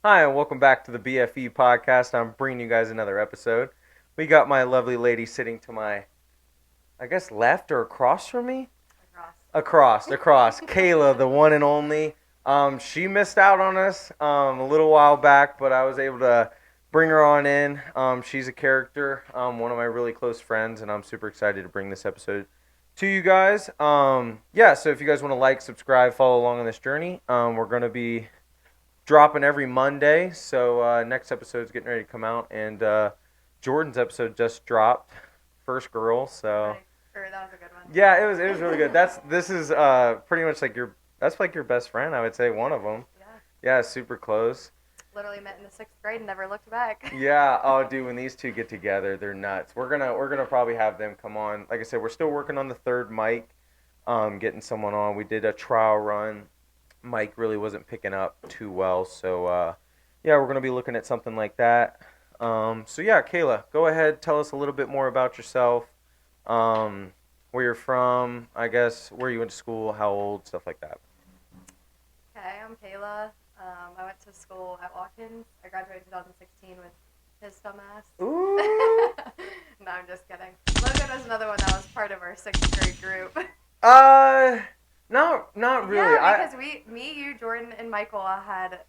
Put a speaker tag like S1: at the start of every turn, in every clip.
S1: Hi, and welcome back to the BFE podcast. I'm bringing you guys another episode. We got my lovely lady sitting to my, I guess, left or across from me?
S2: Across.
S1: Across. Kayla, the one and only. She missed out on us a little while back, but I was able to bring her on in. She's a character, one of my really close friends, and I'm super excited to bring this episode to you guys. Yeah, so if you guys want to like, subscribe, follow along on this journey, we're going to be dropping every Monday. So next episode's getting ready to come out, and Jordan's episode just dropped, first girl. So
S2: That was a good one.
S1: yeah, it was really good. This is pretty much like your best friend, I would say, one of them.
S2: Yeah.
S1: Yeah, super close.
S2: Literally met in the 6th grade and never looked back.
S1: Yeah. Oh, dude, when these two get together, they're nuts. We're gonna probably have them come on. Like I said, we're still working on the third mic, getting someone on. We did a trial run. Mike really wasn't picking up too well, so yeah, we're gonna be looking at something like that. So yeah, Kayla, go ahead, tell us a little bit more about yourself, where you're from, I guess, where you went to school, how old, stuff like that.
S2: Okay, I'm Kayla. I went to school at Watkins. I graduated 2016 with his dumbass.
S1: Ooh.
S2: No, I'm just kidding. Logan was another one that was part of our 6th grade group.
S1: Not really.
S2: Yeah, because me, you, Jordan, and Michael had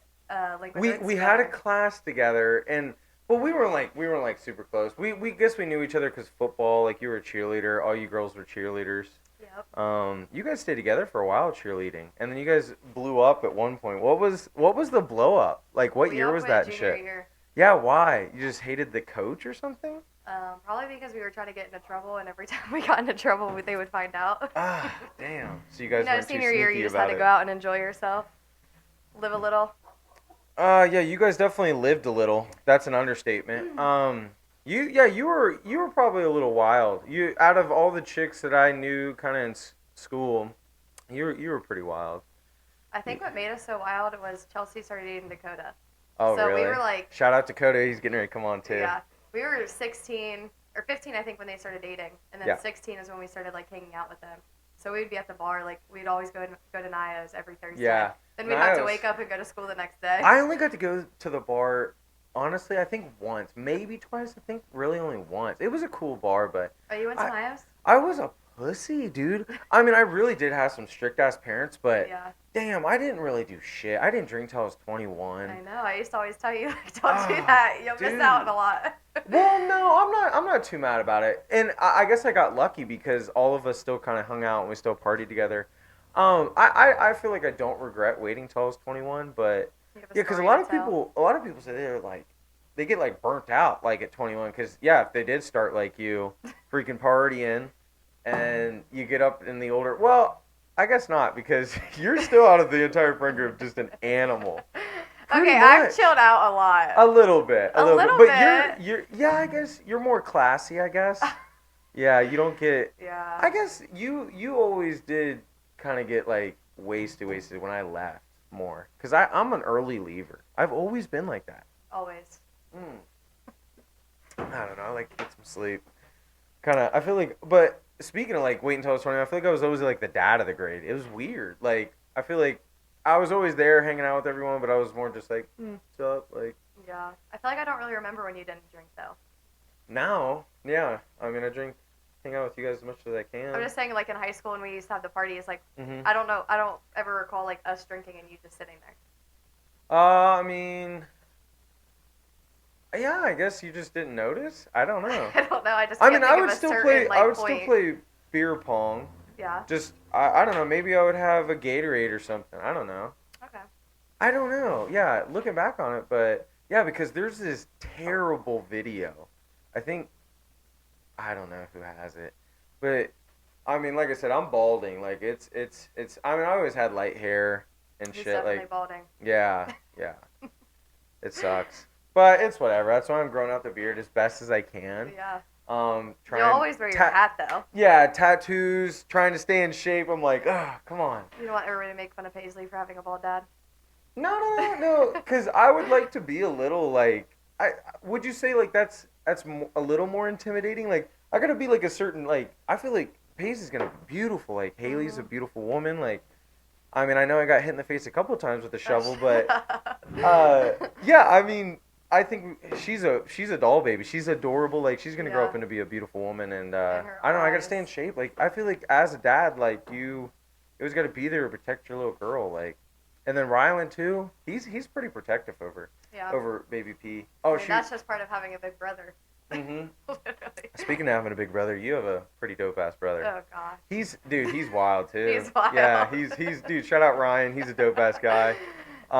S2: language arts
S1: We had a
S2: together.
S1: class together, and well, we weren't like super close. We guess we knew each other because football. Like you were a cheerleader, all you girls were cheerleaders.
S2: Yep.
S1: You guys stayed together for a while cheerleading, and then you guys blew up at one point. What was the blow up? Like what
S2: We
S1: year
S2: all
S1: was
S2: quit
S1: that and
S2: junior
S1: shit?
S2: year.
S1: Yeah, why? You just hated the coach or something?
S2: Probably because we were trying to get into trouble, and every time we got into trouble, they would find out.
S1: Ah, damn. So you guys weren't too
S2: senior year,
S1: sneaky
S2: you just
S1: about
S2: had to
S1: it.
S2: go out and enjoy yourself, live a little.
S1: Yeah, you guys definitely lived a little. That's an understatement. You were probably a little wild. You out of all the chicks that I knew, kind of in school, you were pretty wild.
S2: I think what made us so wild was Chelsea started dating Dakota.
S1: Oh,
S2: So
S1: really?
S2: we were like,
S1: Shout out to Dakota. He's getting ready to come on too.
S2: yeah, we were 16 or 15, I think, when they started dating, and then
S1: Yeah.
S2: 16 is when we started like hanging out with them. So we'd be at the bar, like we'd always go to Naya's every Thursday.
S1: Yeah.
S2: Then we'd have to
S1: Naya's-
S2: wake up and go to school the next day.
S1: I only got to go to the bar, honestly, I think once, maybe twice. I think really only once. It was a cool bar, but
S2: Oh, you went to Naya's?
S1: I was a pussy, dude. I mean, I really did have some strict ass parents, but
S2: Yeah,
S1: damn, I didn't really do shit. I didn't drink till I was
S2: I
S1: 21.
S2: know. I used to always tell you, like, don't do
S1: Ah,
S2: that. You'll
S1: dude.
S2: miss out on a lot.
S1: Well, no, I'm not too mad about it, and I guess I got lucky because all of us still kind of hung out and we still partied together. I feel like I don't regret waiting till I was 21, but
S2: You have
S1: yeah, because a
S2: story
S1: lot
S2: to
S1: of
S2: tell.
S1: people say they're like they get like burnt out like at 21 because yeah, if they did start like you, freaking partying, and you get up in the older, well, I guess not because you're still out of the entire friend group just an animal. Pretty
S2: Okay, I've
S1: much.
S2: chilled out a lot.
S1: A little bit,
S2: A little
S1: but
S2: bit.
S1: you're yeah, I guess you're more classy, I guess. Yeah, you don't get.
S2: Yeah.
S1: I guess you always did kind of get like wasted when I left more because I'm an early leaver. I've always been like that.
S2: Always.
S1: I don't know. I like to get some sleep. Kind of. I feel like, but speaking of like waiting until I was 20, I feel like I was always like the dad of the grade. It was weird. Like I feel like I was always there hanging out with everyone, but I was more just like, what's up? Like
S2: Yeah. I feel like I don't really remember when you didn't drink, though.
S1: now, yeah. I mean, hang out with you guys as much as I can.
S2: I'm just saying, like, in high school when we used to have the parties, like,
S1: Mhm.
S2: I don't know. I don't ever recall, like, us drinking and you just sitting there.
S1: I mean, yeah, I guess you just didn't notice. I don't know.
S2: I don't know. I just
S1: I
S2: can't
S1: mean,
S2: think
S1: I
S2: of
S1: would
S2: a
S1: still
S2: certain,
S1: play.
S2: like,
S1: I would
S2: point.
S1: still play beer pong.
S2: Yeah.
S1: Just I don't know. Maybe I would have a Gatorade or something. I don't know.
S2: Okay.
S1: I don't know. Yeah, looking back on it, but yeah, because there's this terrible video. I think I don't know who has it, but I mean, like I said, I'm balding. Like it's. I mean, I always had light hair and
S2: He's
S1: shit.
S2: definitely
S1: Like
S2: balding.
S1: yeah. It sucks. But it's whatever. That's why I'm growing out the beard as best as I can.
S2: Yeah.
S1: Trying.
S2: You always wear your hat, though.
S1: Yeah, tattoos. Trying to stay in shape. I'm like, come on.
S2: You don't want everybody to make fun of Paisley for having a bald dad.
S1: No. Because I would like to be a little like. Would you say like that's a little more intimidating? Like I gotta be like a certain like. I feel like Paisley's gonna be beautiful. Like Haley's a beautiful woman. Like I mean, I know I got hit in the face a couple of times with a
S2: Oh,
S1: shovel,
S2: shut
S1: but
S2: up.
S1: yeah, I mean, I think she's a doll baby. She's adorable. Like she's gonna grow up
S2: Yeah,
S1: and to be a beautiful woman. And
S2: in her
S1: I don't know. I gotta stay in
S2: eyes.
S1: shape. Like I feel like as a dad, like you always gotta be there to protect your little girl. Like, and then Rylan too. He's pretty protective
S2: Yeah.
S1: over baby P.
S2: I
S1: Oh
S2: mean,
S1: shoot.
S2: that's just part of having a big brother.
S1: Hmm.
S2: Literally.
S1: Speaking of having a big brother, you have a pretty dope ass brother.
S2: Oh gosh.
S1: He's wild too.
S2: He's wild.
S1: Yeah, he's dude. Shout out Ryan. He's a dope ass guy.
S2: I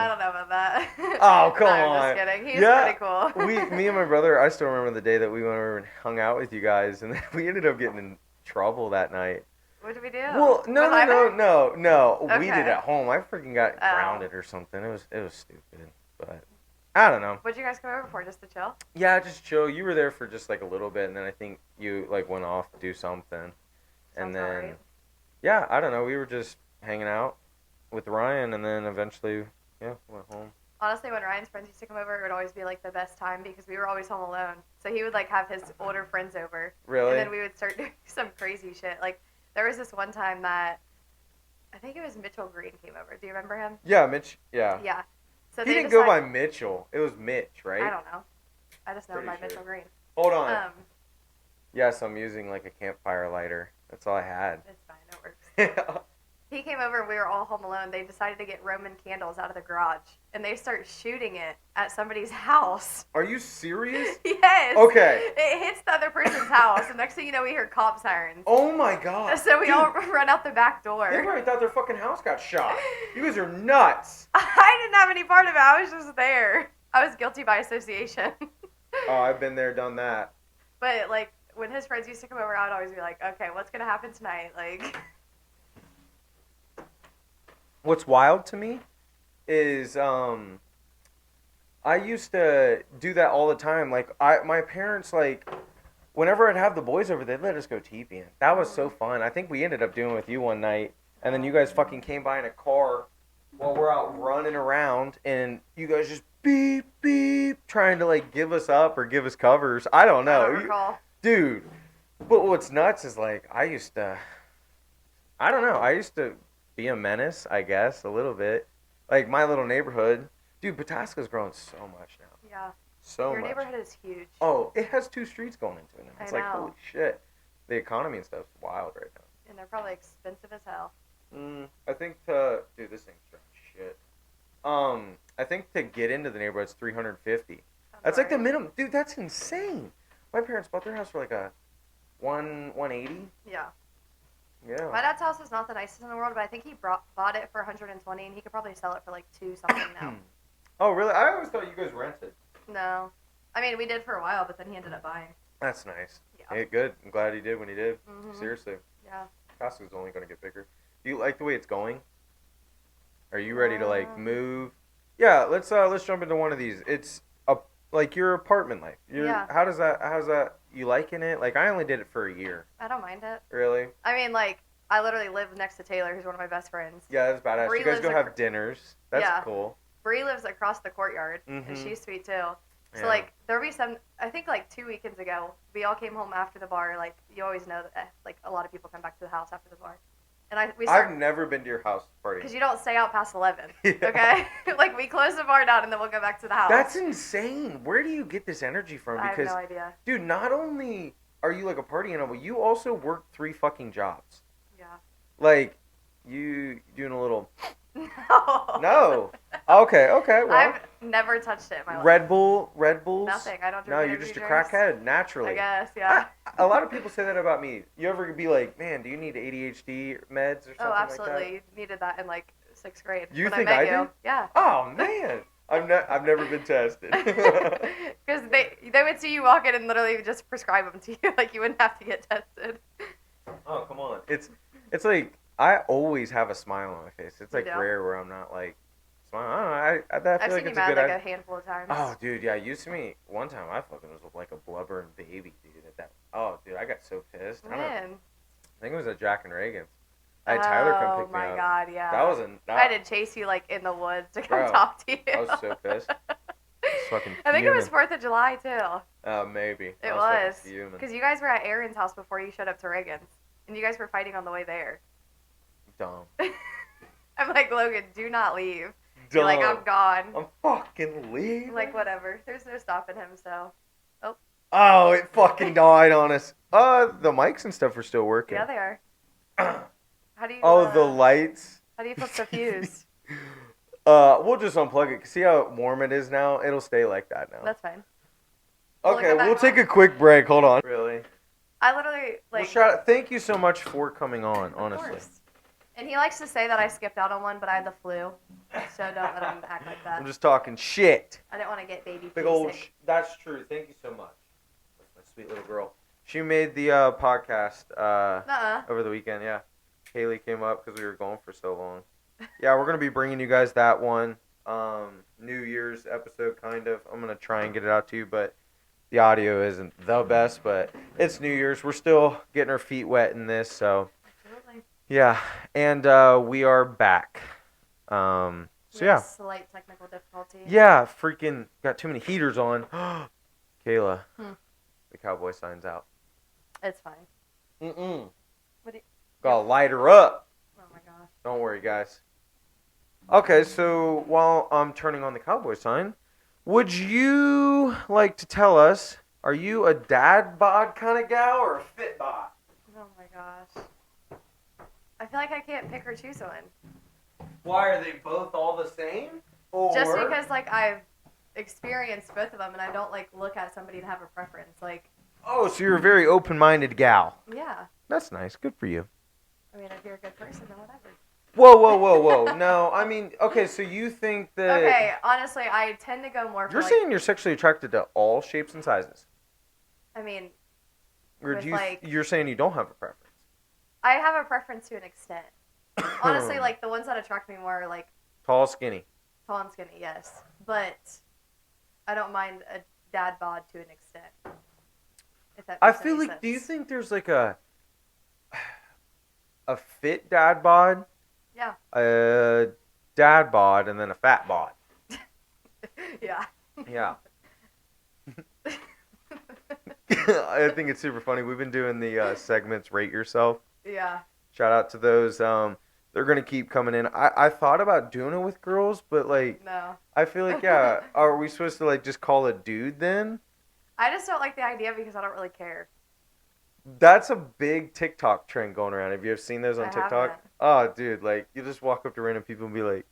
S1: Um,
S2: don't know about that.
S1: oh
S2: No,
S1: come
S2: I'm just
S1: on.
S2: kidding. He's
S1: Yeah,
S2: pretty cool.
S1: me and my brother. I still remember the day that we went over and hung out with you guys, and then we ended up getting in trouble that night.
S2: What did we do?
S1: Well, no,
S2: Was
S1: no,
S2: I
S1: no,
S2: there?
S1: no, no. We did
S2: Okay.
S1: at home. I freaking got
S2: Oh.
S1: grounded or something. It was stupid, but I don't know.
S2: What'd you guys come over for? Just to chill?
S1: Yeah, just chill. You were there for just like a little bit, and then I think you like went off to do something, and
S2: Sounds about
S1: then
S2: right.
S1: yeah, I don't know. We were just hanging out with Ryan, and then eventually, yeah, went home.
S2: Honestly, when Ryan's friends used to come over, it would always be like the best time because we were always home alone. So he would like have his older friends over,
S1: Really?
S2: and then we would start doing some crazy shit. Like there was this one time that I think it was Mitchell Green came over. Do you remember him?
S1: Yeah, Mitch. Yeah.
S2: Yeah. So
S1: He
S2: they
S1: didn't go by
S2: decided,
S1: Mitchell. It was Mitch, right?
S2: I don't know. I just know him
S1: Pretty
S2: by
S1: sure.
S2: Mitchell Green.
S1: Hold on.
S2: It's
S1: Yes, I'm using like a campfire lighter. That's all I had.
S2: fine. It works.
S1: Yeah.
S2: He came over and we were all home alone. They decided to get Roman candles out of the garage and they start shooting it at somebody's house.
S1: Are you serious?
S2: Yes.
S1: Okay.
S2: It hits the other person's house, and next thing you know, we hear cop sirens.
S1: Oh my god.
S2: So we
S1: Dude,
S2: all run out the back door.
S1: they probably thought their fucking house got shot. You guys are nuts.
S2: I didn't have any part of it. I was just there. I was guilty by association.
S1: Oh, I've been there, done that.
S2: But like when his friends used to come over, I would always be like, "Okay, what's gonna happen tonight?" Like,
S1: What's wild to me is I used to do that all the time. Like my parents like whenever I'd have the boys over, they'd let us go teepeeing. That was so fun. I think we ended up doing it with you one night, and then you guys fucking came by in a car while we're out running around, and you guys just beep beep trying to like give us up or give us covers. I don't
S2: I
S1: know,
S2: don't recall.
S1: dude. But what's nuts is like I don't know. I used to be a menace, I guess, a little bit. Like my little neighborhood, dude. Pataska's grown so much now,
S2: Yeah,
S1: so
S2: your
S1: much.
S2: neighborhood is huge.
S1: Oh, it has 2 streets going into it now. It's
S2: I
S1: like
S2: know.
S1: holy shit. The economy and stuff's wild right now.
S2: And they're probably expensive as hell.
S1: I think dude, this thing's dry shit. I think to get into the neighborhood, it's 350. That's like the minimum, dude. That's insane. My parents bought their house for like a 180.
S2: Yeah.
S1: Yeah.
S2: My dad's house is not the nicest in the world, but I think he bought it for 120, and he could probably sell it for like 2 something now.
S1: Oh really? I always thought you guys rented.
S2: No, I mean we did for a while, but then he ended up buying.
S1: That's nice.
S2: Yeah.
S1: Hey, good. I'm glad he did when he did.
S2: Mhm.
S1: Seriously,
S2: Yeah.
S1: Costco's only gonna get bigger. Do you like the way it's going? Are you ready to like
S2: Um,
S1: move? Yeah, let's jump into one of these. It's like your apartment life.
S2: Yeah.
S1: How's that? You liking it? Like I only did it for a year.
S2: I don't mind it.
S1: Really?
S2: I mean, like I literally live next to Taylor, who's one of my best friends.
S1: Yeah, that's badass.
S2: Bree
S1: You guys
S2: lives
S1: go
S2: ac-
S1: have dinners. That's
S2: Yeah.
S1: cool.
S2: Bree lives across the courtyard,
S1: Mhm.
S2: and she's sweet too. So
S1: Yeah.
S2: like there'll be some. I think like 2 weekends ago, we all came home after the bar. Like you always know that like a lot of people come back to the house after the bar, and we
S1: I've
S2: start
S1: never been to your house party.
S2: because you don't stay out past 11.
S1: Yeah.
S2: Okay, like we close the bar down and then we'll go back to the house.
S1: That's insane. Where do you get this energy from?
S2: I have
S1: Because
S2: no idea.
S1: dude, not only are you like a party animal, you also work 3 fucking jobs.
S2: Yeah.
S1: Like you doing a little
S2: No.
S1: no. Okay, well.
S2: I've never touched it in my life.
S1: Red Bulls.
S2: Nothing. I don't drink
S1: No, you're
S2: energy
S1: just a
S2: drinks.
S1: crackhead naturally.
S2: I guess. Yeah.
S1: A lot of people say that about me. You ever be like, man, do you need ADHD meds or something
S2: Oh,
S1: like
S2: absolutely. You needed that in like 6th grade.
S1: You
S2: when
S1: think
S2: I
S1: I
S2: met you.
S1: do?
S2: Yeah.
S1: that? Oh man, I've never been tested.
S2: Because they would see you walk in and literally just prescribe them to you, like you wouldn't have to get tested.
S1: Oh come on, it's like I always have a smile on my face. It's like
S2: do?
S1: rare where I'm not like smiling. I don't know. I feel
S2: I've
S1: like
S2: seen you
S1: it's a
S2: mad
S1: good.
S2: like
S1: idea.
S2: a handful of times.
S1: Oh, dude, yeah. You see me one time. I fucking was like a blubbering baby, dude. At that. Oh, dude, I got so pissed. I
S2: Man.
S1: think it was at Jack and Reagan's. I had Tyler come pick me
S2: Oh my
S1: up.
S2: god, yeah.
S1: That was
S2: I had to chase you like in the woods to come
S1: Bro,
S2: talk to you.
S1: I was so pissed. Fucking.
S2: I think it was
S1: fuming.
S2: 4th of July too.
S1: Maybe.
S2: It
S1: I
S2: was.
S1: fucking fuming.
S2: Because you guys were at Aaron's house before you showed up to Reagan's. And you guys were fighting on the way there.
S1: Dumb.
S2: I'm like, Logan, do not leave. You're like, I'm
S1: Dumb.
S2: gone.
S1: I'm fucking leaving.
S2: I'm like, whatever. There's no stopping him, so. Oh,
S1: Oh, it fucking died on us. The mics and stuff are still working.
S2: yeah, they are. How do you,
S1: Oh, the lights.
S2: how do you flip the fuse?
S1: We'll just unplug it. See how warm it is now? It'll stay like that now.
S2: That's fine.
S1: Okay,
S2: We'll
S1: we'll
S2: go
S1: take
S2: back
S1: a quick break. Hold on. Really?
S2: I literally,
S1: Well,
S2: like,
S1: thank you so much for coming on,
S2: of
S1: honestly.
S2: course. And he likes to say that I skipped out on one, but I had the flu. So don't let him act like that.
S1: I'm just talking shit.
S2: I didn't want to get baby
S1: Big
S2: flu
S1: old.
S2: sick.
S1: That's true. Thank you so much. That's my sweet little girl. She made the podcast
S2: Nuh-uh.
S1: over the weekend. Yeah, Kaylee came up because we were going for so long. Yeah, we're gonna be bringing you guys that one New Year's episode, kind of. I'm gonna try and get it out to you, but the audio isn't the best. But it's New Year's. We're still getting our feet wet in this, so
S2: Absolutely.
S1: yeah. And we are back. So
S2: We
S1: yeah.
S2: have slight technical difficulty.
S1: Yeah, freaking got too many heaters on. Kayla, the cowboy sign's out.
S2: It's fine.
S1: Mm-mm.
S2: What do you...
S1: Gotta light her up.
S2: Oh my gosh.
S1: Don't worry, guys. Okay, so while I'm turning on the cowboy sign, would you like to tell us, are you a dad bod kind of gal or a fit bod?
S2: Oh my gosh. I feel like I can't pick or choose one.
S1: Why are they both all the same? Or...
S2: Just because, like, I've experienced both of them and I don't, like, look at somebody and have a preference. Like,
S1: Oh, so you're a very open-minded gal.
S2: yeah.
S1: That's nice. Good for you.
S2: I mean, if you're a good person, then whatever.
S1: Whoa. No, I mean, okay, so you think that...
S2: Okay, honestly, I tend to go more for,
S1: You're
S2: like,
S1: saying you're sexually attracted to all shapes and sizes?
S2: I mean,
S1: Or
S2: with,
S1: do
S2: like...
S1: you're saying you don't have a preference?
S2: I have a preference to an extent. Honestly, like, the ones that attract me more are, like,
S1: Tall, skinny.
S2: tall and skinny, yes. But I don't mind a dad bod to an extent. If that
S1: I
S2: makes
S1: feel
S2: any
S1: like,
S2: sense.
S1: do you think there's like a fit dad bod,
S2: Yeah.
S1: a dad bod, and then a fat bod?
S2: Yeah.
S1: Yeah. I think it's super funny. We've been doing the segments Rate Yourself.
S2: Yeah.
S1: Shout out to those. They're going to keep coming in. I thought about doing it with girls, but like,
S2: No.
S1: I feel like, yeah, are we supposed to like just call a dude then?
S2: I just don't like the idea because I don't really care.
S1: That's a big TikTok trend going around. Have you ever seen those on
S2: I
S1: TikTok?
S2: haven't.
S1: Oh, dude, like you just walk up to random people and be like,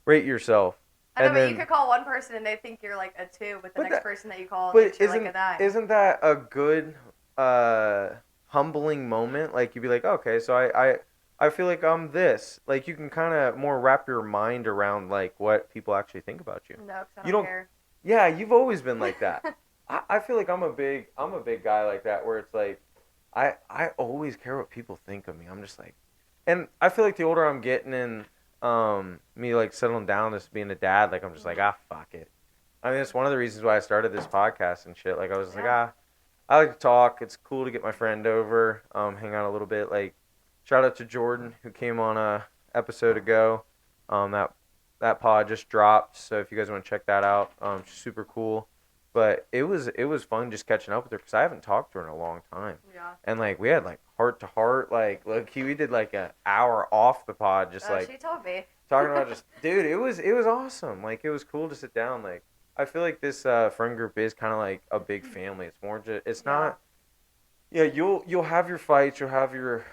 S1: "Rate yourself."
S2: I know,
S1: And
S2: but
S1: then-
S2: you could call one person and they think you're like a 2, but the
S1: But
S2: next
S1: that-
S2: person that you call
S1: But
S2: thinks you're like a 9.
S1: isn't that a good humbling moment? Like you'd be like, "Okay, so I feel like I'm this." Like you can kind of more wrap your mind around like what people actually think about you.
S2: No, because I
S1: You
S2: don't
S1: don't-
S2: care.
S1: Yeah, you've always been like that. I feel like I'm a big guy like that where it's like I always care what people think of me. I'm just like, and I feel like the older I'm getting and me like settling down as being a dad, like I'm just like fuck it. I mean, it's one of the reasons why I started this podcast and shit. Like I was just like I like to talk. It's cool to get my friend over, hang out a little bit. Like shout out to Jordan who came on a episode ago. That pod just dropped, so if you guys want to check that out, she's super cool. But it was fun just catching up with her because I haven't talked to her in a long time.
S2: Yeah.
S1: And like we had like heart to heart, like look, we did like an hour off the pod, just like
S2: She told me.
S1: talking about just dude. It was awesome. Like it was cool to sit down. Like I feel like this friend group is kind of like a big family. It's more just it's not. Yeah, you'll have your fights, you'll have your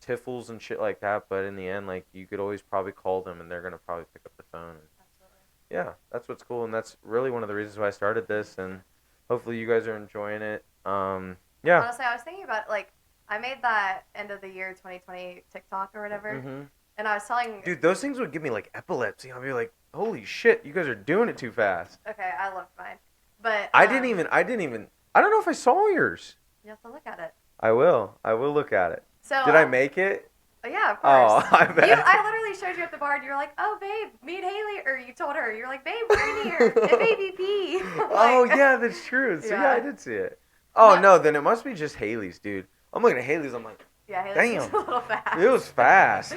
S1: tiffles and shit like that, but in the end, like you could always probably call them and they're gonna probably pick up the phone. And, yeah, that's what's cool, and that's really one of the reasons why I started this, and hopefully you guys are enjoying it. Yeah.
S2: Honestly, I was thinking about, like, I made that end of the year 2020 TikTok or whatever, and I was telling...
S1: Dude, those things would give me, like, epilepsy. I'll be like, holy shit, you guys are doing it too fast.
S2: Okay, I loved mine. But...
S1: I didn't even, I don't know if I saw yours.
S2: You have to look at it.
S1: I will look at it.
S2: So...
S1: Did I make it?
S2: Yeah, of
S1: Oh,
S2: course.
S1: I bet.
S2: I literally showed you at the bar, and you were like, "Oh, babe, meet Haley," or you told her, you're like, "Babe, we're in here, and baby P."
S1: Oh yeah, that's true. So yeah, I did see it. Oh no, then it must be just Haley's, dude. I'm looking at Haley's. I'm like,
S2: yeah, Haley's
S1: damn,
S2: a little fast.
S1: it was fast.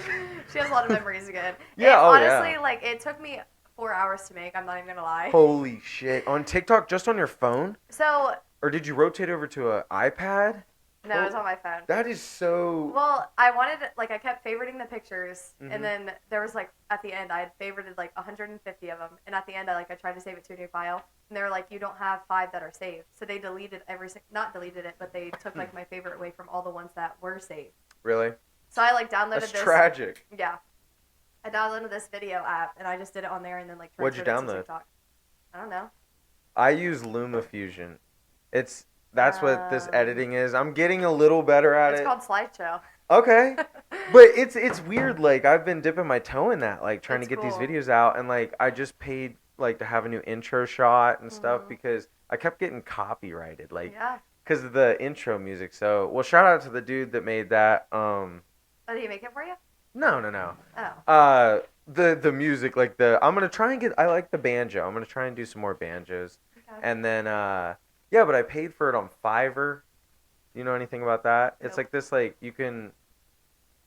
S2: She has a lot of memories again.
S1: Yeah,
S2: and
S1: oh,
S2: honestly,
S1: yeah.
S2: like it took me 4 hours to make. I'm not even gonna lie.
S1: Holy shit! On TikTok, just on your phone,
S2: So.
S1: or did you rotate over to an iPad?
S2: No, it was on my phone.
S1: That is so.
S2: Well, I wanted like I kept favoriting the pictures,
S1: Mhm.
S2: and then there was like at the end I had favorited like 150 of them, and at the end I tried to save it to a new file, and they were like, you don't have 5 that are saved, so they deleted not deleted it, but they took like my favorite away from all the ones that were saved.
S1: Really?
S2: So I like downloaded
S1: That's
S2: this.
S1: tragic.
S2: Yeah, I downloaded this video app, and I just did it on there, and then like
S1: What'd you
S2: transferred it to
S1: download?
S2: TikTok. I don't know.
S1: I use LumaFusion. That's what this editing is. I'm getting a little better at
S2: It's
S1: it.
S2: called Slideshow.
S1: Okay. But it's weird, like I've been dipping my toe in that, like trying
S2: It's
S1: to get these
S2: cool.
S1: videos out, and like I just paid like to have a new intro shot and stuff
S2: Mhm.
S1: because I kept getting copyrighted, like
S2: Yeah.
S1: because of the intro music. So well, shout out to the dude that made that.
S2: Oh, did he make it for you?
S1: No.
S2: Oh.
S1: The music, like I'm gonna try and get. I like the banjo. I'm gonna try and do some more banjos,
S2: Okay.
S1: and then yeah, but I paid for it on Fiverr. You know anything about that? It's
S2: Nope.
S1: like this, like you can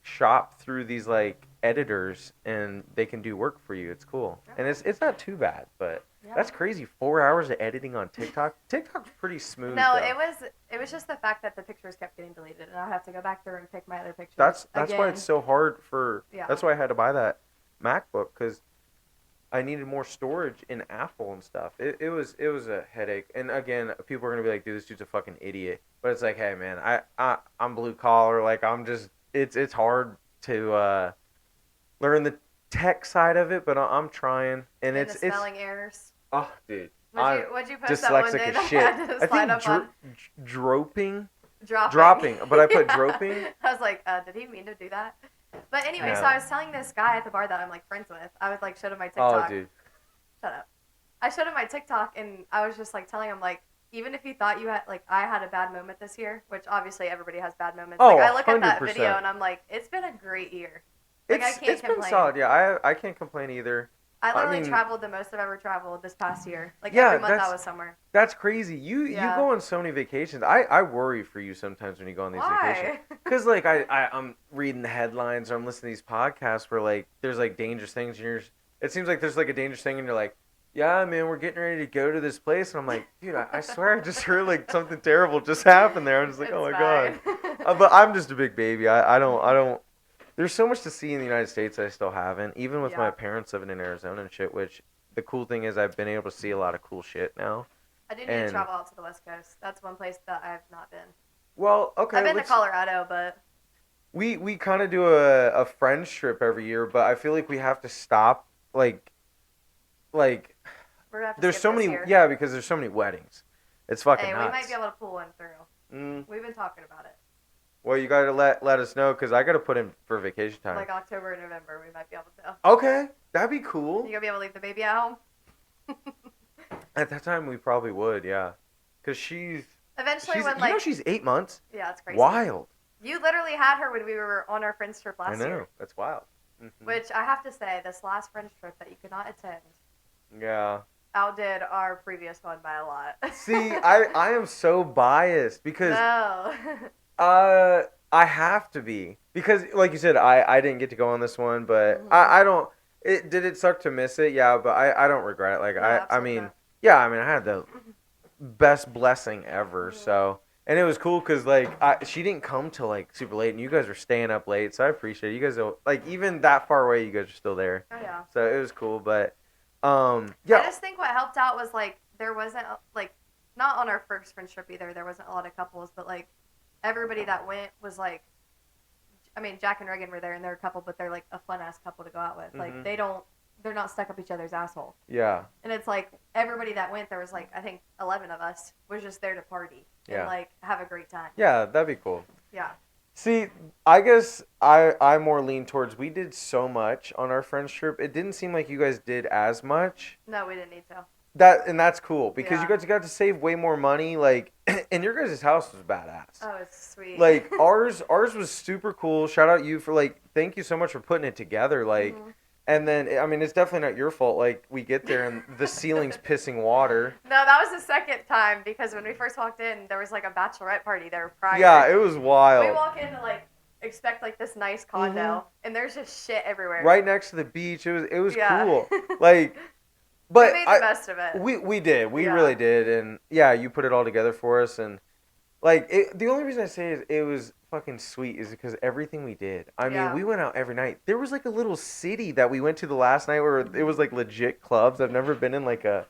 S1: shop through these like editors and they can do work for you. It's cool. And it's not too bad, but
S2: Yeah.
S1: that's crazy. 4 hours of editing on TikTok. TikTok's pretty smooth.
S2: No,
S1: though.
S2: it was just the fact that the pictures kept getting deleted, and I have to go back through and pick my other pictures.
S1: That's
S2: again.
S1: why it's so hard for.
S2: Yeah.
S1: That's why I had to buy that MacBook because I needed more storage in Apple and stuff. It was a headache. And again, people are gonna be like, "Dude, this dude's a fucking idiot." But it's like, hey man, I'm blue collar. Like I'm just it's hard to learn the tech side of it, but I'm trying. And
S2: the spelling errors.
S1: Oh, dude.
S2: What'd you post that one
S1: Dyslexic
S2: day
S1: as
S2: that
S1: shit.
S2: I had to slide up on?
S1: Dropping.
S2: Dropping.
S1: But I put droping.
S2: I was like, did he mean to do that? But anyway,
S1: No.
S2: so I was telling this guy at the bar that I'm like friends with. I would like showed him my TikTok.
S1: Oh, dude.
S2: Shut up. I showed him my TikTok, and I was just like telling him like, even if you thought you had like I had a bad moment this year, which obviously everybody has bad moments.
S1: Oh,
S2: like I look at that
S1: 100%.
S2: video and I'm like, it's been a great year. Like I can't
S1: It's
S2: complain.
S1: been solid. Yeah, I can't complain either.
S2: I literally
S1: mean-
S2: traveled the most I've ever traveled this past year. Like
S1: Yeah,
S2: every month I
S1: that's-
S2: was somewhere.
S1: That's crazy. You
S2: Yeah.
S1: go on so many vacations. I worry for you sometimes when you go on these vacations.
S2: Why?
S1: Because like I'm reading the headlines or I'm listening to these podcasts where like there's like dangerous things and it seems like there's like a dangerous thing and you're like, yeah man, we're getting ready to go to this place and I'm like, dude, I swear I just heard like something terrible just happened there. I'm just like,
S2: It's
S1: oh my god.
S2: fine.
S1: But I'm just a big baby. I don't. There's so much to see in the United States I still haven't. Even with
S2: Yeah.
S1: my parents living in Arizona and shit. Which the cool thing is I've been able to see a lot of cool shit now.
S2: I do need to
S1: and-
S2: travel out to the West Coast. That's one place that I've not been.
S1: Well, okay.
S2: I've been to Colorado, but
S1: We kind of do a friends trip every year, but I feel like we have to stop like
S2: we're gonna have to
S1: there's
S2: skip
S1: so
S2: this
S1: many
S2: year.
S1: because there's so many weddings. It's fucking
S2: Hey,
S1: nuts.
S2: we might be able to pull one through.
S1: Mm,
S2: We've been talking about it.
S1: well, you gotta let us know because I gotta put in for vacation time.
S2: Like October and November, we might be able to.
S1: Okay, that'd be cool.
S2: You gonna be able to leave the baby at home?
S1: At that time, we probably would, yeah. Cause she's
S2: Eventually, when like
S1: she's 8 months.
S2: yeah, it's crazy.
S1: Wild.
S2: You literally had her when we were on our friends trip last
S1: I know.
S2: year.
S1: That's wild. Mhm.
S2: Which I have to say, this last friends trip that you could not attend
S1: Yeah.
S2: outdid our previous one by a lot.
S1: See, I am so biased because
S2: no.
S1: I have to be because like you said I didn't get to go on this one, but
S2: Mhm.
S1: I don't. Did it suck to miss it? Yeah, but I don't regret it. Like
S2: No,
S1: I
S2: absolutely
S1: mean
S2: not.
S1: yeah, I mean I had the best blessing ever.
S2: Mhm.
S1: So and it was cool because like she didn't come till like super late, and you guys were staying up late, so I appreciate it. You guys are, like even that far away, you guys are still there.
S2: Oh yeah.
S1: So it was cool, but
S2: I
S1: yeah,
S2: just think what helped out was like there wasn't like not on our first friends trip either. There wasn't a lot of couples, but like everybody that went was like, I mean Jack and Reagan were there and they're a couple, but they're like a fun ass couple to go out with.
S1: Mhm.
S2: Like they're not stuck up each other's asshole.
S1: yeah,
S2: And it's like everybody that went, there was like I think 11 of us was just there to party and
S1: Yeah.
S2: like have a great time.
S1: yeah, that'd be cool.
S2: Yeah.
S1: See, I guess I more lean towards we did so much on our friends trip. It didn't seem like you guys did as much.
S2: No, we didn't need to.
S1: That's cool because
S2: Yeah.
S1: you guys got to save way more money. Like, and your guys' house was badass.
S2: Oh, it's sweet.
S1: Like ours was super cool. Shout out you for like, thank you so much for putting it together. Like,
S2: Mhm.
S1: and then I mean it's definitely not your fault. Like we get there and the ceiling's pissing water.
S2: No, that was the second time because when we first walked in, there was like a bachelorette party there prior.
S1: Yeah, it was
S2: We
S1: wild.
S2: walk in to like expect like this nice condo, and there's just shit everywhere.
S1: Mm-hmm. Right next to the beach. It was
S2: Yeah.
S1: cool. Like, but
S2: we made the best of it.
S1: We did. We
S2: Yeah.
S1: really did. And yeah, you put it all together for us. And Like the only reason I say is it was fucking sweet is because everything we did. I mean,
S2: Yeah.
S1: we went out every night. There was like a little city that we went to the last night where it was like legit clubs. I've never been in like a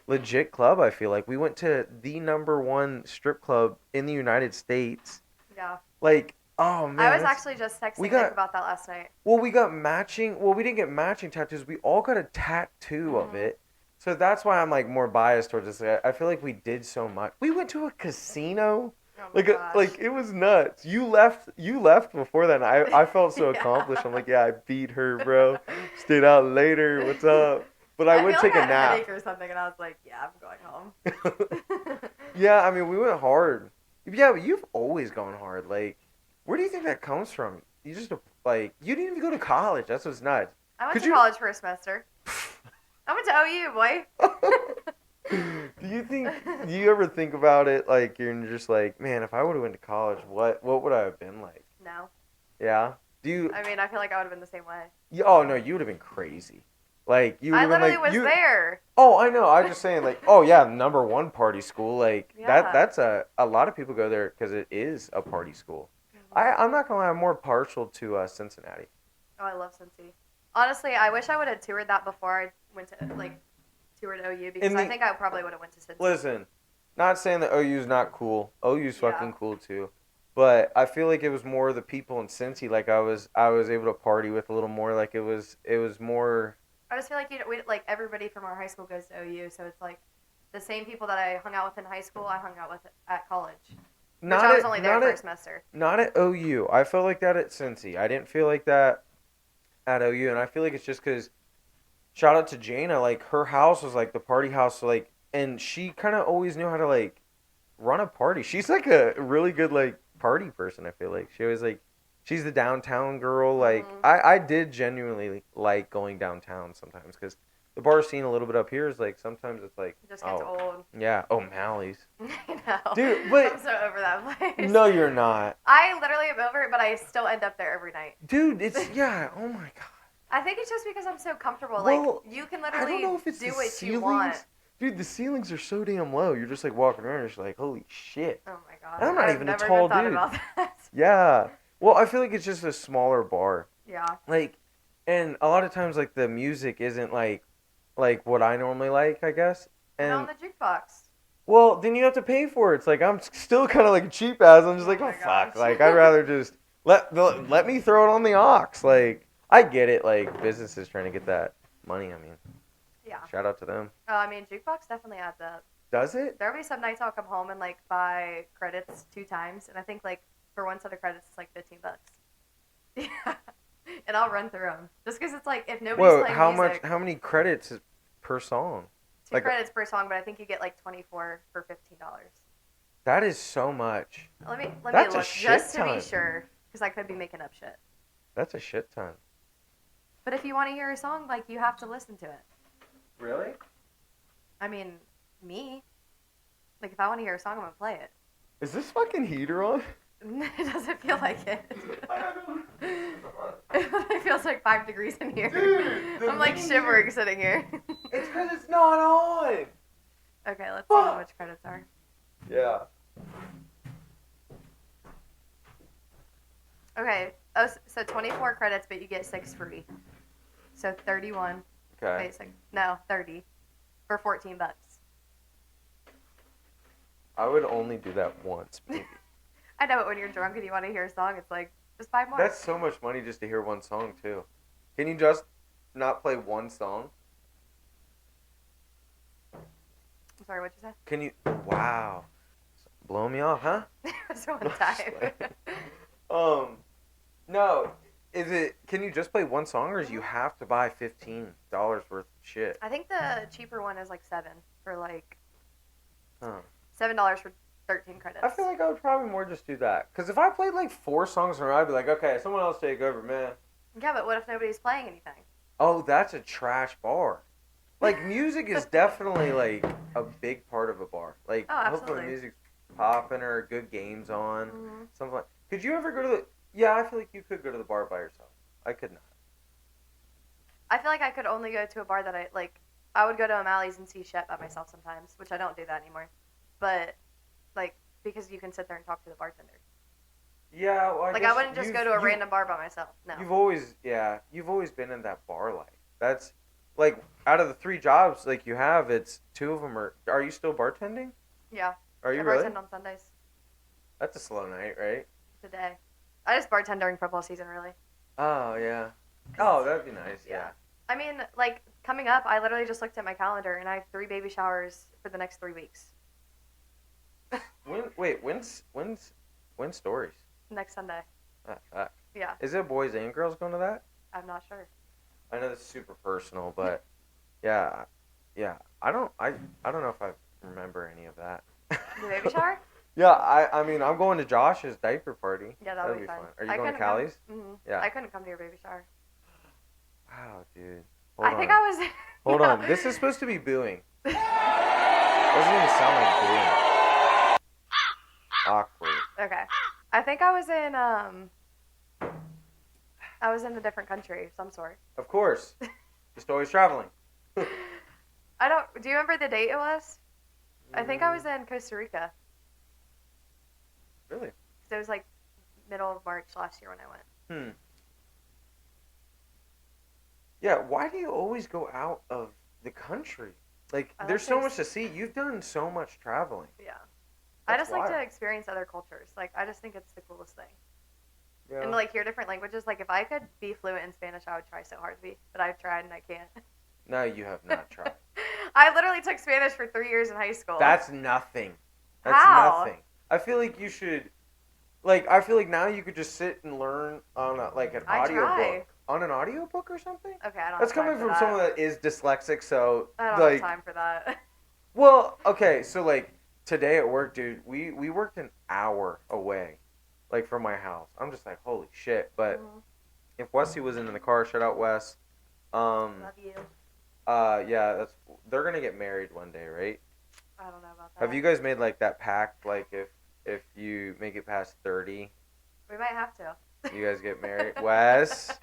S1: legit club. I feel like we went to the number one strip club in the United States.
S2: Yeah.
S1: Like, oh
S2: I
S1: man,
S2: was
S1: that's
S2: actually just
S1: we
S2: texting Nick
S1: got.
S2: about that last night.
S1: Well, we got matching. Well, we didn't get matching tattoos. We all got a tattoo of
S2: Mhm.
S1: it. So that's why I'm like more biased towards this. I feel like we did so much. We went to a casino.
S2: Oh my
S1: Like
S2: gosh.
S1: it was nuts. You left before that. And I felt so accomplished. I'm
S2: Yeah.
S1: like, yeah, I beat her, bro. Stayed out later. What's up? But I
S2: I
S1: would
S2: feel like
S1: take
S2: I
S1: a
S2: had a
S1: nap.
S2: headache or something, and I was like, yeah, I'm going home.
S1: Yeah, I mean, we went hard. Yeah, but you've always gone hard. Like, where do you think that comes from? You just like you didn't even go to college. That's what's nuts.
S2: I went
S1: Could
S2: to
S1: you?
S2: college for a semester. I went to OU, boy.
S1: Do you think? Do you ever think about it? Like you're just like, man, if I would have went to college, what would I have been like?
S2: No.
S1: Yeah. Do you?
S2: I mean, I feel like I would have been the same way.
S1: Oh no, you would have been crazy. Like you would
S2: I
S1: have been
S2: literally
S1: like
S2: was
S1: you.
S2: there.
S1: Oh, I know. I was just saying, like, oh yeah, number one party school. Like that.
S2: Yeah.
S1: That's a lot of people go there because it is a party school. I'm not gonna lie. I'm more partial to Cincinnati.
S2: Oh, I love Cincy. Honestly, I wish I would have toured that before I went to toured OU because I think I probably would have went to Cincy.
S1: Listen, not saying that OU's not cool. OU's fucking
S2: Yeah.
S1: cool too. But I feel like it was more the people in Cincy. Like I was able to party with a little more. Like it was more.
S2: I just feel like like everybody from our high school goes to OU, so it's like the same people that I hung out with in high school, I hung out with at college. Which I was only there for a semester.
S1: Not at OU. I felt like that at Cincy. I didn't feel like that at OU, and I feel like it's just because. Shout out to Jana. Like her house was like the party house. So, like, and she kind of always knew how to like run a party. She's like a really good like party person. I feel like she always like she's the downtown girl. Like
S2: Mhm.
S1: I did genuinely like going downtown sometimes because the bar scene a little bit up here is like sometimes it's like
S2: It just gets old.
S1: yeah, O'Malley's.
S2: I know.
S1: Dude, but
S2: I'm so over that place.
S1: no, you're not.
S2: I literally am over it, but I still end up there every night.
S1: Dude, it's yeah. Oh my god.
S2: I think it's just because I'm so comfortable.
S1: Well,
S2: like you can
S1: I
S2: literally
S1: don't know if it's
S2: do
S1: the
S2: what
S1: ceilings.
S2: you want.
S1: Dude, the ceilings are so damn low. You're just like walking around. You're just like, holy shit.
S2: Oh my god.
S1: I'm not
S2: I've
S1: even a
S2: never
S1: tall
S2: even thought
S1: dude.
S2: about that.
S1: Yeah. Well, I feel like it's just a smaller bar.
S2: Yeah.
S1: Like, and a lot of times, like the music isn't like what I normally like, I guess.
S2: And on
S1: And
S2: the jukebox.
S1: well, then you have to pay for it. It's like I'm still kind of like a cheap ass. I'm just like,
S2: Oh
S1: oh
S2: my
S1: fuck.
S2: gosh.
S1: Like I'd rather just let me throw it on the aux. Like I get it. Like businesses trying to get that money. I mean,
S2: Yeah.
S1: shout out to them.
S2: I mean, jukebox definitely adds up.
S1: Does it?
S2: There'll be some nights I'll come home and like buy credits 2 times, and I think like for one set of credits it's like $15. Yeah. And I'll run through them just because it's like if nobody's
S1: Whoa,
S2: playing
S1: how
S2: music,
S1: much? How many credits is per song?
S2: 2
S1: like-
S2: credits per song, but I think you get like 24 for $15.
S1: That is so much.
S2: Let me
S1: That's a
S2: look
S1: shit
S2: just to
S1: ton.
S2: be sure because I could be making up shit.
S1: That's a shit ton.
S2: But if you want to hear a song, like you have to listen to it.
S1: Really?
S2: I mean, me. Like if I want to hear a song, I'm gonna play it.
S1: Is this fucking heater on?
S2: It doesn't feel like it.
S1: I don't
S2: It feels like 5 degrees in here.
S1: Dude, the
S2: I'm like
S1: mean
S2: shivering
S1: here-
S2: sitting here.
S1: It's because it's not on.
S2: Okay, let's see how
S1: Fuck.
S2: much credits are.
S1: Yeah.
S2: Okay, so 24 credits, but you get 6 free. So 31.
S1: Okay.
S2: Wait, no, 30 for $14.
S1: I would only do that once. Maybe.
S2: I know, but when you're drunk and you want to hear a song, it's like just 5 more.
S1: That's so much money just to hear one song too. Can you just not play one song?
S2: I'm sorry, what'd you say?
S1: Can you? Wow. Blow me off, huh?
S2: Just one time.
S1: No. Is it? Can you just play one song, or do you have to buy $15 worth of shit?
S2: I think the cheaper one is like 7 for like
S1: Huh.
S2: $7 for 13 credits.
S1: I feel like I would probably more just do that. Because if I played like 4 songs in a row, I'd be like, okay, someone else take over, man.
S2: Yeah, but what if nobody's playing anything?
S1: Oh, that's a trash bar. Like, music is definitely like a big part of a bar. Like,
S2: Oh,
S1: hopefully
S2: absolutely.
S1: the music's popping or good games on.
S2: Mhm.
S1: Something like. Could you ever go to the? Yeah, I feel like you could go to the bar by yourself. I could not.
S2: I feel like I could only go to a bar that I like. I would go to O'Malley's and see Shep by myself sometimes, which I don't do that anymore. But like because you can sit there and talk to the bartender.
S1: Yeah, well, I
S2: Like
S1: guess
S2: I wouldn't just go to a random bar by myself. No.
S1: You've always been in that bar life. That's like out of the 3 jobs like you have, it's 2 of them are. Are you still bartending?
S2: Yeah.
S1: Are you
S2: I
S1: really?
S2: bartend on Sundays.
S1: That's a slow night, right?
S2: Today. I just bartend during football season, really.
S1: Oh yeah.
S2: 'Cause
S1: Oh, that'd be nice. Yeah.
S2: I mean, like coming up, I literally just looked at my calendar and I have 3 baby showers for the next 3 weeks.
S1: When's stories?
S2: Next Sunday.
S1: Fuck.
S2: Yeah.
S1: Is it boys and girls going to that?
S2: I'm not sure.
S1: I know this is super personal, but yeah, yeah. I don't know if I remember any of that.
S2: The baby shower?
S1: Yeah, I mean I'm going to Josh's diaper party.
S2: Yeah, that'll be fun.
S1: Are you going to Callie's?
S2: Mm-hmm.
S1: Yeah.
S2: I couldn't come to your baby shower.
S1: Wow, dude.
S2: I think I was.
S1: Hold on. This is supposed to be booing. It doesn't even sound like booing. Awkward.
S2: Okay. I think I was in a different country of some sort.
S1: Of course. Just always traveling.
S2: Do you remember the date it was? I think I was in Costa Rica.
S1: Really?
S2: 'Cause it was like middle of March last year when I went.
S1: Yeah, why do you always go out of the country? Like, there's so much to see. You've done so much traveling.
S2: Yeah. I just like
S1: wild.
S2: to experience other cultures. Like, I just think it's the coolest thing.
S1: Yeah.
S2: And, like, hear different languages. Like, if I could be fluent in Spanish, I would try so hard to be. But I've tried and I can't.
S1: No, you have not tried.
S2: I literally took Spanish for 3 years in high school.
S1: That's nothing. That's
S2: How?
S1: nothing. I feel like you should. Like, I feel like now you could just sit and learn on an audiobook. On an audiobook or something?
S2: Okay, I don't
S1: That's
S2: have time
S1: coming
S2: for
S1: from
S2: that.
S1: someone that is dyslexic, so
S2: I don't have time for that.
S1: Well, okay, so like today at work, dude, we worked an hour away, like from my house. I'm just like, holy shit. But if Wesley was in the car, shout out Wes.
S2: Love you.
S1: Yeah, they're gonna get married one day, right?
S2: I don't know about that.
S1: Have you guys made like that pact, like if you make it past 30,
S2: We might have to.
S1: you guys get married? Wes.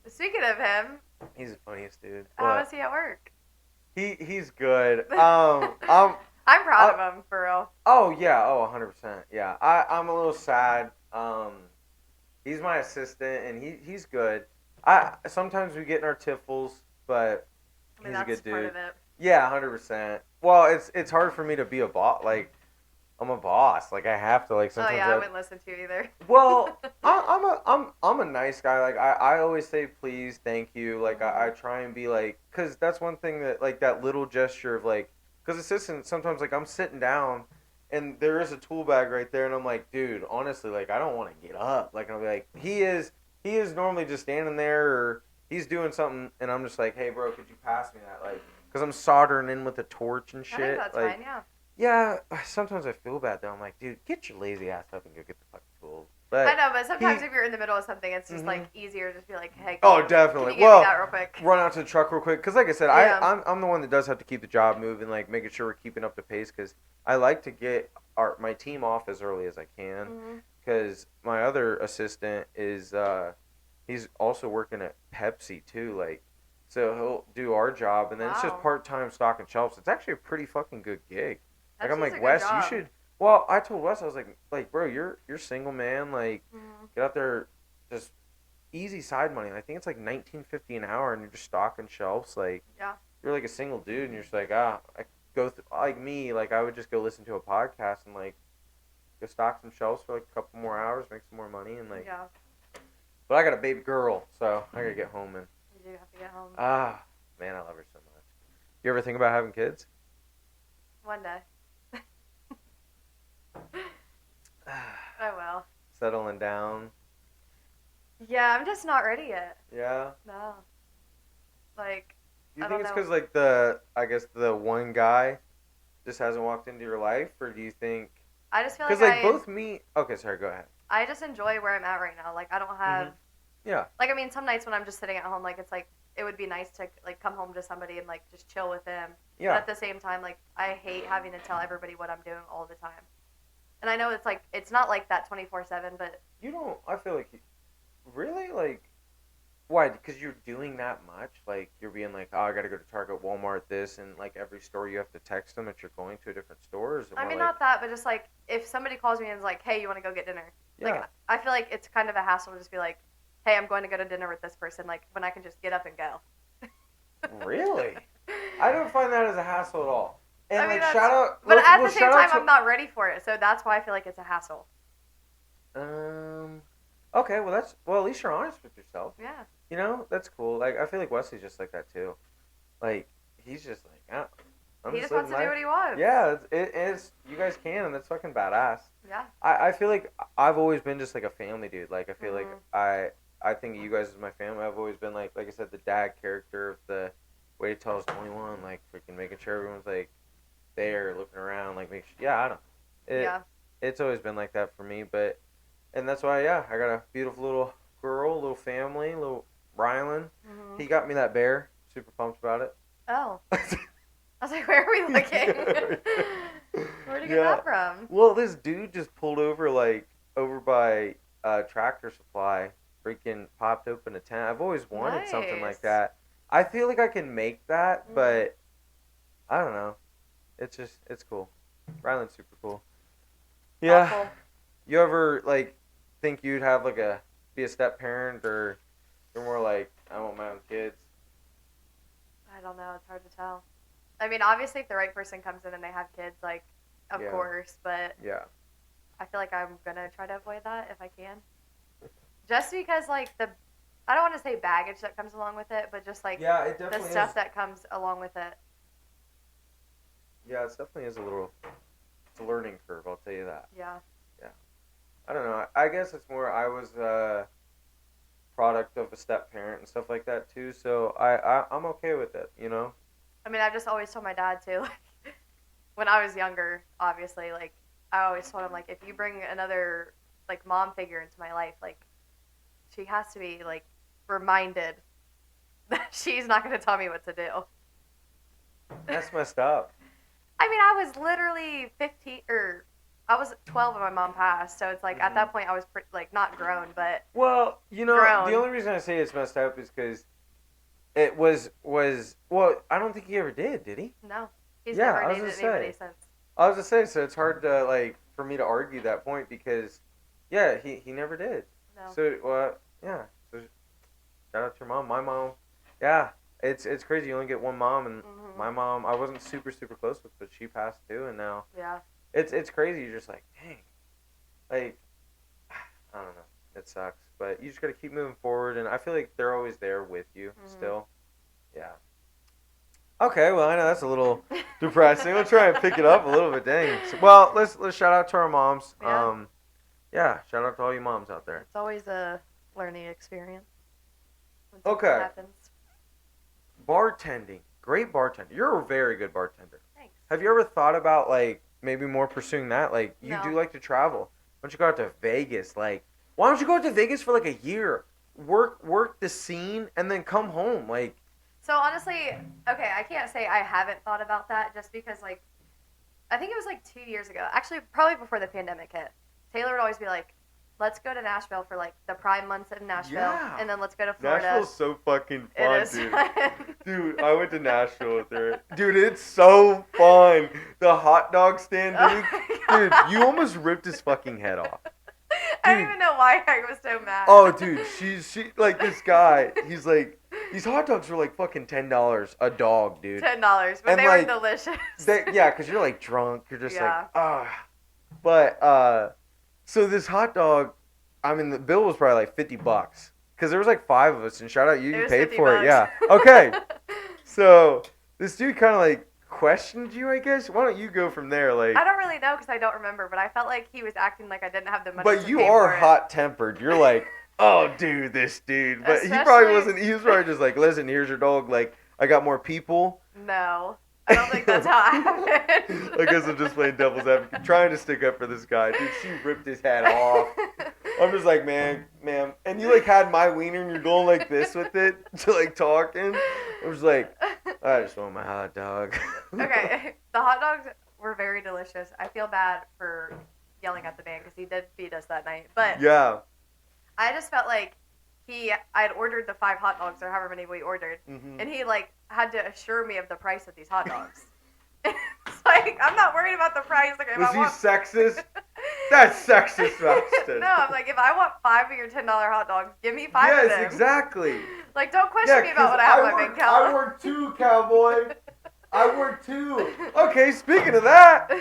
S2: Speaking of him,
S1: He's the funniest dude.
S2: how is he at work?
S1: He's good.
S2: I'm proud of him, for real.
S1: Oh yeah, 100%. Yeah, I'm a little sad. He's my assistant and he's good. Sometimes we get in our tiffles, but
S2: I mean,
S1: he's a
S2: that's
S1: good
S2: part
S1: dude.
S2: of it.
S1: Yeah, 100%. Well, it's hard for me to be a boss. Like I'm a boss. Like I have to. Like sometimes.
S2: Oh yeah, I wouldn't listen to you either.
S1: Well, I'm a nice guy. Like I always say please, thank you. Like I try and be like, cause that's one thing that like that little gesture of like, cause assistant sometimes like I'm sitting down, and there is a tool bag right there, and I'm like, dude, honestly, like I don't want to get up. Like I'll be like, he is normally just standing there or he's doing something, and I'm just like, hey bro, could you pass me that? Like, cause I'm soldering in with a torch and shit.
S2: I think that's
S1: like,
S2: fine, yeah.
S1: Yeah, sometimes I feel bad though. I'm like, dude, get your lazy ass up and go get the fucking tools. But
S2: I know, but sometimes if you're in the middle of something, it's just like easier to just be like, hey.
S1: Oh, definitely.
S2: Can you give me that real quick?
S1: Run out to the truck real quick, because like I said,
S2: Yeah.
S1: I'm the one that does have to keep the job moving, like making sure we're keeping up the pace, because I like to get my team off as early as I can, because my other assistant is he's also working at Pepsi too, like. So he'll do our job, and then it's just
S2: Wow.
S1: part-time stocking shelves. It's actually a pretty fucking good gig. Like I'm
S2: That's
S1: like,
S2: a good
S1: Wes,
S2: job.
S1: you should. Well, I told Wes, I was like, bro, you're single man, like, get out there, just easy side money. I think it's like $19.50 an hour, and you're just stocking shelves. Like,
S2: Yeah.
S1: you're like a single dude, and you're just like, I go through like me, like I would just go listen to a podcast and like go stock some shelves for like a couple more hours, make some more money, and like.
S2: Yeah.
S1: But I got a baby girl, so I gotta get home and.
S2: You do have to get home.
S1: Man, I love her so much. You ever think about having kids?
S2: One day. Oh well.
S1: Settling down.
S2: Yeah, I'm just not ready yet.
S1: Yeah.
S2: No. Like.
S1: Do you
S2: I
S1: think
S2: don't
S1: it's
S2: know.
S1: because like the one guy just hasn't walked into your life, or do you think?
S2: I just feel
S1: Because
S2: like
S1: both me. Okay, sorry. Go ahead.
S2: I just enjoy where I'm at right now. Like I don't have.
S1: Yeah.
S2: Like I mean, some nights when I'm just sitting at home, like it's like it would be nice to like come home to somebody and like just chill with them.
S1: Yeah.
S2: But at the same time, like I hate having to tell everybody what I'm doing all the time. And I know it's like it's not like that 24/7, but
S1: You don't. I feel like. Really, like. Why? Because you're doing that much. Like you're being like, oh, I gotta go to Target, Walmart, this, and like every store you have to text them that you're going to a different store. Or is it
S2: I
S1: more
S2: mean,
S1: like,
S2: not that, but just like if somebody calls me and is like, "Hey, you want to go get dinner?" Like,
S1: yeah,
S2: I feel like it's kind of a hassle to just be like, "Hey, I'm going to go to dinner with this person." Like when I can just get up and go.
S1: really? I don't find that as a hassle at all. And
S2: I mean,
S1: like,
S2: that's.
S1: shout out,
S2: But at
S1: well,
S2: the same
S1: shout out
S2: time, I'm not ready for it, so that's why I feel like it's a hassle.
S1: to, okay, well at least you're honest with yourself.
S2: Yeah.
S1: You know, that's cool. Like I feel like Wesley's just like that too. Like he's just like, I'm
S2: He
S1: just
S2: just wants
S1: living
S2: to do
S1: life.
S2: what he wants.
S1: Yeah, it's you guys can, and that's fucking badass.
S2: Yeah.
S1: I feel like I've always been just like a family dude. Like I feel like
S2: Mhm.
S1: I think of you guys as my family. I've always been like I said, the dad character of the wait till I was 21, like freaking making sure everyone's like there, looking around, like make sure. Yeah, I don't. It
S2: Yeah.
S1: it's always been like that for me, but and that's why I got a beautiful little girl, little family, little Rylan.
S2: Mhm.
S1: He got me that bear. Super pumped about it.
S2: Oh. I was like, where are we looking? Where'd you get
S1: Yeah.
S2: that from?
S1: Well, this dude just pulled over like over by Tractor Supply. Freaking popped open a tent. I've always wanted something like
S2: Nice.
S1: that. I feel like I can make that,
S2: Mhm.
S1: but I don't know. It's cool. Ryland's super cool. Yeah.
S2: Thoughtful.
S1: You ever like think you'd have like a be a step parent or you're more like I want my own kids?
S2: I don't know. It's hard to tell. I mean, obviously, if the right person comes in and they have kids, like, of
S1: Yeah.
S2: course. But
S1: Yeah.
S2: I feel like I'm gonna try to avoid that if I can. Just because, like, I don't want to say baggage that comes along with it, but just like
S1: Yeah, it
S2: the
S1: definitely
S2: stuff
S1: is.
S2: that comes along with it.
S1: Yeah, it definitely is a little. It's a learning curve. I'll tell you that.
S2: Yeah.
S1: I don't know. I guess it's more. I was a product of a step parent and stuff like that too. So I'm okay with it. You know.
S2: I mean, I've just always told my dad too. Like, when I was younger, obviously, like I always told him, like, if you bring another like mom figure into my life, like she has to be like reminded that she's not going to tell me what to do.
S1: That's messed up.
S2: I mean, I was literally 15 or I was 12 when my mom passed, so it's like at that point I was like not grown, but
S1: Well, you know,
S2: grown.
S1: the only reason I say it's messed up is because it was well. I don't think he ever did he?
S2: No, he's
S1: Yeah, I
S2: never
S1: was
S2: dated
S1: gonna
S2: anybody
S1: say.
S2: since.
S1: I was gonna say, so it's hard to like for me to argue that point because, yeah, he never did.
S2: No.
S1: So yeah. So shout out to your mom. My mom, yeah, it's crazy. You only get one mom, and
S2: Mhm.
S1: my mom I wasn't super close with, but she passed too, and now
S2: Yeah.
S1: it's crazy. You're just like, dang, like I don't know. It sucks, but you just gotta keep moving forward, and I feel like they're always there with you still. Yeah. Okay, well I know that's a little depressing. We'll try and pick it up a little bit. Dang. So, well, let's shout out to our moms.
S2: Yeah.
S1: Yeah, shout out to all you moms out there.
S2: It's always a learning experience when
S1: Okay.
S2: something happens.
S1: Bartending, great bartender. You're a very good bartender.
S2: Thanks.
S1: Have you ever thought about like maybe more pursuing that? Like you
S2: No.
S1: do like to travel. Why don't you go out to Vegas? Like why don't you go out to Vegas for like a year? Work the scene and then come home. Like
S2: So honestly, okay, I can't say I haven't thought about that just because like I think it was like 2 years ago. Actually, probably before the pandemic hit. Taylor would always be like, "Let's go to Nashville for like the prime months in Nashville,
S1: Yeah.
S2: and then let's go to Florida."
S1: Nashville's so fucking
S2: It
S1: fun,
S2: is
S1: dude.
S2: fun.
S1: Dude, I went to Nashville with her. Dude, it's so fun. The hot dog stand,
S2: Oh
S1: dude.
S2: my
S1: Dude,
S2: God.
S1: you almost ripped his fucking head off.
S2: I don't
S1: Dude.
S2: even know why I was so mad.
S1: Oh, dude, she like this guy. He's like, these hot dogs were like fucking $10 a dog, dude.
S2: $10, but
S1: And,
S2: they
S1: like,
S2: were delicious.
S1: Yeah, because you're like drunk. You're just
S2: Yeah.
S1: like, ah. But so this hot dog, I mean, the bill was probably like $50 because there was like 5 of us, and shout out you,
S2: It
S1: you
S2: was
S1: paid
S2: $50.
S1: for it. Yeah. Okay. So this dude kind of like questioned you, I guess. Why don't you go from there? Like,
S2: I don't really know because I don't remember, but I felt like he was acting like I didn't have the money.
S1: but
S2: to
S1: you
S2: pay
S1: are
S2: for it.
S1: hot tempered. You're like, oh, dude, this dude. But he probably
S2: Especially-
S1: wasn't. He was probably just like, listen, here's your dog. Like, I got more people.
S2: No, I don't think that's how it happened.
S1: I guess I'm just playing devil's advocate, trying to stick up for this guy. Dude, she ripped his head off. I'm just like, ma'am. And you like had my wiener and you're going like this with it to like talking. I was like, I just want my hot dog.
S2: Okay, the hot dogs were very delicious. I feel bad for yelling at the man because he did feed us that night. But
S1: Yeah.
S2: I just felt like I had ordered the 5 hot dogs or however many we ordered,
S1: Mm-hmm.
S2: and he like had to assure me of the price of these hot dogs. It's like, I'm not worried about the price. Like, if
S1: Was
S2: I
S1: he
S2: want
S1: sexist? That's sexist, bastard.
S2: No, I'm like, if I want 5 of your $10 hot dogs, give me 5 of them.
S1: Yes, exactly.
S2: Like, don't question me about what I have in my bank account.
S1: I work too, cowboy. I work too. Okay, speaking of that,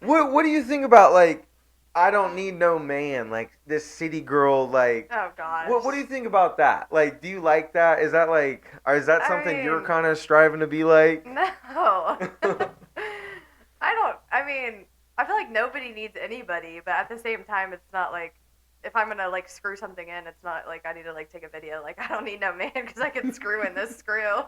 S1: what do you think about, like, I don't need no man, like this city girl, like,
S2: Oh gosh.
S1: what do you think about that? Like, do you like that? Is that like, or is that something you're
S2: mean,
S1: kind of striving to be like?
S2: No. I mean, I feel like nobody needs anybody, but at the same time, it's not like, if I'm gonna like screw something in, it's not like I need to like take a video. Like, I don't need no man because I can screw in this screw.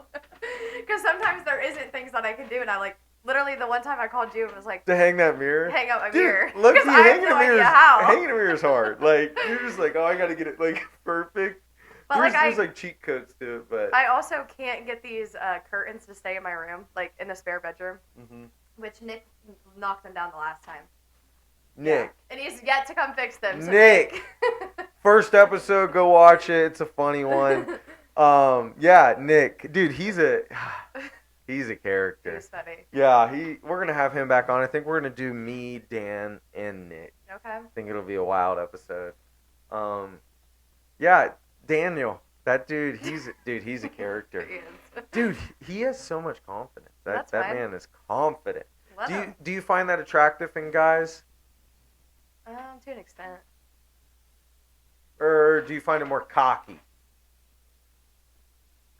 S2: Because sometimes there isn't things that I can do, and I like literally the one time I called you and was like,
S1: To hang that mirror?
S2: hang up my
S1: Dude,
S2: mirror.
S1: look,
S2: Because I have no idea how.
S1: Hanging a mirror is hard. Like, you're just like, oh, I gotta get it like perfect.
S2: But
S1: There's like cheat codes to it, but
S2: I also can't get these curtains to stay in my room, like in the spare bedroom, which Nick knocked them down the last time.
S1: Nick.
S2: Yeah. And he's yet to come fix them. So
S1: Nick. First episode, go watch it. It's a funny one. Yeah, Nick, dude, he's a character.
S2: He's funny.
S1: Yeah, we're gonna have him back on. I think we're gonna do me, Dan, and Nick.
S2: Okay.
S1: I think it'll be a wild episode. Yeah, Daniel, that dude, he's a character.
S2: He is.
S1: Dude, he has so much confidence. That
S2: That's fine.
S1: man is confident.
S2: Let him.
S1: Do you find that attractive in guys,
S2: To an extent.
S1: or do you find it more cocky?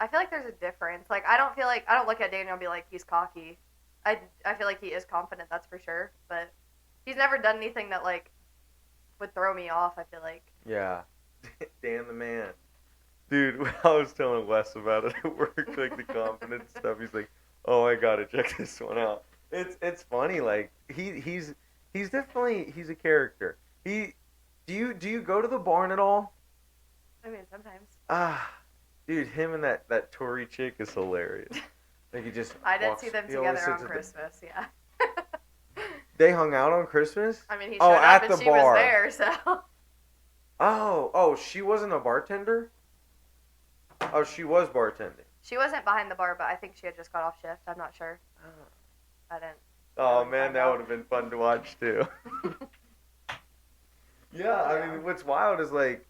S2: I feel like there's a difference. Like, I don't look at Daniel and be like, he's cocky. I feel like he is confident, that's for sure. But he's never done anything that, like, would throw me off, I feel like.
S1: Yeah. Dan the man. Dude, I was telling Wes about it at work, like the confidence stuff. He's like, oh, I gotta check this one out. It's funny, like, he's definitely, he's a character. Do you go to the barn at all?
S2: I mean, sometimes.
S1: Dude, him and that Tory chick is hilarious. Like, he just
S2: I did
S1: walks-
S2: see them
S1: he always
S2: together on
S1: sits at the-
S2: Christmas, yeah.
S1: They hung out on Christmas?
S2: I mean, he
S1: Oh,
S2: showed up
S1: at
S2: and
S1: the
S2: she
S1: bar.
S2: was there, so.
S1: Oh, she wasn't a bartender? Oh, she was bartending.
S2: She wasn't behind the bar, but I think she had just got off shift. I'm not sure. I didn't.
S1: Oh
S2: really
S1: man,
S2: find
S1: that
S2: out.
S1: would have been fun to watch too. Yeah, I mean, what's wild is like,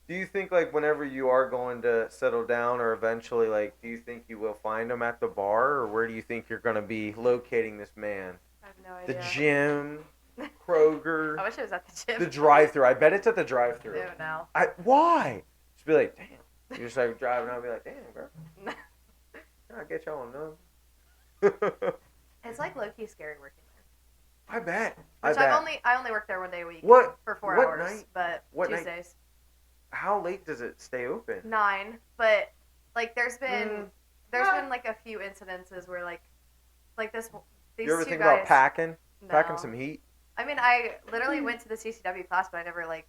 S1: do you think like whenever you are going to settle down, or eventually, like, do you think you will find him at the bar, or where do you think you're gonna be locating this man?
S2: I have no idea.
S1: The gym, Kroger,
S2: I wish it was at the gym.
S1: the drive-through. I bet it's at the drive-through.
S2: Ew, no.
S1: Why? Just be like, damn. You're just like driving out and be like, damn, bro. Can I get y'all none?
S2: It's like low-key scary working there.
S1: I bet.
S2: Which
S1: I bet.
S2: I only work there one day a week.
S1: What?
S2: For 4
S1: what
S2: hours,
S1: night?
S2: but
S1: What night?
S2: Tuesdays.
S1: How late does it stay open?
S2: 9, but like there's been
S1: Yeah.
S2: been like a few incidences where like these
S1: You ever
S2: two
S1: think
S2: guys,
S1: about packing?
S2: No.
S1: Packing some heat?
S2: I mean, I literally went to the CCW class, but I never like.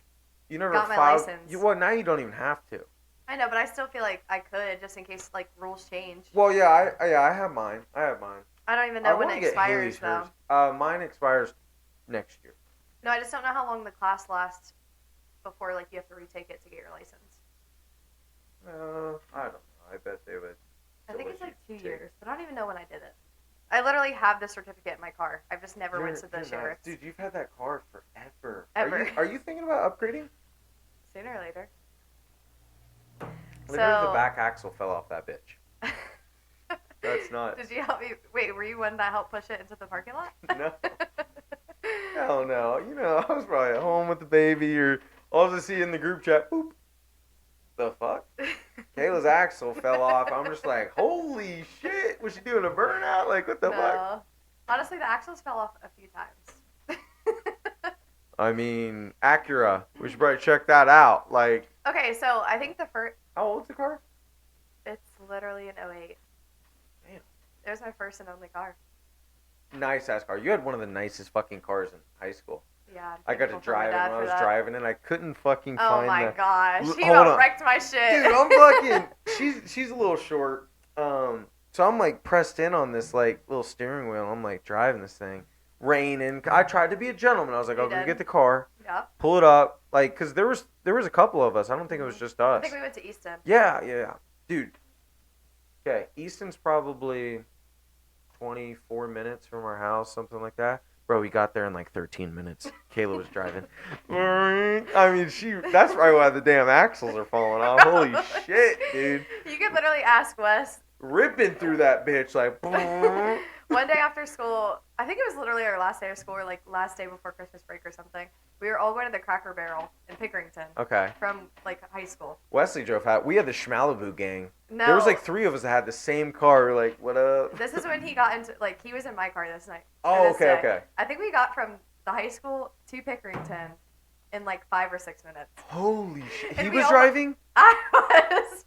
S1: You never
S2: Got my
S1: filed.
S2: license.
S1: Well, now you don't even have to.
S2: I know, but I still feel like I could just in case like rules change.
S1: Well, yeah, I have mine. I
S2: I don't even know when
S1: wanna
S2: it
S1: get
S2: expires
S1: Haley's
S2: though.
S1: hers. Mine expires next year.
S2: No, I just don't know how long the class lasts before like you have to retake it to get your license.
S1: I don't know. I bet they would.
S2: I think it's
S1: still
S2: like
S1: let you
S2: 2
S1: take
S2: years, but I don't even know when I did it. I literally have the certificate in my car. I've just never went to the
S1: You're
S2: sheriff's.
S1: nuts. Dude, you've had that car forever.
S2: Ever.
S1: Are you thinking about upgrading?
S2: Sooner or later.
S1: Literally, the back axle fell off that bitch. That's nuts.
S2: Did you help me? Wait, were you one that helped push it into the parking lot?
S1: No. Hell no. You know, I was probably at home with the baby, or all I see in the group chat, boop. The fuck? Kayla's axle fell off. I'm just like, holy shit. Was she doing a burnout? Like, what the fuck?
S2: No. Honestly, the axles fell off a few times.
S1: I mean, Acura. We should probably check that out. Like,
S2: Okay, so I think the first.
S1: how old's the car?
S2: It's literally an '08.
S1: Damn.
S2: It was my first and only car.
S1: Nice ass car. You had one of the nicest fucking cars in high school.
S2: Yeah. I'm
S1: I got to
S2: thankful for my
S1: drive it
S2: dad
S1: when I
S2: for
S1: was
S2: that.
S1: driving, and I couldn't fucking
S2: Oh
S1: find
S2: my
S1: the.
S2: gosh, he
S1: Hold
S2: about
S1: on.
S2: wrecked my shit.
S1: Dude, I'm fucking. She's a little short. So I'm like pressed in on this like little steering wheel. I'm like driving this thing, raining. I tried to be a gentleman. I was like,
S2: You
S1: I'm gonna
S2: did.
S1: get the car,
S2: Yeah.
S1: pull it up, like, cause there there was a couple of us. I don't think it was just
S2: I
S1: us.
S2: think we went to Easton.
S1: Yeah. Dude. Okay, Easton's probably 24 minutes from our house, something like that. Bro, we got there in like 13 minutes. Kayla was driving. I mean, that's probably why the damn axles are falling off. Holy shit, dude.
S2: You could literally ask Wes.
S1: Ripping through that bitch like.
S2: One day after school, I think it was literally our last day of school, or like last day before Christmas break or something. We were all going to the Cracker Barrel in Pickerington.
S1: Okay.
S2: From like high school.
S1: Wesley drove out. We had the Schmalibu gang.
S2: No.
S1: There was like 3 of us that had the same car. We're like, what up?
S2: This is when he got into, like, he was in my car this night.
S1: Oh,
S2: this day.
S1: okay.
S2: I think we got from the high school to Pickerington in like 5 or 6 minutes.
S1: Holy shit. He
S2: we
S1: was
S2: all-
S1: driving?
S2: I was.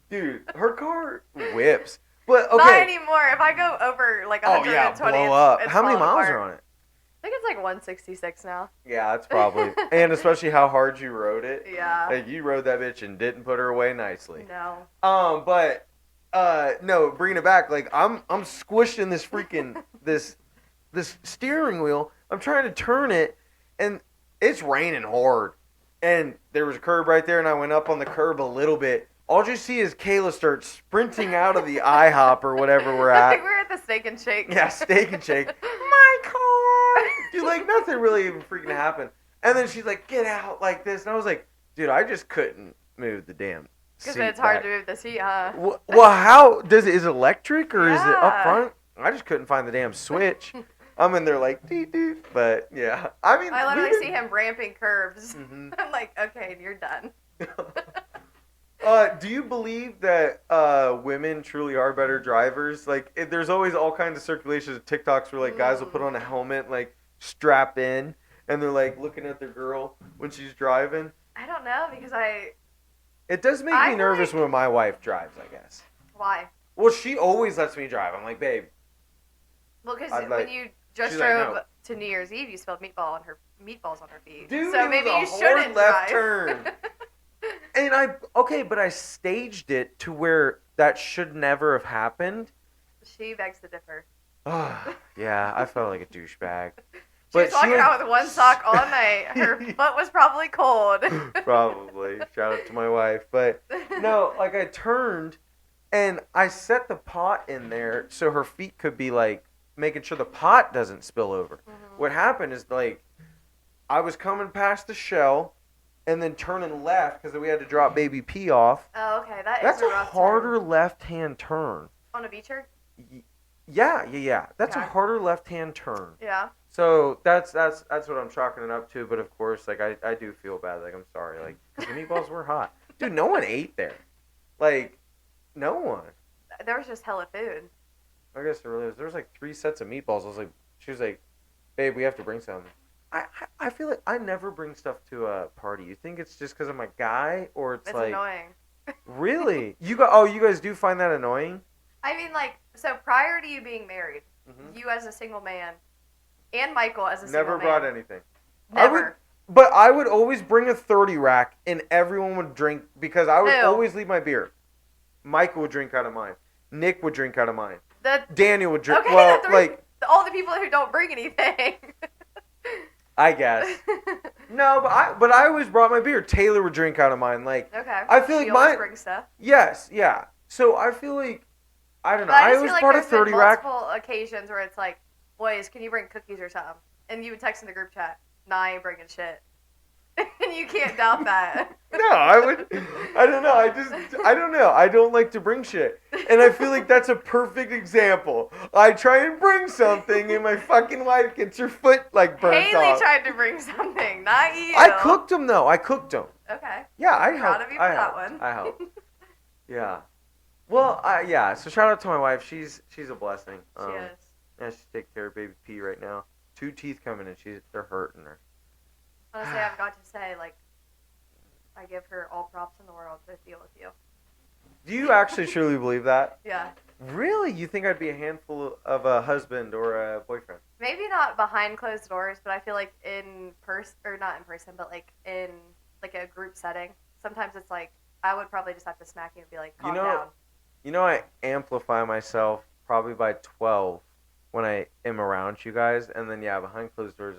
S1: Dude, her car whips. But okay.
S2: Not anymore. If I go over like 120,
S1: blow up.
S2: it's
S1: How many
S2: falling
S1: miles
S2: apart.
S1: are on it?
S2: I think it's like 166 now.
S1: Yeah, it's probably. And especially how hard you rode it.
S2: Yeah.
S1: Like, you rode that bitch and didn't put her away nicely.
S2: No.
S1: But no, bringing it back, like I'm squishing this freaking this steering wheel. I'm trying to turn it, and it's raining hard. And there was a curb right there, and I went up on the curb a little bit. All you see is Kayla start sprinting out of the IHOP or whatever we're
S2: I
S1: at.
S2: think we're at the Steak and Shake.
S1: Yeah, Steak and Shake. My car! Dude, like, nothing really even freaking happened. And then she's like, get out like this. And I was like, dude, I just couldn't move the damn
S2: Because
S1: seat
S2: it's hard
S1: back.
S2: to move the seat, huh?
S1: Well, how does it? Is it electric or is it up
S2: Yeah.
S1: front? I just couldn't find the damn switch. I'm in there like, dee. But, yeah. I mean,
S2: I literally
S1: we
S2: see him ramping curves.
S1: Mhm.
S2: I'm like, okay, you're done.
S1: Do you believe that women truly are better drivers? Like, there's always all kinds of circulations of TikToks where like guys will put on a helmet, like strap in, and they're like looking at their girl when she's driving.
S2: I don't know because
S1: It does make
S2: I
S1: me
S2: feel
S1: nervous
S2: like-
S1: when my wife drives, I guess.
S2: why?
S1: Well, she always lets me drive. I'm like, babe.
S2: Well, because
S1: I'd
S2: when
S1: like-
S2: you just
S1: she's like,
S2: drove
S1: no.
S2: to New Year's Eve, you spilled meatballs on her feet.
S1: Dude,
S2: so
S1: it
S2: maybe
S1: was
S2: you
S1: a hard
S2: shouldn't
S1: left
S2: drive.
S1: turn. And but I staged it to where that should never have happened.
S2: She begs to differ.
S1: Yeah, I felt like a douchebag.
S2: She was walking out with one sock all night. Her foot was probably cold.
S1: Probably. Shout out to my wife. But no, like I turned and I set the pot in there so her feet could be like making sure the pot doesn't spill over.
S2: Mhm.
S1: What happened is like I was coming past the shell and then turning left because we had to drop baby P off.
S2: Oh, okay.
S1: That's
S2: a
S1: a
S2: rough
S1: harder
S2: turn.
S1: left-hand turn.
S2: On a beacher?
S1: Yeah. That's a
S2: Okay.
S1: harder left-hand turn.
S2: Yeah.
S1: So that's what I'm chalking it up to. But of course, like I do feel bad. Like I'm sorry. Like 'cause the meatballs were hot, dude. No one ate there. Like no one.
S2: There was just hella food.
S1: I guess there really was. There was like 3 sets of meatballs. I was like, she was like, babe, we have to bring some. I feel like I never bring stuff to a party. You think it's just because I'm a guy, or it's
S2: It's
S1: like
S2: annoying.
S1: really? You guys do find that annoying?
S2: I mean, like, so prior to you being married,
S1: Mhm.
S2: you as a single man, and Michael as a single
S1: Never
S2: man.
S1: brought anything.
S2: Never.
S1: But I would always bring a 30 rack, and everyone would drink because I would
S2: Who?
S1: always leave my beer. Michael would drink out of mine. Nick would drink out of mine.
S2: The,
S1: Daniel would drink.
S2: okay,
S1: Well,
S2: the three,
S1: like
S2: all the people who don't bring anything.
S1: I guess. No, but I always brought my beer. Taylor would drink out of mine. Like
S2: Okay.
S1: I feel like
S2: She always
S1: mine.
S2: brings stuff.
S1: Yes, yeah. So I feel like I don't know.
S2: But
S1: I
S2: just
S1: always
S2: feel like
S1: brought a
S2: there's been
S1: 30 rack.
S2: multiple occasions where it's like, boys, can you bring cookies or something? And you would text in the group chat, nah, I ain't bringing shit. And you can't doubt that.
S1: No, I would. I don't know. I don't know. I don't like to bring shit, and I feel like that's a perfect example. I try and bring something, and my fucking wife gets her foot like burnt
S2: Haley
S1: off.
S2: tried to bring something, not you.
S1: I cooked them though. I cooked them.
S2: Okay.
S1: Yeah, I
S2: Proud
S1: helped.
S2: of you for
S1: I
S2: that
S1: helped.
S2: one.
S1: I helped. Yeah. Well, yeah. So shout out to my wife. She's a blessing.
S2: She is.
S1: Yeah, she's taking care of baby P right now. 2 teeth coming in. They're hurting her.
S2: Honestly, I've got to say, like, I give her all props in the world to deal with you.
S1: Do you actually truly believe that?
S2: Yeah.
S1: Really? You think I'd be a handful of a husband or a boyfriend?
S2: Maybe not behind closed doors, but I feel like in person, or not in person, but like in like a group setting, sometimes it's like I would probably just have to smack you and be like, calm down.
S1: You know, I amplify myself probably by 12 when I am around you guys, and then yeah, behind closed doors,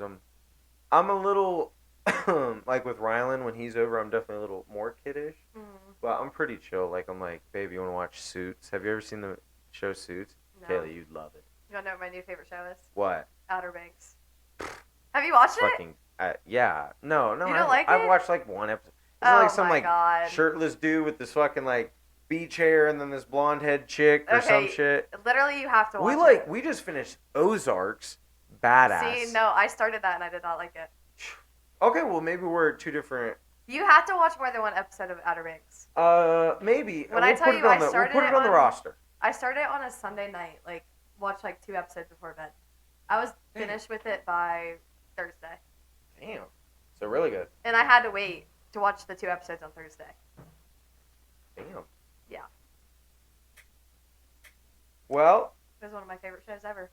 S1: I'm a little like with Rylan, when he's over, I'm definitely a little more kiddish.
S2: Mm,
S1: But I'm pretty chill. Like, I'm like, baby, you want to watch Suits? Have you ever seen the show Suits?
S2: no.
S1: Kayla, you'd love it.
S2: You wanna know what my new favorite show is?
S1: What?
S2: Outer Banks. Have you watched it?
S1: Fucking, yeah. No,
S2: You don't like
S1: I've
S2: it?
S1: watched like one episode. Isn't it
S2: Oh
S1: like some
S2: my
S1: like
S2: god.
S1: shirtless dude with this fucking like beach hair and then this blonde head chick or some
S2: Okay,
S1: shit?
S2: literally, you have to watch it.
S1: We just finished Ozarks. Badass.
S2: See, no, I started that and I did not like it.
S1: Okay, well maybe we're two different.
S2: You have to watch more than one episode of Outer Banks.
S1: Maybe.
S2: When I tell you, I started
S1: we'll put it on the roster.
S2: I started on a Sunday night, like watch like 2 episodes before bed. I was finished with it by Thursday.
S1: Damn. So really good.
S2: And I had to wait to watch the 2 episodes on Thursday.
S1: Damn.
S2: Yeah.
S1: Well,
S2: It was one of my favorite shows ever.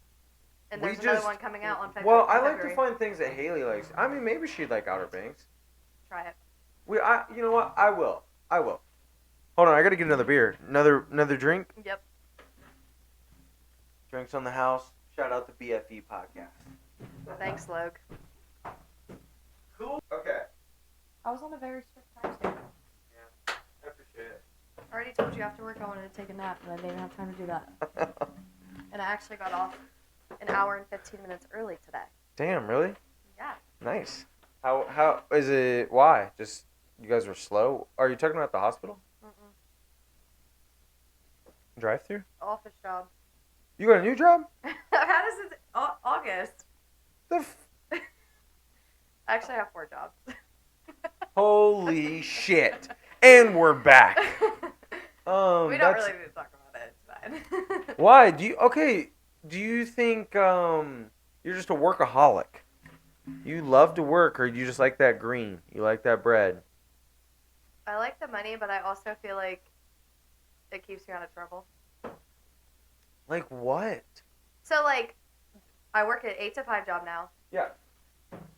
S2: And
S1: we
S2: there's another
S1: just-
S2: one coming out on February.
S1: well, I like to
S2: February.
S1: find things that Haley likes. I mean, maybe she'd like Outer Banks.
S2: Try it.
S1: You know what? I will. Hold on, I gotta get another beer. Another drink.
S2: Yep.
S1: Drinks on the house. Shout out to BFE podcast.
S2: Thanks, Log.
S1: Cool. Okay.
S2: I was on a very strict time schedule.
S1: Yeah, I appreciate it.
S2: I already told you after work I wanted to take a nap, but I didn't have time to do that. And I actually got off an hour and 15 minutes early today.
S1: Damn, really?
S2: Yeah.
S1: Nice. How is it? Why? Just you guys were slow? Are you talking about the hospital?
S2: Mm-mm.
S1: Drive through?
S2: Office job.
S1: You got a new job?
S2: I've had it since August.
S1: The
S2: I actually have 4 jobs.
S1: holy shit! And we're back.
S2: We don't
S1: that's-
S2: really need to talk about it. It's fine.
S1: Why? Do you think you're just a workaholic? You love to work, or you just like that green? You like that bread?
S2: I like the money, but I also feel like it keeps me out of trouble.
S1: Like what?
S2: So, like, I work at 8 to 5 job now.
S1: Yeah.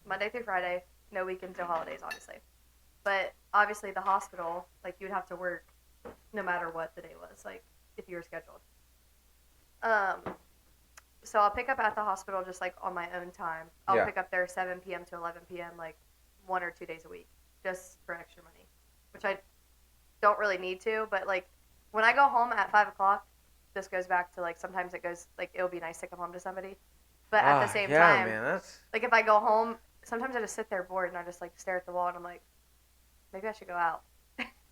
S2: Monday through Friday. No weekends, no holidays, obviously. But obviously, the hospital, like, you would have to work no matter what the day was, like, if you were scheduled. So I'll pick up at the hospital just, like, on my own time. I'll
S1: Yeah.
S2: pick up there 7 p.m. to 11 p.m., like, 1 or 2 days a week, just for extra money, which I don't really need to. But, like, when I go home at 5 o'clock, this goes back to, like, sometimes it goes, like, it would be nice to come home to somebody. But at the same time,
S1: man, that's
S2: like, if I go home, sometimes I just sit there bored and I just, like, stare at the wall and I'm like, maybe I should go out.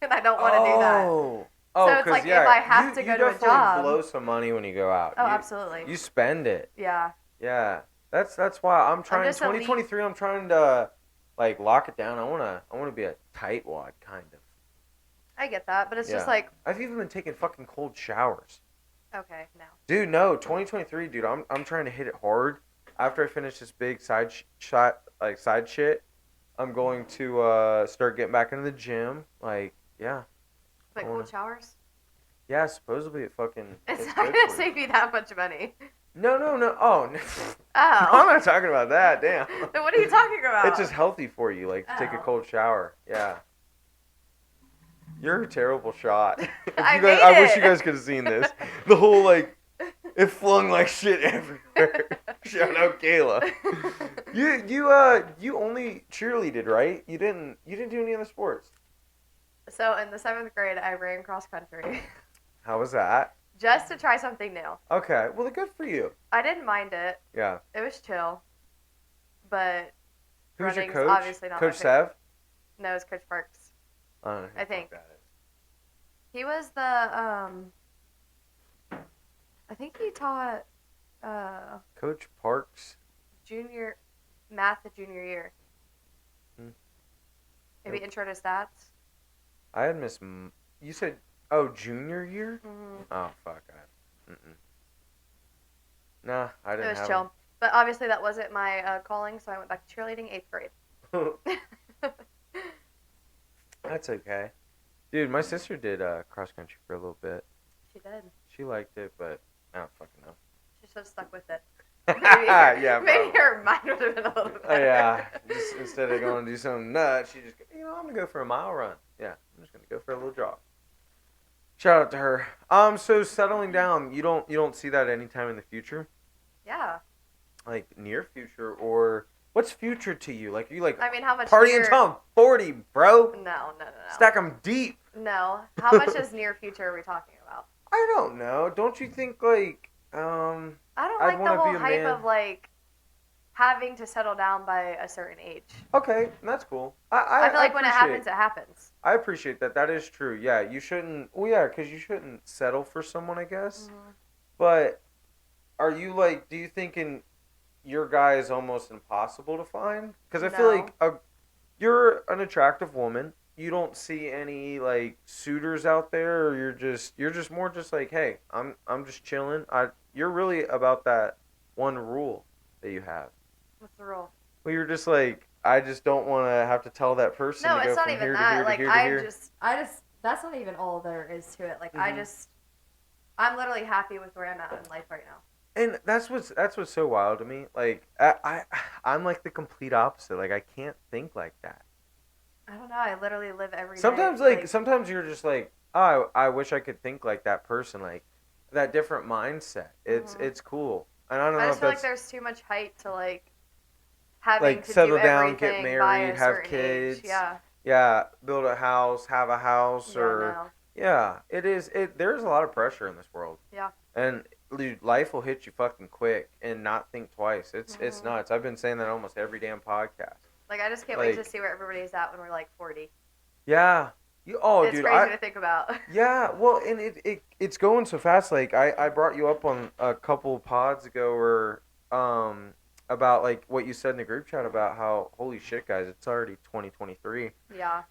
S2: And I don't want to do that.
S1: Oh,
S2: So it's
S1: 'cause,
S2: like, if
S1: yeah,
S2: I have to
S1: you
S2: go to a
S1: definitely
S2: job-
S1: blow some money when you go out.
S2: Oh,
S1: you,
S2: absolutely.
S1: You spend it.
S2: Yeah.
S1: Yeah, that's why I'm trying.
S2: just a
S1: 2023, I'm trying to like lock it down. I wanna be a tightwad kind of.
S2: I get that, but it's just
S1: Yeah.
S2: like,
S1: I've even been taking fucking cold showers.
S2: okay, no.
S1: Dude, no, 2023, dude. I'm trying to hit it hard. After I finish this big side shit, I'm going to start getting back into the gym. Like, yeah,
S2: Like,
S1: I wanna-
S2: cold showers?
S1: yeah. Supposedly it fucking.
S2: It's not
S1: good
S2: going to
S1: for you.
S2: save you that much money.
S1: No. Oh, no.
S2: Oh.
S1: I'm not talking about that. Damn.
S2: Then what are you talking about?
S1: It's just healthy for you, like to take a
S2: Oh.
S1: cold shower. Yeah. You're a terrible shot. If
S2: I
S1: you guys,
S2: made
S1: I wish
S2: it.
S1: you guys could have seen this. The whole like, it flung like shit everywhere. Shout out Kayla. You only cheerleaded, right? You didn't do any other sports.
S2: So in the 7th grade, I ran cross country
S1: How was that?
S2: just to try something new.
S1: Okay, well, good for you.
S2: I didn't mind it.
S1: Yeah.
S2: It was chill. But
S1: Who's your
S2: running's
S1: coach?
S2: obviously not
S1: Coach
S2: my favorite.
S1: Sev?
S2: No, it's Coach Parks.
S1: I don't know who
S2: I
S1: the
S2: think.
S1: fuck that is.
S2: He was the I think he taught
S1: Coach Parks.
S2: junior math the junior year.
S1: Hmm.
S2: Maybe
S1: Nope.
S2: intro to stats.
S1: I had Miss. You said, oh, junior year?
S2: Mm-hmm.
S1: Oh, fuck. Nah, I
S2: It
S1: didn't
S2: was
S1: have
S2: chill. But obviously that wasn't my calling, so I went back to cheerleading 8th grade.
S1: them. That's okay. Dude, my sister did cross country for a little bit.
S2: She did.
S1: She liked it, but I don't fucking know.
S2: She should have stuck with it.
S1: Yeah,
S2: maybe
S1: probably.
S2: her mind would have been a little bit
S1: Oh,
S2: better.
S1: yeah. Just instead of going to do something nuts, she just, I'm going to go for a mile run. Yeah, I'm just going to go for a little jog. Shout out to her. So settling down, you don't see that anytime in the future?
S2: Yeah.
S1: Like near future or What's future to you? Like, you like
S2: I mean, how much
S1: party
S2: near...
S1: until I'm 40, bro.
S2: No.
S1: Stack them deep.
S2: No. How much is near future are we talking about?
S1: I don't know. Don't you think, like,
S2: I don't
S1: I'd
S2: like the
S1: want to
S2: whole
S1: be a
S2: hype
S1: man.
S2: of, like, having to settle down by a certain age.
S1: Okay, that's cool.
S2: I feel like when it
S1: appreciate
S2: happens, it happens.
S1: I appreciate that. That is true. Yeah, you shouldn't. Well, yeah, because you shouldn't settle for someone, I guess.
S2: Mm-hmm.
S1: But are you like? Do you think your guy is almost impossible to find? Because I feel like you're an attractive woman. You don't see any like suitors out there, or you're just more just like, hey, I'm just chilling. You're really about that one rule that you have.
S2: What's the rule?
S1: Well, you're just like, I just don't want to have to tell that person
S2: No,
S1: to go
S2: it's not
S1: from
S2: even
S1: here to
S2: that.
S1: here to
S2: Like,
S1: here to here.
S2: I just, that's not even all there is to it. Like, I'm literally happy with where I'm at in life right now.
S1: And that's what's so wild to me. Like, I'm like the complete opposite. Like, I can't think like that.
S2: I don't know. I literally live every day.
S1: Sometimes, like, sometimes you're just like, oh, I wish I could think like that person. Like, that different mindset. It's cool. And I don't know
S2: I
S1: if
S2: just feel like
S1: that's
S2: there's too much hype to, like, having
S1: like
S2: to
S1: settle
S2: do
S1: down, get
S2: everything by
S1: married,
S2: a
S1: have
S2: certain
S1: kids.
S2: age. Yeah.
S1: Yeah, build a house, have a house,
S2: Yeah,
S1: or
S2: no.
S1: yeah, it is. There's a lot of pressure in this world.
S2: Yeah.
S1: And dude, life will hit you fucking quick and not think twice. It's nuts. I've been saying that almost every damn podcast.
S2: Like, I just can't
S1: Like,
S2: wait to see where everybody's at when we're, like, 40.
S1: yeah. Oh,
S2: It's
S1: dude,
S2: crazy to think about.
S1: yeah. Well, and it's going so fast. Like, I brought you up on a couple pods ago where about like what you said in the group chat about how holy shit, guys, it's already 2023.
S2: Yeah.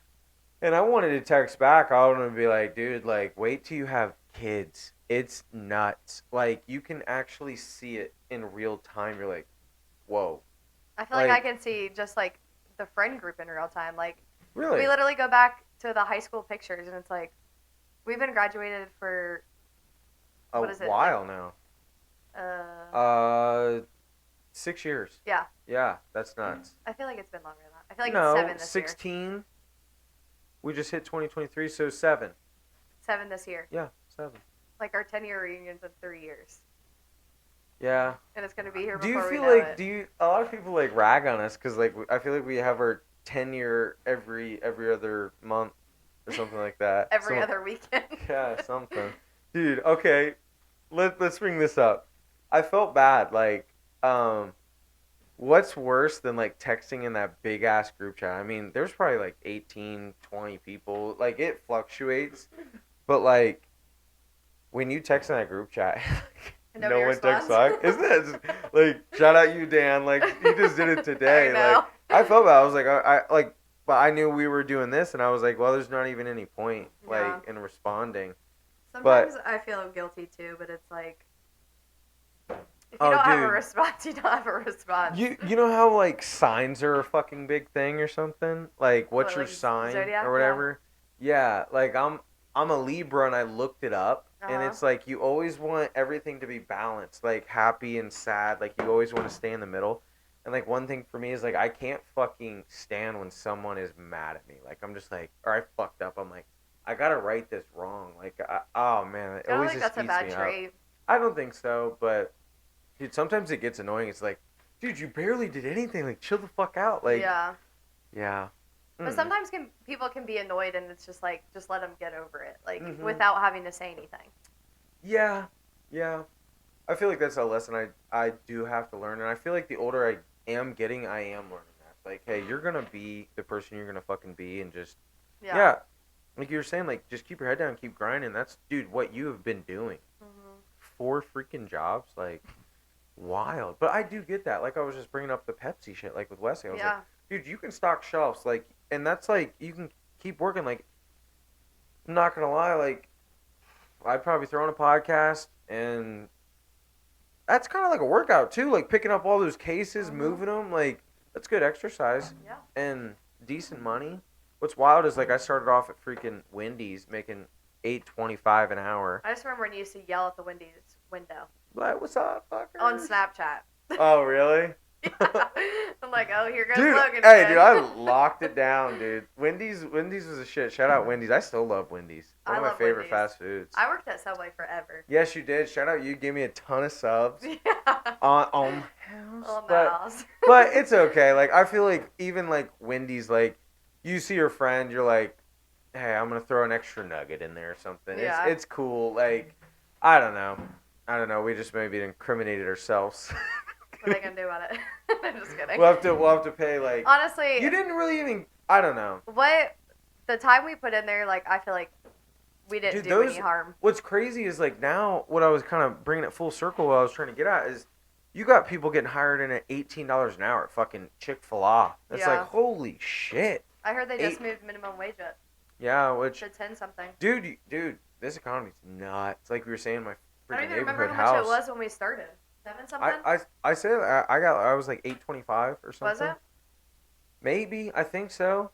S1: And I wanted to text back. I wanted to be like, dude, like, wait till you have kids. It's nuts. Like, you can actually see it in real time. You're like, whoa.
S2: I feel like I can see just, like, the friend group in real time. Like,
S1: Really?
S2: we literally go back to the high school pictures, and it's like, we've been graduated for, what is it?
S1: A while now. 6 years.
S2: Yeah.
S1: Yeah, that's nuts.
S2: I feel like it's been longer than that. I feel like
S1: No,
S2: it's 7 this
S1: 16.
S2: year.
S1: We just hit 2023, so 7.
S2: 7 this year.
S1: Yeah, 7.
S2: Like, our 10-year reunion's in 3 years.
S1: Yeah.
S2: And it's going to be here
S1: Do you
S2: before we
S1: feel
S2: know
S1: like,
S2: it.
S1: a lot of people, like, rag on us because, like, I feel like we have our 10-year every other month or something like that.
S2: Every other weekend.
S1: Yeah, something. Dude, okay, let's bring this up. I felt bad, like, what's worse than, like, texting in that big-ass group chat? I mean, there's probably, like, 18, 20 people. Like, it fluctuates. But, like, when you text in that group chat, no one texts back. Isn't that just, like, shout out you, Dan. Like, you just did it today.
S2: I know.
S1: Like, I felt bad. I was like, but I knew we were doing this, and I was like, well, there's not even any point, like, in responding.
S2: Sometimes I feel guilty, too, but it's like, if you don't have a response, you don't have a response.
S1: You know how, like, signs are a fucking big thing or something? Like, what's your sign
S2: Zodiac?
S1: or whatever? Yeah, like, I'm a Libra, and I looked it up, and it's like you always want everything to be balanced, like, happy and sad. Like, you always want to stay in the middle. And, like, one thing for me is, like, I can't fucking stand when someone is mad at me. Like, I'm just like, or I fucked up. I'm like, I gotta write this wrong. Like, oh, man. It always just eats me up. I don't think that's a bad trait. I don't think so, but, dude, sometimes it gets annoying. It's like, dude, you barely did anything. Like, chill the fuck out. Like, yeah.
S2: But sometimes people can be annoyed, and it's just like, just let them get over it, like, without having to say anything.
S1: Yeah. I feel like that's a lesson I do have to learn, and I feel like the older I am getting, I am learning that. Like, hey, you're gonna be the person you're gonna fucking be, and just like you were saying, like, just keep your head down, and keep grinding. That's, dude, what you have been doing. 4 freaking jobs, like, wild. But I do get that. Like, I was just bringing up the Pepsi shit, like, with Wesley. I was like, dude, you can stock shelves, like, and that's, like, you can keep working. Like, I'm not gonna lie, like, I'd probably throw on a podcast, and that's kind of like a workout, too. Like, picking up all those cases, moving them, like, that's good exercise.
S2: Yeah.
S1: And decent money. What's wild is, like, I started off at freaking Wendy's making $8.25 an hour.
S2: I just remember when you used to yell at the Wendy's window.
S1: Like, what's up, fucker?
S2: On Snapchat.
S1: Oh, really?
S2: Yeah. I'm like, oh, here goes
S1: dude,
S2: Logan
S1: hey,
S2: again.
S1: dude, I locked it down, dude. Wendy's was a shit. Shout out Wendy's. I still love Wendy's. One of my favorite fast foods.
S2: I worked at Subway forever.
S1: Yes, you did. Shout out you. Gave me a ton of subs.
S2: Yeah.
S1: On
S2: Oh,
S1: but
S2: mouse.
S1: but it's okay. Like I feel like even like Wendy's, like you see your friend, you're like, hey, I'm gonna throw an extra nugget in there or something.
S2: Yeah.
S1: It's cool. Like I don't know. I don't know. We just maybe incriminated ourselves.
S2: What are they gonna do about it? I'm just kidding.
S1: We'll have to pay like.
S2: Honestly,
S1: You didn't really even. I don't know.
S2: what the time we put in there, like I feel like we didn't
S1: Dude,
S2: do any harm.
S1: What's crazy is like now what I was kind of bringing it full circle. What I was trying to get at is, you got people getting hired in at $18 an hour at fucking Chick-fil-A. It's
S2: Yeah.
S1: like holy shit.
S2: I heard they just moved minimum wage up
S1: Yeah, which
S2: to 10 something.
S1: dude, this economy's nuts. Like we were saying, my
S2: I don't
S1: freaking
S2: even remember
S1: neighborhood
S2: how much
S1: house.
S2: it was when we started. 7 something?
S1: I said I was like 8.25 or something.
S2: Was it?
S1: Maybe, I think so.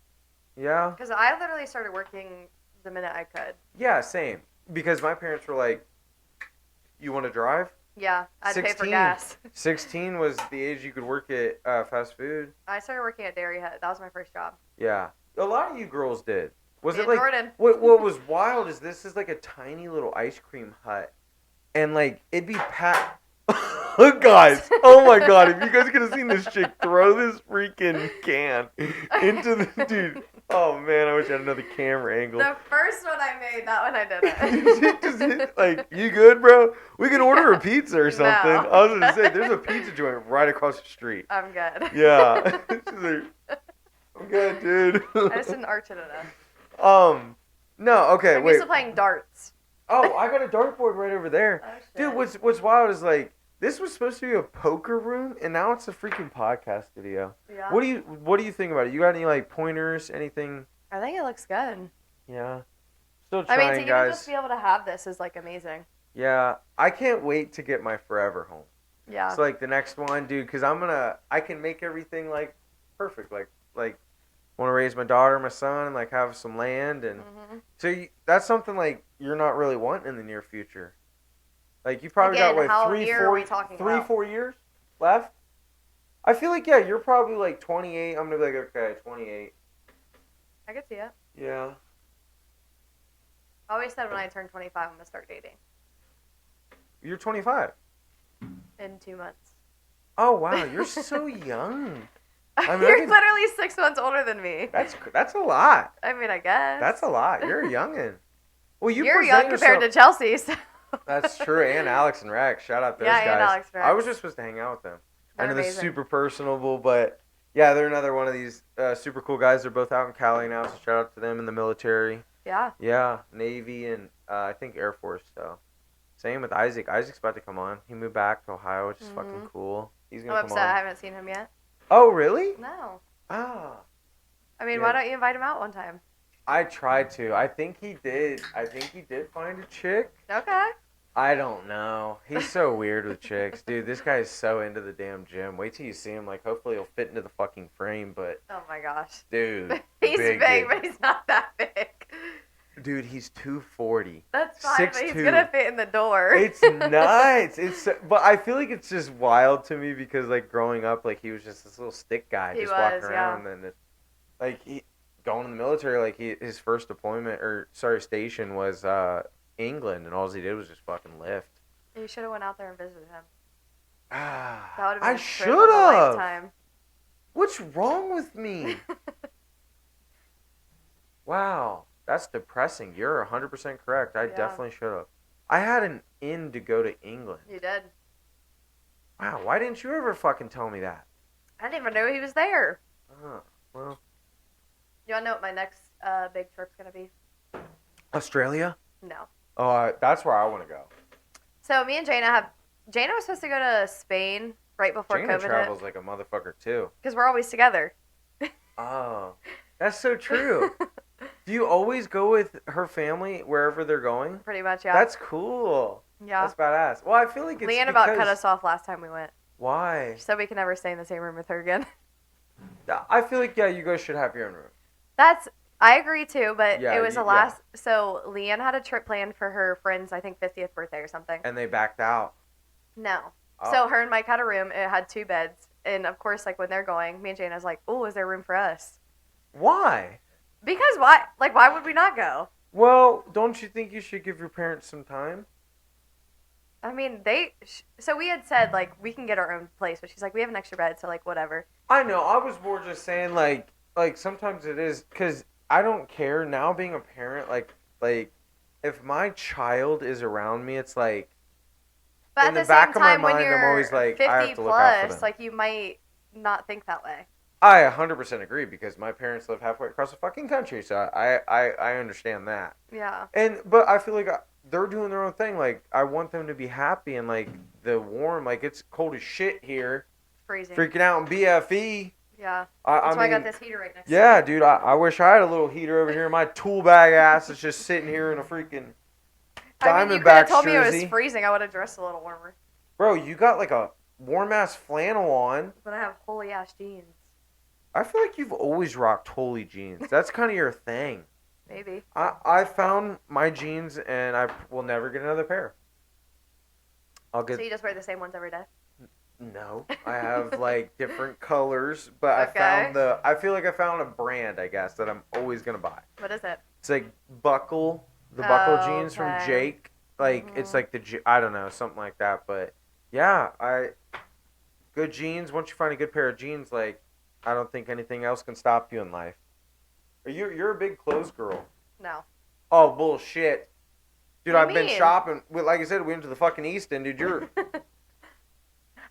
S1: Yeah.
S2: Because I literally started working the minute I could.
S1: Yeah, same. Because my parents were like, "You want to drive?"
S2: Yeah, I'd pay for
S1: 16.
S2: gas.
S1: 16 was the age you could work at fast food.
S2: I started working at Dairy Hut. That was my first job.
S1: Yeah, a lot of you girls did. Was
S2: Me
S1: it
S2: and
S1: like
S2: Jordan.
S1: what was wild is this is like a tiny little ice cream hut, and like it'd be packed. Look, guys! Oh my God! If you guys could have seen this chick throw this freaking can into the dude. Oh man, I wish I had another camera angle.
S2: The first one I made, that one I didn't.
S1: Like, you good, bro? We can order a pizza or something.
S2: No.
S1: I was gonna say, there's a pizza joint right across the street.
S2: I'm good.
S1: Yeah. She's like, I'm good, dude.
S2: I just didn't arch it enough.
S1: No, okay,
S2: I'm
S1: wait.
S2: used to playing darts.
S1: Oh, I got a dartboard right over there.
S2: Oh, shit.
S1: Dude, what's wild is like, this was supposed to be a poker room, and now it's a freaking podcast studio.
S2: Yeah.
S1: What do you think about it? You got any like pointers? Anything?
S2: I think it looks good.
S1: Yeah. Still
S2: I
S1: trying,
S2: mean, to even
S1: guys.
S2: just be able to have this is like amazing.
S1: Yeah, I can't wait to get my forever home.
S2: Yeah.
S1: It's like the next one, dude, because I can make everything like perfect. Like want to raise my daughter, my son, and like have some land, and so that's something like you're not really wanting in the near future. Like you probably
S2: Again,
S1: got
S2: how
S1: like
S2: near are we talking about?
S1: 4 years left. I feel like, yeah, you're probably like 28. I'm gonna be like, okay, 28.
S2: I could see it.
S1: Yeah.
S2: I always said when I turn 25, I'm gonna start dating
S1: You're 25.
S2: in 2 months.
S1: Oh wow, you're so young. I mean,
S2: You're literally 6 months older than me.
S1: That's a lot.
S2: I mean, I guess.
S1: That's a lot. You're a youngin'. Well,
S2: You're young compared to Chelsea. So.
S1: That's true. And Alex and Rex. Shout out those guys.
S2: Yeah, and Alex and Rex.
S1: I was just supposed to hang out with them. I know
S2: They're
S1: they're
S2: amazing.
S1: super personable, but yeah, they're another one of these super cool guys. They're both out in Cali now, so shout out to them in the military.
S2: Yeah.
S1: Yeah, Navy and I think Air Force. So same with Isaac. Isaac's about to come on. He moved back to Ohio, which is fucking cool. He's
S2: I'm
S1: gonna come
S2: upset. I
S1: on.
S2: haven't seen him yet.
S1: Oh really?
S2: No.
S1: Ah.
S2: I mean,
S1: Yeah.
S2: why don't you invite him out one time?
S1: I tried to. I think he did. I think he did find a chick.
S2: Okay.
S1: I don't know. He's so weird with chicks. Dude, this guy is so into the damn gym. Wait till you see him. Like, hopefully he'll fit into the fucking frame, but...
S2: Oh, my gosh.
S1: Dude.
S2: He's
S1: big,
S2: big, but he's not that big.
S1: Dude, he's 240.
S2: That's fine, but he's
S1: 6'2".
S2: going to fit in the door.
S1: It's nuts. But I feel like it's just wild to me because, like, growing up, like, he was just this little stick guy
S2: He
S1: just
S2: was,
S1: walking around. And, like, going in the military, like, his first station was England, and all he did was just fucking lift.
S2: You should have went out there and visited him.
S1: Ah,
S2: That would have been
S1: I
S2: a trip
S1: should
S2: of a
S1: have.
S2: lifetime.
S1: What's wrong with me? Wow, that's depressing. You're 100% correct. I
S2: Yeah.
S1: definitely should have. I had an in to go to England.
S2: You did.
S1: Wow, why didn't you ever fucking tell me that?
S2: I didn't even know he was there.
S1: Well,
S2: You want to know what my next big trip's going to be?
S1: Australia?
S2: No.
S1: Oh, that's where I want to go.
S2: So me and Jaina was supposed to go to Spain right before
S1: Jaina
S2: COVID
S1: travels
S2: hit.
S1: like a motherfucker too.
S2: Because we're always together.
S1: Oh, that's so true. Do you always go with her family wherever they're going?
S2: Pretty much, yeah.
S1: That's cool.
S2: yeah.
S1: That's badass. Well, I feel like it's
S2: Leanne about cut
S1: because-
S2: us off last time we went.
S1: Why?
S2: She said we can never stay in the same room with her again.
S1: I feel like, yeah, you guys should have your own room.
S2: I agree too, but
S1: Yeah,
S2: it was
S1: yeah.
S2: so Leanne had a trip planned for her friend's, I think, 50th birthday or something.
S1: And they backed out.
S2: No.
S1: Oh.
S2: So her and Mike had a room. It had 2 beds. And of course, like when they're going, me and Jane was like, oh, is there room for us?
S1: Why?
S2: Because why? Like, why would we not go?
S1: Well, don't you think you should give your parents some time?
S2: I mean, so we had said, like, we can get our own place, but she's like, we have an extra bed, so, like, whatever.
S1: I know. I was more just saying like sometimes it is because I don't care now being a parent. Like if my child is around me, it's like
S2: But
S1: in
S2: at
S1: the
S2: the same
S1: back of my
S2: time, when
S1: mind, I'm always
S2: you're
S1: like I
S2: 50
S1: have to look out for
S2: plus,
S1: them.
S2: like, you might not think that way.
S1: I 100% agree because my parents live halfway across the fucking country, so I understand that.
S2: Yeah.
S1: But I feel like they're doing their own thing. Like I want them to be happy and like the warm. Like it's cold as shit here,
S2: Freezing.
S1: freaking out in BFE.
S2: Yeah.
S1: I
S2: That's why I
S1: mean,
S2: got this heater right next to
S1: yeah,
S2: me.
S1: dude. I wish I had a little heater over here. My tool bag ass is just sitting here in a freaking
S2: I mean, you could have
S1: Diamondbacks
S2: told me it was
S1: jersey.
S2: freezing. I would have dressed a little warmer.
S1: Bro, you got like a warm ass flannel on.
S2: But I have holy ass jeans.
S1: I feel like you've always rocked holy jeans. That's kind of your thing.
S2: Maybe.
S1: I found my jeans and I will never get another pair. I'll get
S2: So you just wear the same ones every day?
S1: no. I have like different colors, but
S2: Okay.
S1: I feel like I found a brand, I guess, that I'm always gonna buy.
S2: What is it?
S1: It's like the buckle
S2: Oh,
S1: jeans from
S2: okay.
S1: Jake. Like it's
S2: Mhm.
S1: like I don't know, something like that. But yeah, good jeans. Once you find a good pair of jeans, like I don't think anything else can stop you in life. You're a big clothes girl.
S2: No.
S1: Oh bullshit, dude!
S2: What do
S1: I've
S2: you
S1: been
S2: mean?
S1: shopping. Like I said, we went to the fucking East End, dude. You're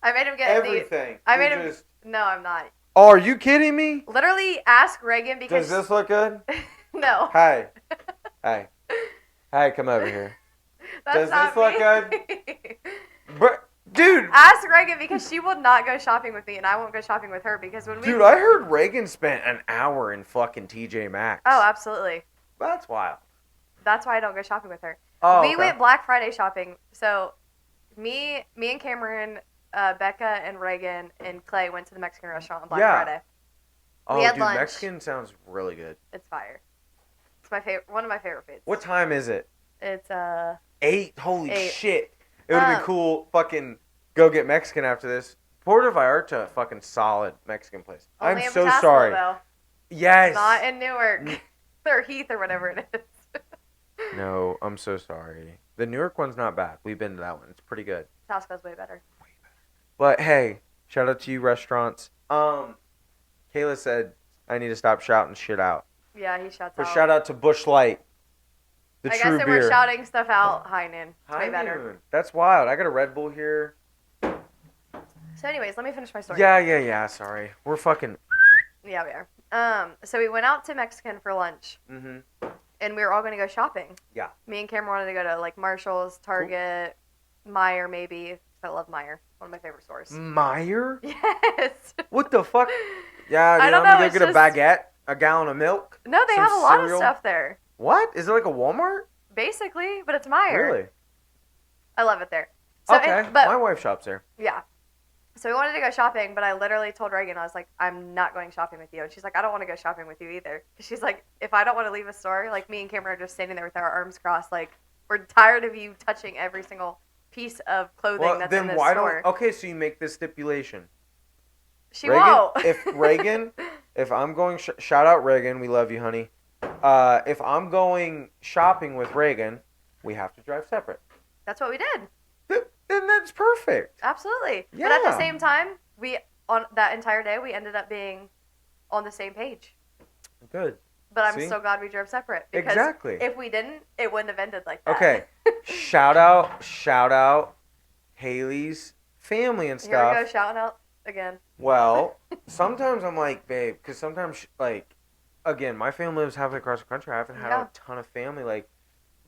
S2: I made him get
S1: everything.
S2: I
S1: You're
S2: made him.
S1: just.
S2: No, I'm not.
S1: Oh, are you kidding me?
S2: Literally, ask Reagan because.
S1: Does this look good?
S2: No.
S1: Hey, hey, hey! Come over here.
S2: That's
S1: Does
S2: not
S1: this look
S2: me.
S1: But dude,
S2: Ask Reagan because she will not go shopping with me, and I won't go shopping with her because when we.
S1: dude, I heard Reagan spent an hour in fucking TJ Maxx.
S2: Oh, absolutely.
S1: That's wild.
S2: That's why I don't go shopping with her.
S1: Oh,
S2: We
S1: okay.
S2: went Black Friday shopping. So, me and Cameron, Becca and Reagan and Clay went to the Mexican restaurant on Black
S1: Yeah.
S2: Friday.
S1: Oh,
S2: We had
S1: dude,
S2: lunch.
S1: Mexican sounds really good.
S2: It's fire. It's my favorite. One of my favorite foods.
S1: What time is it?
S2: It's
S1: 8. Holy
S2: 8.
S1: shit! It would have been cool. Fucking go get Mexican after this. Puerto Vallarta, fucking solid Mexican place.
S2: only
S1: I'm
S2: in
S1: so
S2: Pataskala,
S1: sorry.
S2: though.
S1: Yes.
S2: Not in Newark or Heath or whatever it is.
S1: No, I'm so sorry. The Newark one's not bad. We've been to that one. It's pretty good.
S2: Pataskala's way better.
S1: But hey, shout out to you restaurants. Kayla said I need to stop shouting shit out.
S2: Yeah, he shouts
S1: But
S2: out.
S1: shout out to Busch Light, the
S2: I
S1: true
S2: guess
S1: beer.
S2: we're shouting stuff out high noon. It's
S1: High
S2: way better.
S1: noon. That's wild. I got a Red Bull here.
S2: So, anyways, let me finish my story.
S1: Yeah. Sorry. We're fucking.
S2: Yeah, we are. So we went out to Mexican for lunch,
S1: Mhm.
S2: and we were all going to go shopping.
S1: Yeah.
S2: Me and Cameron wanted to go to like Marshall's, Target, Meijer maybe. I love Meijer. One of my favorite stores.
S1: Meyer?
S2: Yes.
S1: What the fuck? Yeah, dude,
S2: I don't
S1: I'm
S2: know,
S1: gonna
S2: it's
S1: go get a
S2: just-
S1: baguette, a gallon of milk.
S2: No, they
S1: some
S2: have a lot
S1: cereal.
S2: of stuff there.
S1: What? Is it like a Walmart?
S2: Basically, but it's Meijer.
S1: Really?
S2: I love it there. So,
S1: Okay.
S2: but
S1: My wife shops there.
S2: yeah. So we wanted to go shopping, but I literally told Reagan, I was like, I'm not going shopping with you. And she's like, I don't want to go shopping with you either. Because she's like, if I don't want to leave a store, like me and Cameron are just standing there with our arms crossed, like, we're tired of you touching every single piece of clothing
S1: Well,
S2: that's
S1: then
S2: in this
S1: why
S2: store.
S1: don't? Okay, so you make this stipulation.
S2: She
S1: Reagan,
S2: won't.
S1: if I'm going, shout out Reagan, we love you, honey. If I'm going shopping with Reagan, we have to drive separate.
S2: That's what we did.
S1: Then that's perfect.
S2: Absolutely. But at the
S1: Yeah.
S2: same time, we on that entire day we ended up being on the same page.
S1: Good.
S2: But I'm
S1: See?
S2: so glad we drove separate. Because
S1: Exactly.
S2: if we didn't, it wouldn't have ended like that.
S1: Okay. shout out Haley's family and
S2: Here we go,
S1: stuff.
S2: shouting out again.
S1: Well, sometimes I'm like, babe, because sometimes, like, again, my family lives halfway across the country. I haven't had
S2: Yeah.
S1: a ton of family. Like,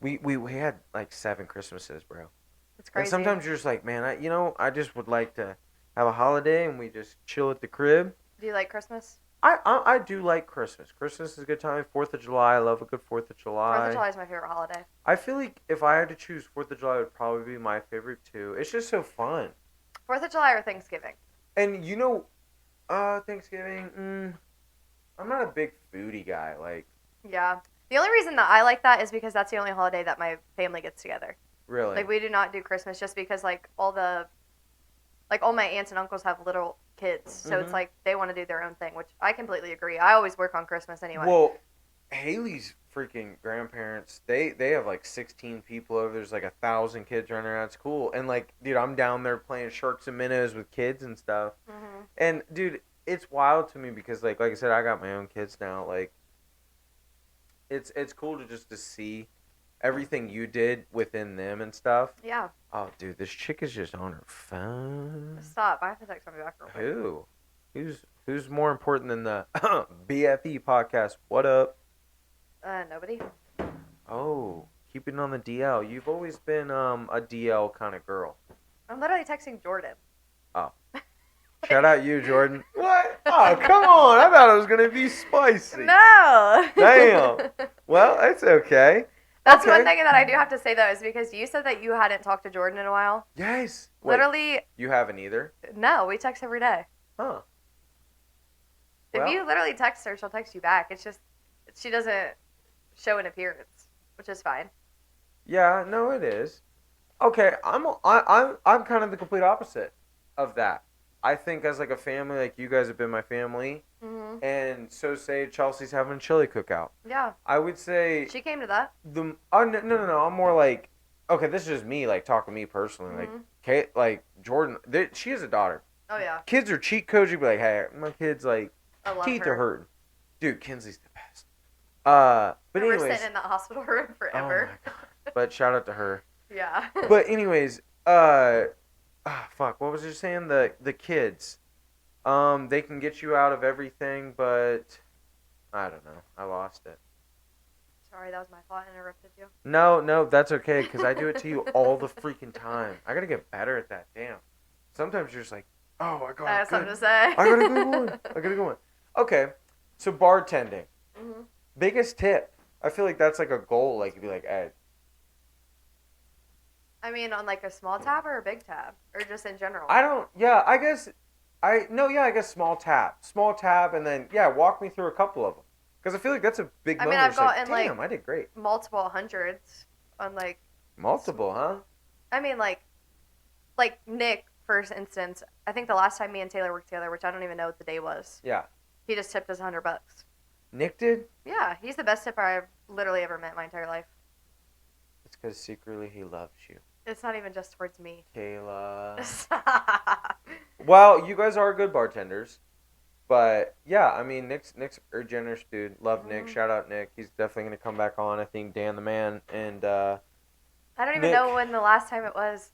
S1: we had like 7 Christmases, bro.
S2: It's
S1: And
S2: crazy.
S1: sometimes you're just like, man, I just would like to have a holiday and we just chill at the crib.
S2: Do you like Christmas?
S1: I do like Christmas. Christmas is a good time. 4th of July, I love a good 4th of July.
S2: 4th of July is my favorite holiday.
S1: I feel like if I had to choose, 4th of July would probably be my favorite too. It's just so fun.
S2: 4th of July or Thanksgiving?
S1: And Thanksgiving, I'm not a big foodie guy. Like,
S2: Yeah. The only reason that I like that is because that's the only holiday that my family gets together.
S1: really.
S2: Like, we do not do Christmas just because, like, all my aunts and uncles have little kids. So it's
S1: Mhm.
S2: like they want to do their own thing, which I completely agree. I always work on Christmas anyway.
S1: Well, Haley's freaking grandparents, they have like 16 people over. There's like 1,000 kids running around. It's cool. And like, dude, I'm down there playing sharks and minnows with kids and stuff.
S2: Mm-hmm.
S1: And dude, it's wild to me because like I said, I got my own kids now. Like, it's cool to just to see everything you did within them and stuff.
S2: Yeah.
S1: Oh, dude, this chick is just on her phone.
S2: Stop. I have to text somebody back real quick.
S1: Who? Who's more important than the BFE podcast? What up?
S2: Nobody.
S1: Oh, keeping on the DL. You've always been a DL kind of girl.
S2: I'm literally texting Jordan.
S1: Oh. Shout out you, Jordan. What? Oh, come on. I thought it was going to be spicy.
S2: No.
S1: Damn. Well, it's okay.
S2: That's
S1: Okay.
S2: one thing that I do have to say, though, is because you said that you hadn't talked to Jordan in a while.
S1: Yes. Wait,
S2: Literally,
S1: you haven't either?
S2: no, we text every day.
S1: Huh.
S2: If
S1: Well.
S2: you literally text her, she'll text you back. It's just, she doesn't show an appearance, which is fine.
S1: Yeah, no, it is. Okay, I'm kind of the complete opposite of that. I think as like a family, like you guys have been my family,
S2: Mm-hmm.
S1: and so say Chelsea's having a chili cookout.
S2: Yeah.
S1: I would say
S2: She came to that.
S1: no, I'm more like, okay, this is just me, like talking to me personally, like
S2: Mhm.
S1: Kate, like Jordan, she has a daughter.
S2: Oh, yeah.
S1: Kids are cheat codes. You'd be like, hey, my kid's like
S2: I love
S1: teeth
S2: her.
S1: are hurting, dude. Kinsley's the best. But
S2: We're
S1: anyways,
S2: sitting in that hospital room forever.
S1: Oh my God. But shout out to her.
S2: Yeah.
S1: But anyways, fuck, what was I saying? The kids, they can get you out of everything, but I don't know. I lost it.
S2: Sorry, that was my fault. I interrupted you.
S1: No, that's okay, because I do it to you all the freaking time. I gotta get better at that. Damn. Sometimes you're just like, oh my God.
S2: I have something
S1: good.
S2: to say.
S1: I gotta go on. I gotta go on. Okay, so bartending.
S2: Mm-hmm.
S1: Biggest tip. I feel like that's like a goal. Like, you'd be like, hey,
S2: I mean, on like a small tab or a big tab? Or just in general?
S1: I guess small tab, and then, walk me through a couple of them. Because I feel like that's a big
S2: I mean,
S1: moment.
S2: I've
S1: It's like,
S2: gotten, like,
S1: damn, I did great.
S2: Multiple hundreds on like,
S1: Multiple, huh?
S2: I mean, like Nick, for instance, I think the last time me and Taylor worked together, which I don't even know what the day was,
S1: Yeah.
S2: he just tipped us $100.
S1: Nick did?
S2: Yeah, he's the best tipper I've literally ever met in my entire life.
S1: It's because secretly he loves you.
S2: It's not even just towards me.
S1: Kayla.
S2: Stop.
S1: Well, you guys are good bartenders. But, yeah, I mean, Nick's a generous dude. Love Nick.
S2: Mhm.
S1: Shout out Nick. He's definitely going to come back on. I think Dan the man. And,
S2: I don't even
S1: Nick.
S2: know when the last time it was.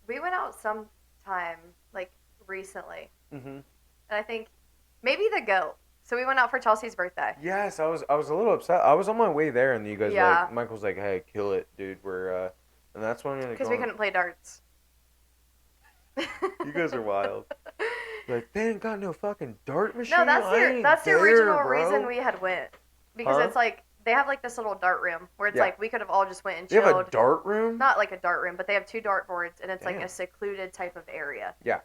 S2: We went out sometime, like, recently.
S1: mhm.
S2: And I think maybe the goat. So we went out for Chelsea's birthday.
S1: Yes, I was a little upset. I was on my way there, and you guys
S2: Yeah.
S1: like Michael's like, "Hey, kill it, dude." We're and that's when
S2: Because we couldn't play darts.
S1: You guys are wild. Like, they ain't got no fucking dart machine.
S2: No, that's
S1: I ain't
S2: the
S1: there,
S2: original
S1: bro.
S2: reason we had went. Because
S1: Huh?
S2: it's like they have like this little dart room where it's
S1: Yeah.
S2: like we could have all just went and
S1: They
S2: chilled.
S1: have a dart room.
S2: Not like a dart room, but they have 2 dart boards and it's like
S1: Damn.
S2: a secluded type of area.
S1: Yeah.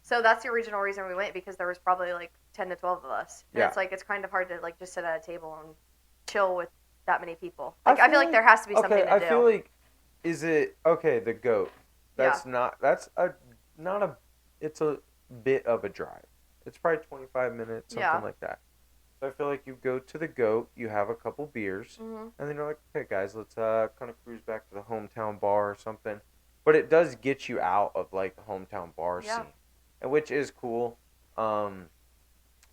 S2: So that's the original reason we went, because there was probably like 10 to 12 of us. And
S1: Yeah.
S2: it's like it's kind of hard to like just sit at a table and chill with that many people.
S1: I
S2: Like I feel
S1: feel
S2: like
S1: like-
S2: there has to be something
S1: Okay,
S2: to
S1: I
S2: do.
S1: feel like, is it okay? The goat. That's not. That's not a. It's a bit of a drive. It's probably 25 minutes, something
S2: Yeah.
S1: like that. So I feel like you go to the goat, you have a couple beers,
S2: hmm
S1: and then you're like, okay, guys, let's kind of cruise back to the hometown bar or something. But it does get you out of like the hometown bar
S2: Yeah.
S1: scene, and which is cool.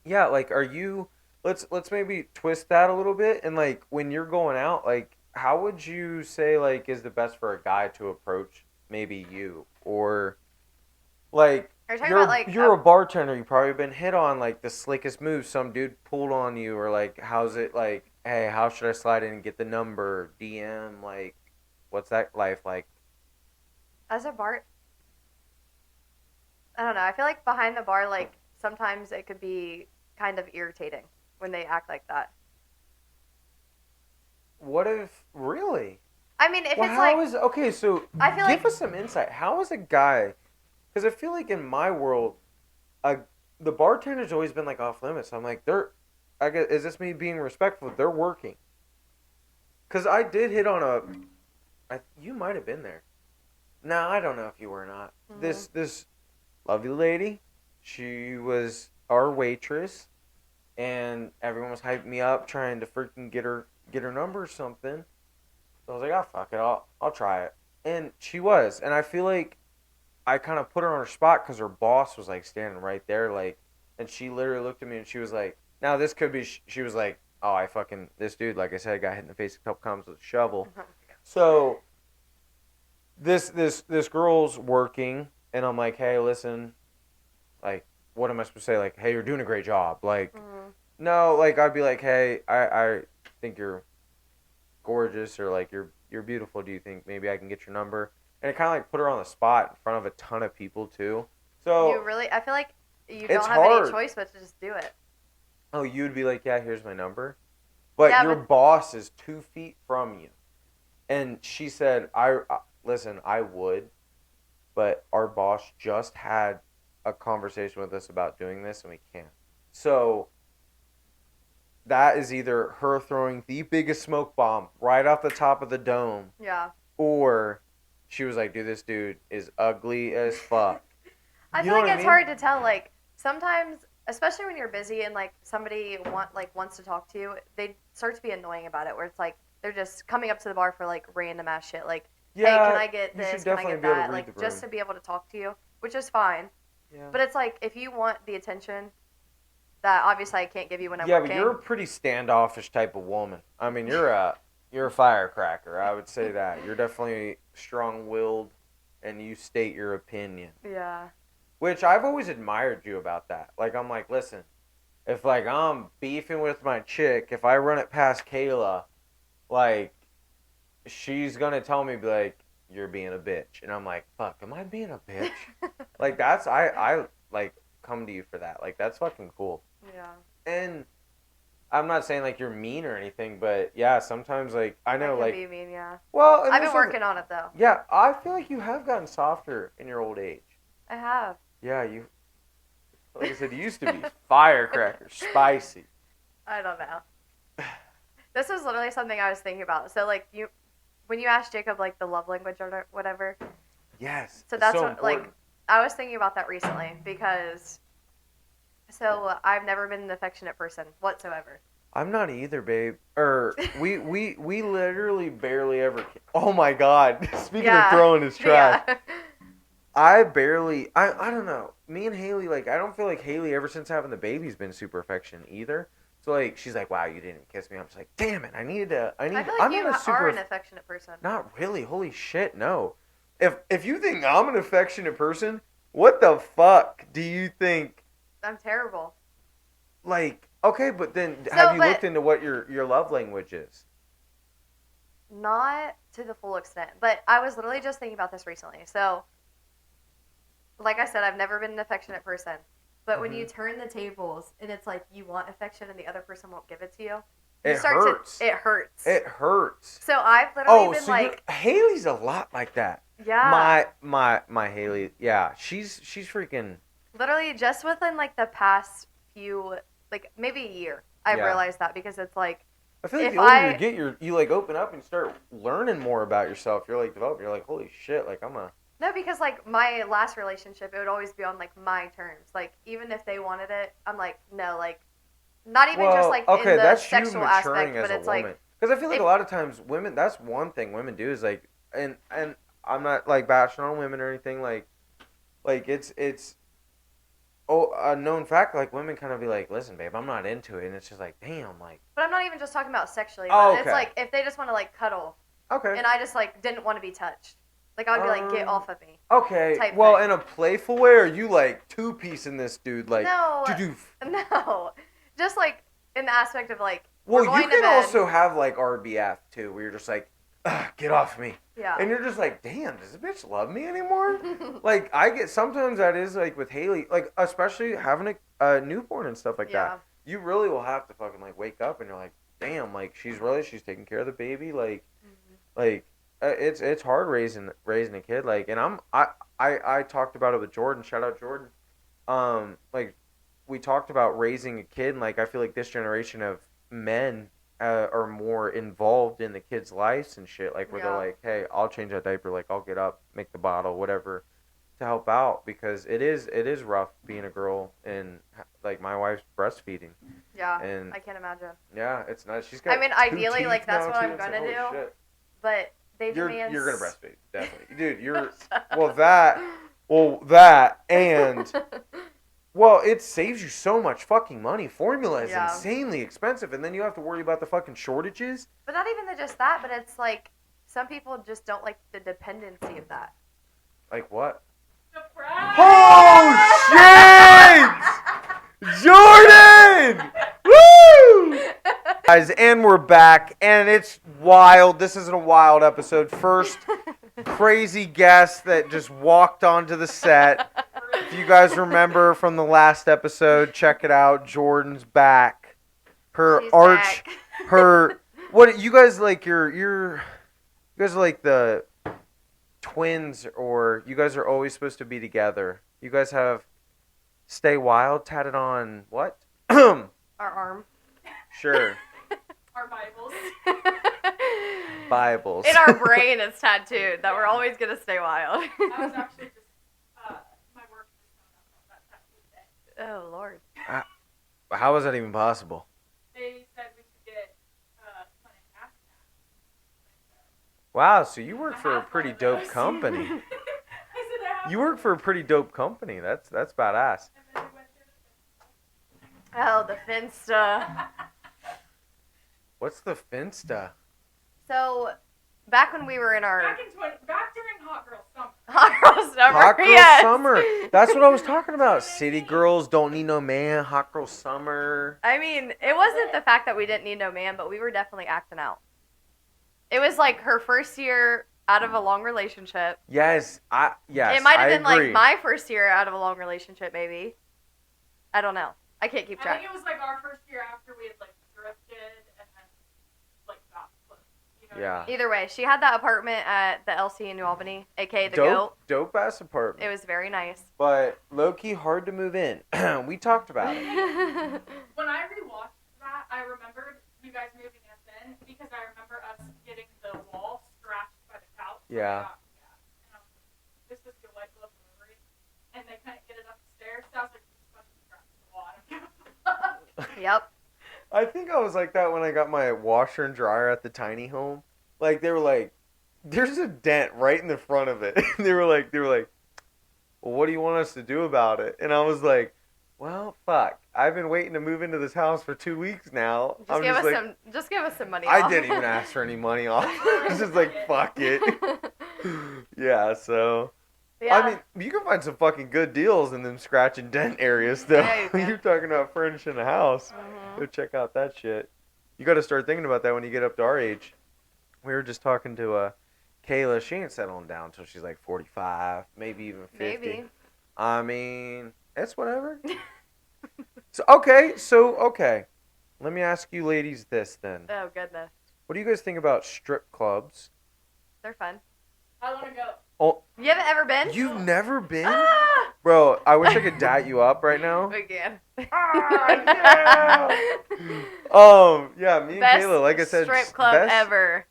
S1: Yeah, like, are you? Let's maybe twist that a little bit, and like when you're going out, like, how would you say like is the best for a guy to approach maybe you, or like
S2: Are you talking about like
S1: you're a bartender, you've probably been hit on like the slickest move, some dude pulled on you, or like how's it like, hey, how should I slide in and get the number, DM, like what's that life like?
S2: as a bar? I don't know. I feel like behind the bar, like sometimes it could be kind of irritating when they act like that.
S1: What if really?
S2: I mean, if
S1: Well,
S2: it's
S1: how
S2: like
S1: is okay? So
S2: I feel
S1: give
S2: like
S1: us some insight. How is a guy? Because I feel like in my world, the bartender's always been like off limits. I'm like, I guess, is this me being respectful? They're working. Because I did hit on you might have been there. No, I don't know if you were or not.
S2: Mhm.
S1: This lovely lady, she was our waitress, and everyone was hyping me up, trying to freaking get her number or something. So I was like, oh fuck it, I'll try it. And she was, and I feel like I kind of put her on her spot because her boss was like standing right there, like, and she literally looked at me and she was like, now this could be, she was like, oh, I fucking, this dude, like I said, got hit in the face a couple times with a shovel. So this girl's working, and I'm like, hey, listen, like, what am I supposed to say? Like, hey, you're doing a great job. Like, no, like I'd be like, hey, I think you're gorgeous, or like you're beautiful. Do you think maybe I can get your number? And it kind of like put her on the spot in front of a ton of people too.
S2: You
S1: So
S2: really, I feel like you
S1: it's
S2: don't have any
S1: hard.
S2: choice but to just do it.
S1: Oh, you'd be like, yeah, here's my number, but
S2: Yeah,
S1: your
S2: but
S1: boss is 2 feet from you, and she said, I listen, I would, but our boss just had a conversation with us about doing this, and we can't. So that is either her throwing the biggest smoke bomb right off the top of the dome,
S2: yeah.
S1: or she was like, dude, this dude is ugly as fuck.
S2: I
S1: You
S2: feel
S1: know
S2: like
S1: what I
S2: it's
S1: mean?
S2: hard to tell. Like sometimes, especially when you're busy and like somebody wants to talk to you, they start to be annoying about it. Where it's like they're just coming up to the bar for like random ass shit. Like, hey, can
S1: Yeah,
S2: I get
S1: you should
S2: this? Can I
S1: definitely
S2: get
S1: be able to
S2: that?
S1: read the
S2: Like just
S1: room.
S2: to be able to talk to you, which is fine.
S1: Yeah.
S2: But it's like if you want the attention that obviously I can't give you when I'm
S1: Yeah, but you're
S2: working.
S1: a pretty standoffish type of woman. I mean, you're a firecracker. I would say that. You're definitely strong-willed, and you state your opinion.
S2: Yeah.
S1: Which I've always admired you about that. Like I'm like, listen, if like I'm beefing with my chick, if I run it past Kayla, like she's gonna tell me be like, you're being a bitch, and I'm like, fuck, am I being a bitch? Like that's I like come to you for that. Like that's fucking cool.
S2: Yeah.
S1: And I'm not saying like you're mean or anything, but yeah, sometimes like I
S2: I
S1: know
S2: can
S1: like
S2: be mean, yeah.
S1: well, and
S2: I've
S1: this
S2: been
S1: was
S2: working on it though.
S1: yeah, I feel like you have gotten softer in your old age.
S2: I have.
S1: Yeah, you like I said, you used to be firecracker, spicy.
S2: I don't know. This was literally something I was thinking about. So like when you asked Jacob like the love language or whatever,
S1: Yes,
S2: so
S1: it's
S2: that's
S1: so
S2: what
S1: important.
S2: like I was thinking about that recently because so I've never been an affectionate person whatsoever.
S1: I'm not either, babe. Or we literally barely ever. Oh my god! Speaking of
S2: Yeah.
S1: throwing his trash,
S2: Yeah.
S1: I don't know. Me and Haley, like I don't feel like Haley ever since having the baby's been super affectionate either. So like she's like, wow, you didn't kiss me. I'm just like, damn it, I needed to.
S2: I feel like
S1: I'm
S2: you
S1: not a
S2: are
S1: super.
S2: an affectionate person.
S1: Not really. Holy shit, no. If you think I'm an affectionate person, what the fuck do you think?
S2: I'm terrible.
S1: Like, okay, but then have
S2: So,
S1: you
S2: but
S1: looked into what your love language is?
S2: not to the full extent. But I was literally just thinking about this recently. So, like I said, I've never been an affectionate person. But when you turn the tables and it's like you want affection and the other person won't give it to you, you
S1: It
S2: start
S1: hurts.
S2: to. It hurts.
S1: It hurts.
S2: So I've literally
S1: Oh,
S2: been
S1: so
S2: like,
S1: Haley's a lot like that.
S2: yeah.
S1: My Haley, yeah, she's freaking
S2: Literally just within like the past few, like maybe a year, I've
S1: yeah.
S2: realized that because it's like,
S1: I feel like
S2: if
S1: the older you
S2: I,
S1: get, you like open up and start learning more about yourself. You're like developing. You're like, holy shit, like I'm a
S2: no, because like my last relationship, it would always be on like my terms. Like even if they wanted it, I'm like, no, like not even just
S1: well,
S2: like in
S1: okay,
S2: the
S1: that's you
S2: sexual
S1: maturing
S2: aspect,
S1: as
S2: but
S1: a
S2: it's
S1: woman.
S2: like,
S1: Because I feel like
S2: if
S1: a lot of times women, that's one thing women do is like, and I'm not like bashing on women or anything. Like it's a known fact. Like women kind of be like, listen, babe, I'm not into it, and it's just like, damn, like,
S2: but I'm not even just talking about sexually,
S1: oh,
S2: but it's
S1: okay,
S2: like if they just want to like cuddle
S1: okay.
S2: and I just like didn't want to be touched, like I would be like, get off of me,
S1: Okay.
S2: type
S1: Well,
S2: thing.
S1: in a playful way, or you like two-piecing this dude, like,
S2: No,
S1: doo.
S2: no, just like in the aspect of like
S1: Well,
S2: we're
S1: you
S2: going to
S1: can
S2: bed.
S1: also have like RBF too, where you're just like, get off me,
S2: Yeah.
S1: and you're just like, damn, does this bitch love me anymore? Like, I get sometimes that is like with Haley, like especially having a newborn and stuff like
S2: Yeah.
S1: that. You really will have to fucking like wake up and you're like, damn, like she's taking care of the baby, like it's hard raising a kid, like, and I talked about it with Jordan. Shout out Jordan. Like we talked about raising a kid, and like I feel like this generation of men are more involved in the kids' lives and shit. Like where they're
S2: Yeah.
S1: like, hey, I'll change that diaper, like I'll get up, make the bottle, whatever. to help out because it is rough being a girl and like my wife's breastfeeding.
S2: Yeah,
S1: And
S2: I can't imagine.
S1: yeah, it's not. She's got.
S2: I mean,
S1: two
S2: ideally,
S1: teeth
S2: like that's
S1: now,
S2: what
S1: too.
S2: I'm
S1: It's like,
S2: gonna
S1: holy
S2: do.
S1: shit.
S2: But they
S1: You're
S2: demand.
S1: gonna breastfeed, definitely, dude. That and well, it saves you so much fucking money. Formula is
S2: Yeah.
S1: insanely expensive, and then you have to worry about the fucking shortages.
S2: But not even just that. But it's like some people just don't like the dependency of that.
S1: Like what?
S3: Surprise!
S1: Oh shit! Jordan! Woo! Guys, and we're back, and it's wild. This isn't a wild episode. First crazy guest that just walked onto the set. If you guys remember from the last episode, check it out. Jordan's back. Her
S2: She's
S1: arch,
S2: back.
S1: her what? You guys like you guys are like the twins, or you guys are always supposed to be together. You guys have Stay Wild tatted on what?
S2: Our arm.
S1: Sure.
S3: Our Bibles.
S1: Bibles.
S2: In our brain, it's tattooed that we're always gonna stay wild.
S3: I was actually just, my work just found out about that tattoo today.
S2: Oh Lord.
S1: How is that even possible?
S3: They said we should get, clinic after
S1: Wow, so you work
S3: I
S1: for a
S3: have
S1: pretty
S3: one of
S1: dope
S3: those.
S1: company.
S3: I said I have
S1: You work for a pretty dope company. That's badass.
S3: And then we went through
S2: Oh, the Finsta.
S1: What's the Finsta?
S2: So, back when we were in our
S3: back during Hot Girl Summer.
S2: hot girl summer,
S1: Hot girl
S2: yes.
S1: summer. That's what I was talking about. City girls don't need no man. Hot girl summer.
S2: I mean, it wasn't the fact that we didn't need no man, but we were definitely acting out. It was like her first year out of a long relationship.
S1: Yes,
S2: It might have been
S1: agree.
S2: like my first year out of a long relationship, maybe. I don't know. I can't keep
S3: I
S2: track.
S3: think it was like our first year after we had like drifted and then like got close. You know
S1: Yeah.
S3: what I mean?
S2: Either way, she had that apartment at the LC in New Albany, aka the
S1: Dope ass apartment.
S2: Goat. It was very nice.
S1: But low key hard to move in. We talked about it.
S3: When I rewatched that, I remembered you guys moving us in because I remember us getting the wall scratched by the couch.
S1: Yeah.
S3: And I was like, this is your white glove delivery. And they couldn't get it up the stairs. So I was like, just fucking scratch the wall. I don't give a fuck.
S2: Yep.
S1: I think I was like that when I got my washer and dryer at the tiny home. Like they were like, "There's a dent right in the front of it." they were like, "Well, what do you want us to do about it?" And I was like, "Well, fuck. I've been waiting to move into this house for 2 weeks now.
S2: Just give us some money.
S1: I
S2: off.
S1: didn't even ask for any money off. I was just like, fuck it. Yeah. So
S2: Yeah.
S1: I mean, you can find some fucking good deals in them scratch and dent areas, though.
S2: Yeah, you can.
S1: You're talking about furnishing a house.
S2: Mhm.
S1: Go check out that shit. You got to start thinking about that when you get up to our age. We were just talking to Kayla. She ain't settling down until she's like 45, maybe even 50.
S2: Maybe.
S1: I mean, it's whatever. Okay. Let me ask you ladies this then.
S2: Oh goodness,
S1: What do you guys think about strip clubs?
S2: they're fun.
S3: I want to go.
S1: Oh,
S2: You haven't ever been?
S1: you've never been?
S2: Ah!
S1: Bro, I wish I could dap you up right now.
S2: We can.
S1: Yeah, me and
S2: Best
S1: Kayla, like I said,
S2: strip club
S1: best-
S2: ever.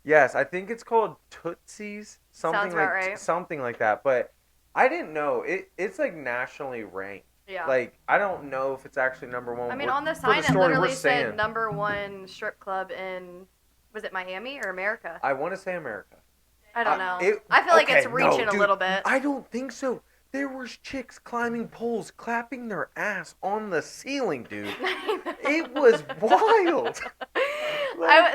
S1: Yes, I think it's called Tootsie's, something
S2: Sounds
S1: like
S2: about right.
S1: something like that. But I didn't know it's like nationally ranked.
S2: Yeah.
S1: Like I don't know if it's actually number one.
S2: I mean,
S1: We're-
S2: on the
S1: for
S2: sign it
S1: story,
S2: literally
S1: we're
S2: said
S1: saying-
S2: #1 strip club in, was it Miami or America?
S1: I want to say America.
S2: I don't know.
S1: It-
S2: I feel like it's
S1: okay,
S2: reaching
S1: no,
S2: a
S1: dude,
S2: little bit.
S1: I don't think so. There was chicks climbing poles, clapping their ass on the ceiling, dude. It was wild.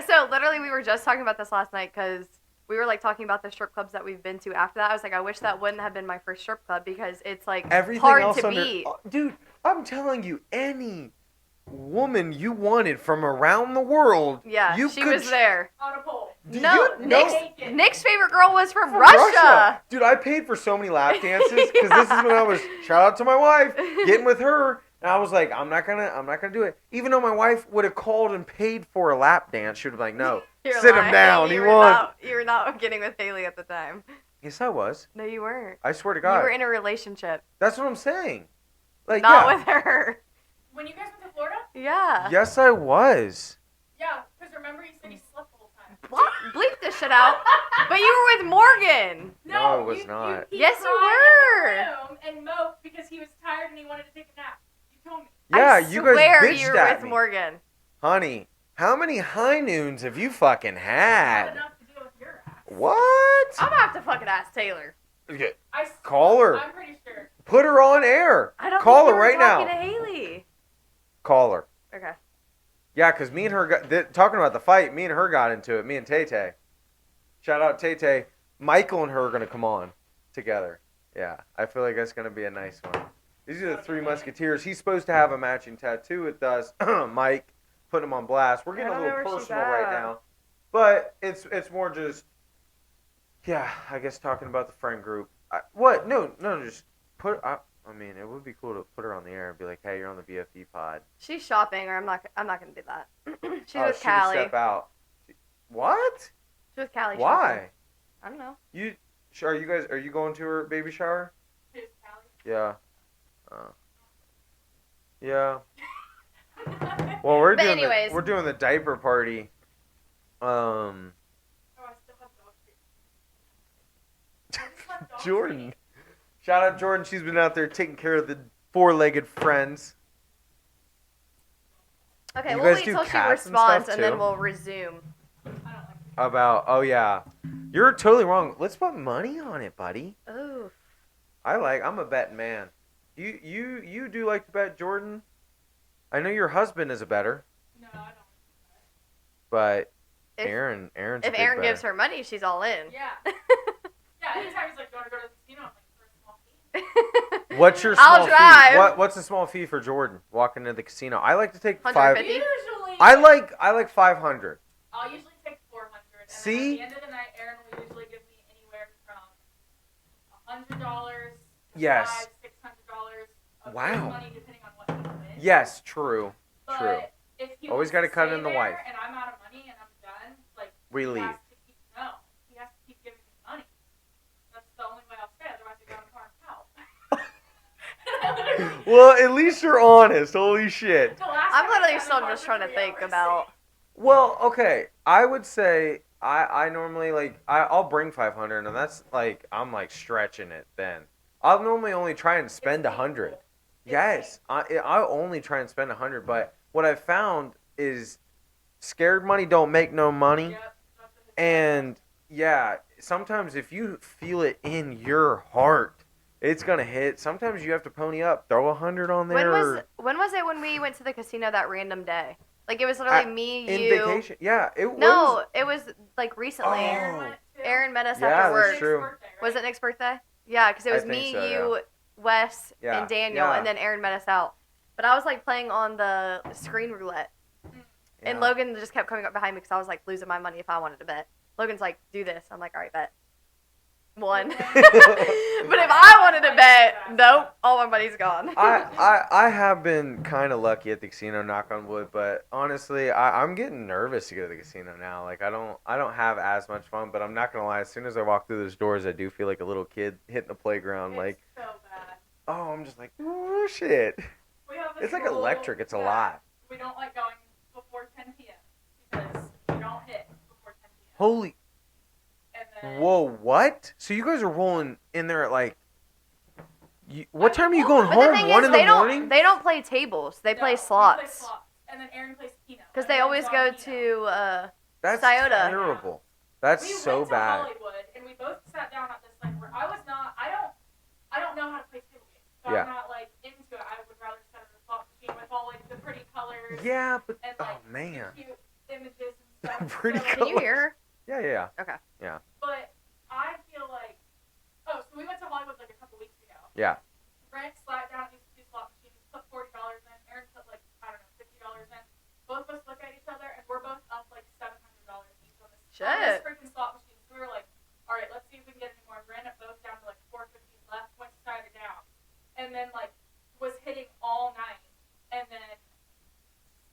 S2: So literally, we were just talking about this last night because we were like talking about the strip clubs that we've been to after that. I was like, I wish that wouldn't have been my first strip club because it's like
S1: Everything
S2: hard
S1: else
S2: to
S1: under,
S2: beat.
S1: Dude, I'm telling you, any woman you wanted from around the world,
S2: Yeah,
S1: you
S2: she
S1: could
S2: was there.
S3: On a pole.
S1: Do
S2: No,
S1: you know-
S2: Nick's favorite girl was from
S1: From
S2: Russia.
S1: Dude, I paid for so many lap dances because this is when I was, shout out to my wife, getting with her, and I was like, I'm not gonna do it. Even though my wife would have called and paid for a lap dance, she would have been like, no,
S2: You're
S1: sit him
S2: lying.
S1: down.
S2: You
S1: He
S2: were
S1: won.
S2: You were not getting with Haley at the time.
S1: Yes, I was.
S2: No, you weren't.
S1: I swear to
S2: You
S1: God.
S2: were in a relationship,
S1: That's what I'm saying. Like,
S2: not
S1: yeah.
S2: with her.
S3: When you guys went to Florida?
S2: Yeah.
S1: Yes, I was.
S3: Yeah, because remember you said you slept the whole time.
S2: Bleep the shit out. But you were with Morgan.
S1: No, it was not.
S3: He
S2: Yes, you
S3: cried in
S2: were.
S3: the room and moped because he was tired and he wanted to take a nap. You told me.
S1: Yeah,
S2: I
S1: you guys
S2: swear
S1: bitched
S2: you were
S1: at
S2: with
S1: me.
S2: Morgan.
S1: Honey, how many high noons have you fucking
S3: Not
S1: had?
S3: enough to deal with your ass.
S1: What?
S2: I'm gonna have to fucking ask Taylor.
S1: Yeah,
S3: I
S1: Call her.
S3: I'm pretty sure.
S1: put her on air.
S2: I don't
S1: Call
S2: think you
S1: her
S2: were
S1: right now.
S2: talking to Haley.
S1: Call her.
S2: Okay.
S1: Yeah, because me and her talking about the fight. Me and her got into it. Me and Tay Tay. Shout out Tay Tay. Michael and her are gonna come on together. Yeah, I feel like that's gonna be a nice one. These are the three musketeers. He's supposed to have a matching tattoo with us. Mike, putting him on blast. We're getting
S2: I
S1: a
S2: don't know
S1: little
S2: where she's
S1: personal right
S2: at.
S1: now, but it's more just, yeah, I guess talking about the friend group. What? No, just put. I mean, it would be cool to put her on the air and be like, hey, you're on the BFE pod.
S2: She's shopping, or I'm not gonna do that. She's
S1: Oh,
S2: with
S1: she would
S2: Callie.
S1: step out. What?
S2: She's with Callie. Shopping.
S1: Why?
S2: I don't know.
S1: Are you going to her baby shower?
S3: Who's Callie?
S1: Yeah. Yeah. Well,
S2: But anyways.
S1: we're doing the diaper party.
S3: Oh, I still have dog treat. I just left dog
S1: Jordan.
S3: treat.
S1: Shout out Jordan. She's been out there taking care of the four-legged friends.
S2: Okay,
S1: You
S2: we'll
S1: guys
S2: wait
S1: do
S2: till she
S1: cats and
S2: responds,
S1: stuff,
S2: and then
S1: too?
S2: we'll resume.
S3: I don't like
S1: About, oh yeah. You're totally wrong. Let's put money on it, buddy.
S2: Ooh.
S1: I'm a betting man. You do like to bet, Jordan? I know your husband is a better,
S3: No, I don't.
S1: but
S2: If,
S1: Aaron's a
S2: if
S1: big
S2: Aaron
S1: better.
S2: gives her money, she's all in.
S3: Yeah. Yeah, anytime he's like, do you want to go to the casino? I'm like, for a small fee.
S1: What's your small
S2: I'll drive.
S1: fee? What's the small fee for Jordan walking to the casino? I like to take
S2: 150?
S3: Usually.
S1: I like 500.
S3: I'll usually take 400. And
S1: See?
S3: Then at the end of the night, Aaron will usually give me anywhere from $100 to
S1: Yes.
S3: $600 of
S1: Wow.
S3: his money, depending on what he wins.
S1: Yes, true.
S3: But
S1: true.
S3: if he
S1: Always
S3: wants
S1: gotta
S3: to
S1: cut
S3: stay
S1: in the
S3: there
S1: wife.
S3: And I'm out of money and I'm done, like
S1: We
S3: he
S1: leave.
S3: has to keep giving me money. That's the only way I'll stay. Otherwise, I go in the car and help.
S1: Well, at least you're honest. Holy shit.
S3: The last
S2: I'm
S3: time I
S2: literally
S3: sat in
S2: still
S3: the car
S2: just
S3: for
S2: trying to
S3: 3
S2: think
S3: hours.
S2: about.
S1: Well, okay. I would say I normally I'll bring 500, and that's like I'm like stretching it. Then I'll normally only try and spend
S3: It's
S1: 100.
S3: painful. It's
S1: Yes, I only try and spend 100. But what I've found is scared money don't make no money.
S3: Yep, that's what his
S1: And yeah, sometimes if you feel it in your heart, it's gonna hit. Sometimes you have to pony up, throw 100 on there.
S2: When was it when we went to the casino that random day? Like it was literally me,
S1: in
S2: you.
S1: vacation? Yeah, it
S2: No,
S1: was.
S2: it was like recently.
S1: Oh.
S3: Aaron went too.
S2: Aaron met us
S1: Yeah,
S2: after
S1: that's
S2: work.
S3: Nick's
S1: true.
S3: birthday, right?
S2: Was it Nick's birthday? Yeah, because it
S1: I
S2: was
S1: think
S2: me,
S1: so,
S2: you, Wes,
S1: Yeah,
S2: and Daniel,
S1: yeah.
S2: and then Aaron met us out. But I was like playing on the screen roulette, and
S1: Yeah.
S2: Logan just kept coming up behind me because I was like losing my money if I wanted to bet. Logan's like, "Do this." I'm like, "All right, bet." One. But if I wanted to bet, nope, all my money's gone.
S1: I have been kind of lucky at the casino, knock on wood, but honestly, I'm getting nervous to go to the casino now. Like I don't have as much fun, but I'm not gonna lie. As soon as I walk through those doors, I do feel like a little kid hitting the playground.
S3: It's
S1: Like,
S3: so bad.
S1: oh, I'm just like, oh shit.
S3: We have this
S1: It's like
S3: rule
S1: electric. It's a
S3: that
S1: lot.
S3: We don't like going before 10 p.m. because we don't hit before 10 p.m.
S1: Holy,
S3: And then
S1: whoa, what? So you guys are rolling in there at like, what time are you going
S2: But the
S1: home?
S2: thing
S1: 1
S2: is,
S1: in the
S2: they
S1: morning?
S2: don't play tables. They
S3: No,
S2: play
S3: we
S2: slots.
S3: And then Aaron plays Keno.
S2: Because
S3: And
S2: they
S3: then
S2: always
S3: John
S2: go
S3: Keno.
S2: to
S1: That's
S2: Scioto.
S1: terrible. That's
S3: We
S1: so
S3: went to
S1: bad.
S3: Hollywood and we both sat down at this like where I don't know how to play table games. So
S1: Yeah.
S3: I'm not like into it. I would rather sit at a slot machine with all like the pretty colors
S1: Yeah, but
S3: and
S1: oh
S3: like
S1: man,
S3: the cute images and stuff.
S1: Pretty
S3: So,
S2: Can you hear her?
S1: yeah, yeah,
S2: Okay.
S3: But I feel like so we went to Hollywood like a couple weeks ago.
S1: yeah.
S3: Brent sat down at these two slot machines, put $40 in. Aaron put like I don't know $50 in. Both of us look at each other and we're both up like $700 each on this
S2: Shit.
S3: freaking slot machine. So we were like, all right, let's see if we can get any more. Ran it both down to like 450 left, went started down, and then like was hitting all night, and then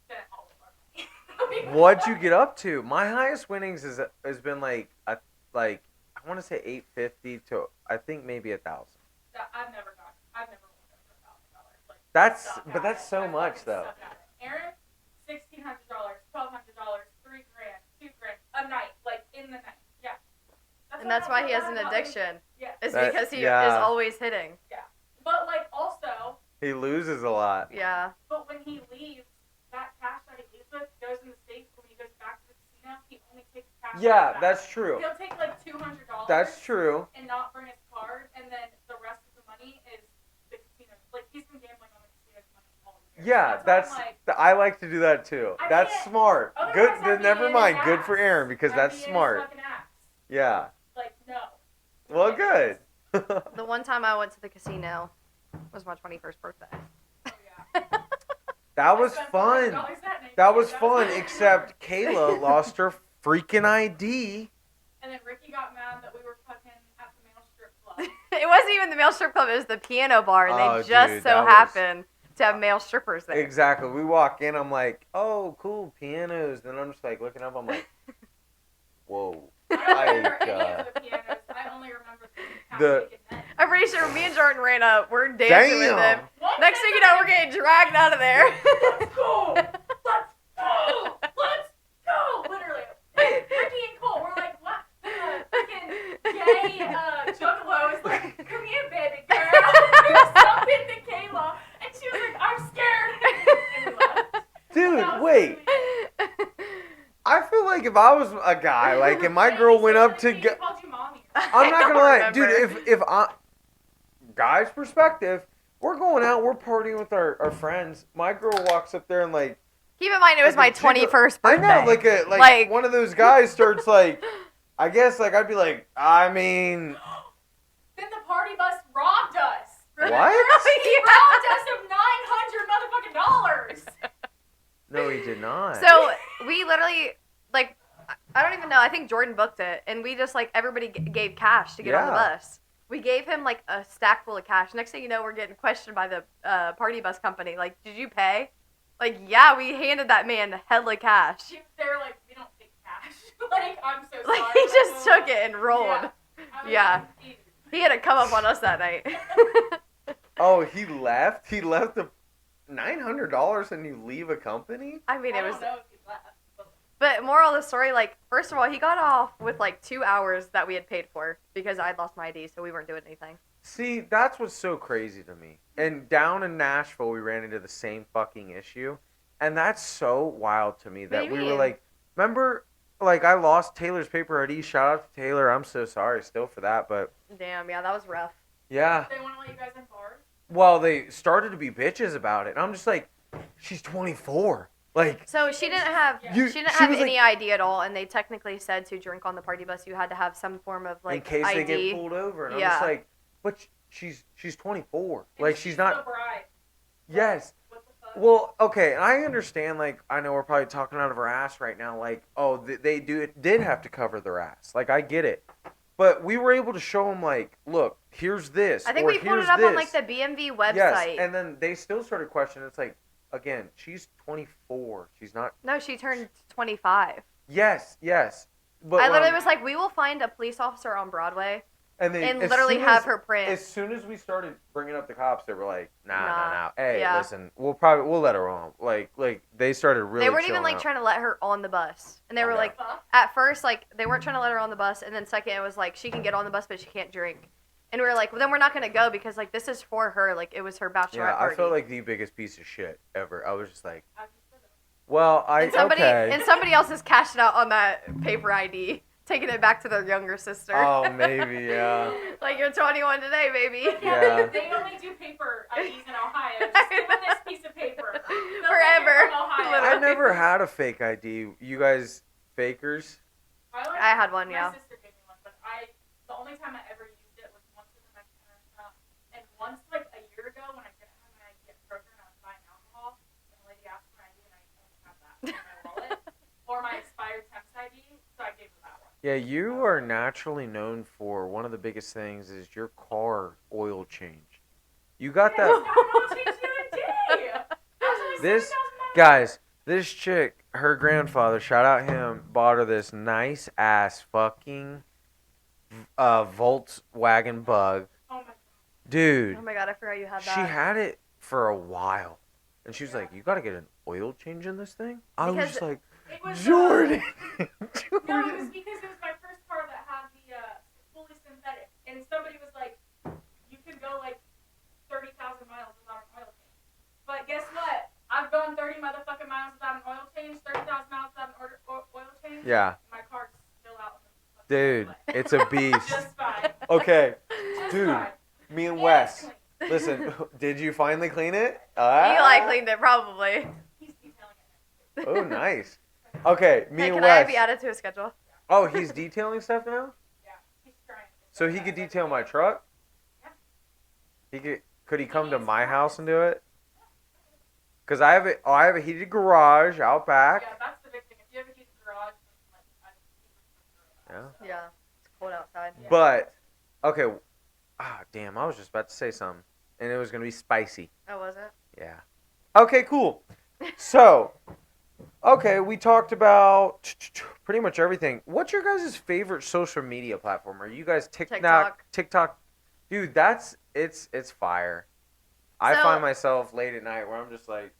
S3: spent all of our money.
S1: What'd you get up to? My highest winnings has been like I want to say 850 to I think maybe 1,000.
S3: I've never won over $1,000. Like
S1: That's
S3: suck
S1: but
S3: at
S1: that's
S3: it.
S1: so
S3: I
S1: much
S3: fucking
S1: though.
S3: suck at it. Aaron, $1,600, $1,200, $3,000, $2,000 a night, like in the night.
S2: And that's why he has an
S3: Like,
S2: addiction.
S3: yeah.
S2: Is
S1: That-
S2: because he
S1: yeah.
S2: is always hitting.
S3: But like also,
S1: He loses a lot.
S2: Yeah.
S3: but when he leaves, that cash that he leaves with goes in the safe. When he goes back to the casino, he only takes cash.
S1: Yeah,
S3: back.
S1: that's true.
S3: He'll take like $200.
S1: That's true.
S3: And not bring his card, and then the rest of the money is the casino. Like he's been gambling on the casino's money all year.
S1: Yeah,
S3: So
S1: that's.
S3: why I'm like,
S1: I like to do that too.
S3: I
S1: That's
S3: can't-
S1: smart.
S3: otherwise
S1: Good.
S3: I'd be
S1: Never
S3: in
S1: mind.
S3: his
S1: Good for
S3: ass.
S1: Aaron because
S3: I'd
S1: that's
S3: be in his
S1: smart.
S3: fucking ass.
S1: Yeah.
S3: Like no.
S1: Well, good.
S2: The one time I went to the casino was my 21st birthday.
S3: Oh yeah.
S1: That was
S3: I spent
S1: fun.
S3: $400 that night.
S1: That was
S3: That
S1: fun.
S3: fun.
S1: Except Kayla lost her freaking ID.
S3: And then Ricky got mad that we were fucking at the male strip club.
S2: It wasn't even the male strip club. It was the piano bar, and
S1: Oh,
S2: they just
S1: dude,
S2: so
S1: that was-
S2: happened to have male strippers there.
S1: Exactly. We walk in. I'm like, oh, cool pianos. Then I'm just like looking up. I'm like, whoa.
S3: I don't remember
S1: Like,
S3: any of the pianos. I only remember the
S1: the-
S3: naked men.
S2: I'm pretty sure me and Jordan ran up. We're dancing with them.
S1: Damn.
S3: One
S2: Next thing you know, we're getting dragged out of there.
S3: Let's go! Let's go! Let's go! Literally. Ricky and Cole, we're like, what? The freaking gay juggalo is like, come here, baby girl. We were something to Kayla, and she was like, I'm scared. And we left. That
S1: Dude,
S3: was
S1: wait.
S3: really-
S1: I feel like if I was a guy, like, and my girl went up to
S3: He
S1: get.
S3: called you mommy.
S1: I'm not
S2: I
S1: gonna
S2: don't
S1: lie, dude.
S2: remember.
S1: If I, guy's perspective, we're going out, we're partying with our friends. My girl walks up there and like,
S2: Keep in mind, it was
S1: like
S2: my
S1: a jiggle-
S2: 21st
S1: I
S2: birthday.
S1: know, like
S2: Like-
S1: one of those guys starts like, I guess like I'd be like, I mean,
S3: Then the party bus robbed us. Remember?
S1: What?
S3: He robbed us of $900 motherfucking dollars.
S1: no, he did not.
S2: So we literally, like, I don't even know. I think Jordan booked it, and we just like everybody gave cash to get on the
S1: Yeah.
S2: bus. We gave him like a stack full of cash. Next thing you know, we're getting questioned by the party bus company. Like, did you pay? Like, yeah, we handed that man hella cash.
S3: They were like, we don't take cash. Like, I'm so sorry.
S2: Like, he just
S3: Like,
S2: took it and rolled.
S3: Yeah. I was
S2: Yeah.
S3: like, "Easy."
S2: He had to come up on us that night.
S1: Oh, he left. He left the $900 and you leave a company.
S2: I mean,
S3: I
S2: it
S3: don't
S2: was.
S3: know if he left.
S2: But moral of the story, like, first of all, he got off with like 2 hours that we had paid for because I'd lost my ID, so we weren't doing anything.
S1: See, that's what's so crazy to me. And down in Nashville, we ran into the same fucking issue. And that's so wild to me
S2: What do
S1: that
S2: you
S1: we were
S2: mean?
S1: like, remember, like, I lost Taylor's paper ID. Shout out to Taylor. I'm so sorry still for that. But
S2: Damn, yeah, that was rough.
S1: yeah.
S3: They want to let you guys in bars?
S1: Well, they started to be bitches about it. And I'm just like, she's 24. Like,
S2: So she didn't have
S1: You-
S2: she didn't
S1: she
S2: have
S1: was
S2: any ID at all, and they technically said to drink on the party bus you had to have some form of like
S1: in case
S2: ID.
S1: they get pulled over. And I'm
S2: Yeah.
S1: just like, but she's 24.
S3: And
S1: Like, she's not.
S3: the bride.
S1: Yes.
S3: What the fuck?
S1: Well, okay, and I understand. Like, I know we're probably talking out of our ass right now. Like, oh, they did have to cover their ass. Like, I get it, but we were able to show them, like, look, here's this.
S2: I think
S1: or
S2: we pulled
S1: here's
S2: it up
S1: this.
S2: on like the BMV website.
S1: Yes, and then they still started questioning. It's like, again, she's 24. She's not.
S2: No, she turned 25.
S1: Yes. But
S2: I literally was like, we will find a police officer on Broadway
S1: and they
S2: and
S1: as
S2: literally
S1: soon
S2: have
S1: as-
S2: her print.
S1: As soon as we started bringing up the cops, they were like, nah.
S2: Nah,
S1: Hey,
S2: yeah.
S1: listen, we'll let her on. Like they started really.
S2: They weren't even
S1: chilling
S2: like
S1: out.
S2: trying to let her on the bus, and they were
S1: Okay.
S2: like,
S3: Fuck.
S2: at first, like they weren't trying to let her on the bus, and then second, it was like she can get on the bus, but she can't drink. And we were like, well, then we're not gonna go because like this is for her. Like it was her bachelorette
S1: Yeah,
S2: party.
S1: I felt like the biggest piece of shit ever. I was just like,
S3: I just said it.
S1: well,
S2: and somebody
S1: okay.
S2: and somebody else is cashing out on that paper ID, taking it back to their younger sister.
S1: Oh, maybe, yeah.
S2: Like you're 21 today, baby.
S3: But
S1: Yeah.
S3: they only do paper IDs in Ohio. Just give them this piece of paper. They'll take it
S2: Forever.
S3: from Ohio.
S2: Literally.
S1: I never had a fake ID. You guys fakers?
S2: I had one, yeah.
S3: My sister gave me one, but the only time I ever used it was once at the Mexican restaurant, and once like a year ago when I didn't have my ID at Kroger and I was buying alcohol, and the lady asked for my ID and I only had that in my wallet, or my expired temps ID, so I gave her that one.
S1: Yeah, you are naturally known for one of the biggest things is your car oil change. You got
S3: Yeah,
S1: that.
S3: I got changed the other day. That was only
S1: This
S3: $7,000.
S1: Guys, this chick, her grandfather, shout out him, bought her this nice ass fucking Volkswagen Bug.
S3: Oh my god.
S1: Dude,
S2: Oh my god, I forgot you had that.
S1: she had it for a while. And she was like, you gotta get an oil change in this thing? I was
S2: Because-
S1: just like,
S3: It was
S1: Jordan!
S3: No, it was
S1: Jordan!
S3: because it was my first car that had the and somebody was like, you can go like 30,000 miles without an oil change. But guess what? I've gone 30 motherfucking miles without an oil change, 30,000 miles without an oil change.
S1: Yeah.
S3: My car's still out.
S1: Dude, it's a beast.
S3: Just fine.
S1: Okay,
S3: Just
S1: dude,
S3: fine.
S1: me and
S3: And
S1: Wes.
S3: it's clean.
S1: Listen, did you finally clean it?
S2: Eli cleaned it, probably.
S3: He's detailing it.
S1: Oh, nice. Okay, me
S2: Hey,
S1: and
S2: can I
S1: Wes.
S2: be added to his schedule?
S1: Oh, he's detailing stuff now?
S3: Yeah, he's trying.
S1: So he could detail my truck?
S3: Yeah.
S1: Could he come to my house and do it? Cause I have a heated garage out back.
S3: Yeah, that's the big thing. If you have a heated garage, then, like,
S1: Yeah.
S2: Yeah. It's cold outside.
S3: Yeah.
S1: But okay, damn, I was just about to say something, and it was gonna be spicy.
S2: Oh, was it?
S1: Yeah. Okay, cool. So, okay, we talked about pretty much everything. What's your guys' favorite social media platform? Are you guys TikTok? Dude, it's fire. I
S2: So-
S1: find myself late at night where I'm just like,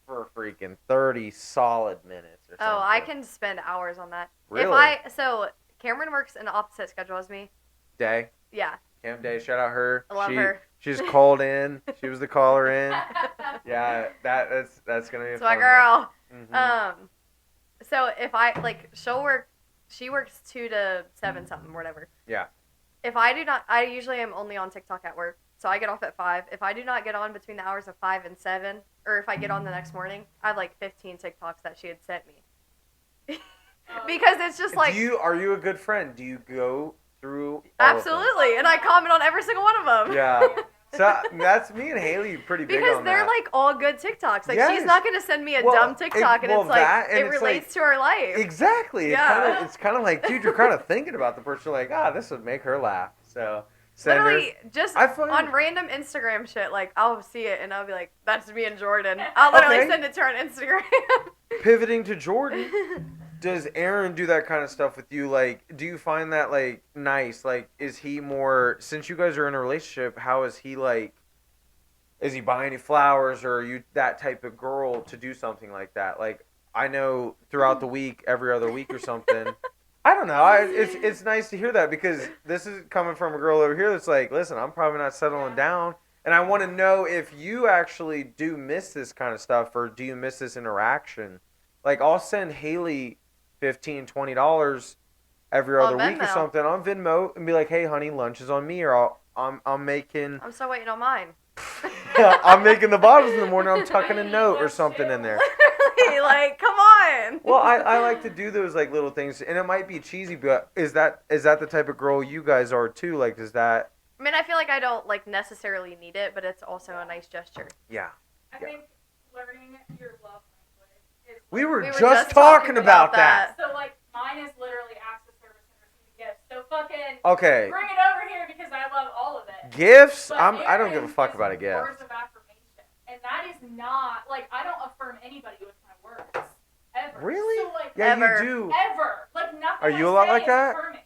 S1: for freaking 30 solid minutes or something.
S2: Oh, I can spend hours on that.
S1: Really?
S2: So Cameron works an opposite schedule as me.
S1: Day.
S2: Yeah.
S1: Cam Day, shout out her.
S2: I love her.
S1: She's called in. She was the caller in. Yeah, that's gonna be a
S2: It's my
S1: fun
S2: girl.
S1: one. Mhm.
S2: So if she works 2 to 7 something, whatever.
S1: Yeah.
S2: If I do not, I usually am only on TikTok at work. So I get off at 5. If I do not get on between the hours of 5 and 7, or if I get on the next morning, I have like 15 TikToks that she had sent me. Because it's just like,
S1: Are you a good friend? Do you go through all
S2: absolutely, and I comment on every single one of them.
S1: of them? Yeah. So that's me and Haley pretty big
S2: Because
S1: on
S2: they're
S1: that.
S2: like all good TikToks. Like
S1: Yes.
S2: she's not gonna send me a
S1: Well,
S2: dumb TikTok, and
S1: well,
S2: it's like
S1: that, and
S2: it
S1: it's
S2: relates
S1: like-
S2: to her life.
S1: Exactly.
S2: Yeah.
S1: It's kind of like, dude, you're kind of thinking about the person. You're like, this would make her laugh. So send her.
S2: Literally, just
S1: I find-
S2: on random Instagram shit, like I'll see it and I'll be like, "That's me and Jordan." I'll literally
S1: Okay.
S2: send it to her on Instagram.
S1: Pivoting to Jordan. Does Aaron do that kind of stuff with you? Like, do you find that like nice? Like, is he more, since you guys are in a relationship? How is he like? Is he buying you flowers, or are you that type of girl to do something like that? Like, I know throughout the week, every other week or something. I don't know. It's nice to hear that, because this is coming from a girl over here that's like, listen, I'm probably not settling down, and I want to know if you actually do miss this kind of stuff, or do you miss this interaction? Like, I'll send Haley $15, $20 every
S2: On
S1: other week or
S2: Venmo.
S1: something on Venmo, and be like, hey, honey, lunch is on me, or I'm making
S2: I'm still waiting on mine.
S1: I'm making the bottles in the morning. I'm tucking a note or something in there.
S2: Literally, like, come on.
S1: Well, I like to do those like little things, and it might be cheesy, but is that the type of girl you guys are too? Like, is that?
S2: I mean, I feel like I don't like necessarily need it, but it's also a nice gesture.
S1: Yeah.
S3: I think learning your love language is.
S1: We were
S2: We were
S1: just talking about that.
S3: So like mine is literally acts of service and receiving gifts. So fucking
S1: Okay.
S3: bring it over here because I love all of it.
S1: Gifts?
S3: But
S1: I don't give a
S3: Aaron
S1: fuck
S3: is
S1: about a gift.
S3: Words of affirmation, and that is not like I don't affirm anybody with my words ever.
S1: Really?
S3: So like
S1: Yeah,
S2: Ever.
S1: you do.
S3: ever like nothing.
S1: Are you
S3: I
S1: a lot
S3: say
S1: like
S3: is
S1: that?
S3: affirming.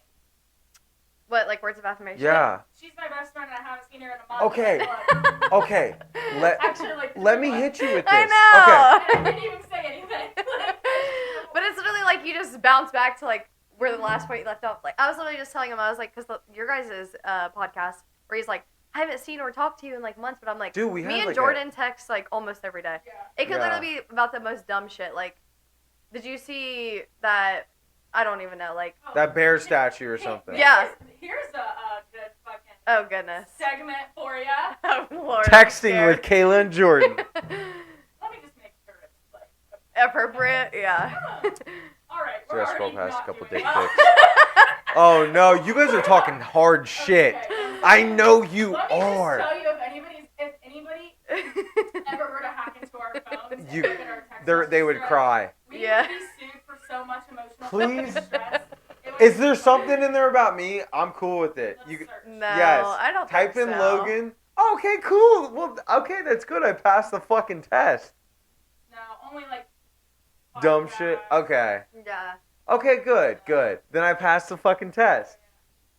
S2: What, like words of affirmation?
S1: Yeah.
S3: She's my best friend, and I haven't seen her in a month.
S1: Okay.
S3: Look,
S1: Okay.
S3: actually, like
S1: Let me hit you with this.
S2: I know.
S3: And I didn't even say anything.
S2: But it's literally like you just bounce back to like where the last point you left off. Like I was literally just telling him, I was like, because your guys' podcast where he's like, I haven't seen or talked to you in like months, but I'm like,
S1: Dude, we
S2: me
S1: had,
S2: and
S1: like,
S2: Jordan text like almost every day.
S3: Yeah.
S2: It could
S1: Yeah.
S2: literally be about the most dumb shit. Like, did you see that? I don't even know. Like,
S1: That bear statue or something.
S2: Yeah.
S3: Here's a good fucking
S2: oh goodness.
S3: segment for you.
S2: Oh Lord.
S1: Texting with Kayla and Jordan.
S3: Let me just make sure it's like.
S2: appropriate. Yeah.
S3: All right.
S1: So
S3: We're
S1: I scroll
S3: already
S1: past a
S3: not
S1: couple
S3: doing
S1: dick
S3: well.
S1: Oh no, you guys are talking hard shit.
S3: Okay.
S1: I know you
S3: Let me
S1: are.
S3: just tell you, if anybody ever were to hack into our phones, and
S1: You-
S3: look at our text
S1: They would
S3: message
S1: cry.
S3: thread, we
S2: Yeah.
S3: would be sued for so much emotional
S1: Please?
S3: distress. It would
S1: Is
S3: be
S1: there
S3: so
S1: something in there about me? I'm cool with it.
S3: Let's
S1: You
S3: search.
S2: No,
S1: Yes.
S2: I don't
S1: type
S2: think
S1: in
S2: so.
S1: Logan. Okay, cool. Well, okay, that's good. I passed the fucking test.
S3: No, only like.
S1: Dumb
S3: podcasts.
S1: shit. Okay.
S2: Yeah.
S1: Okay, good, good. Then I passed the fucking test.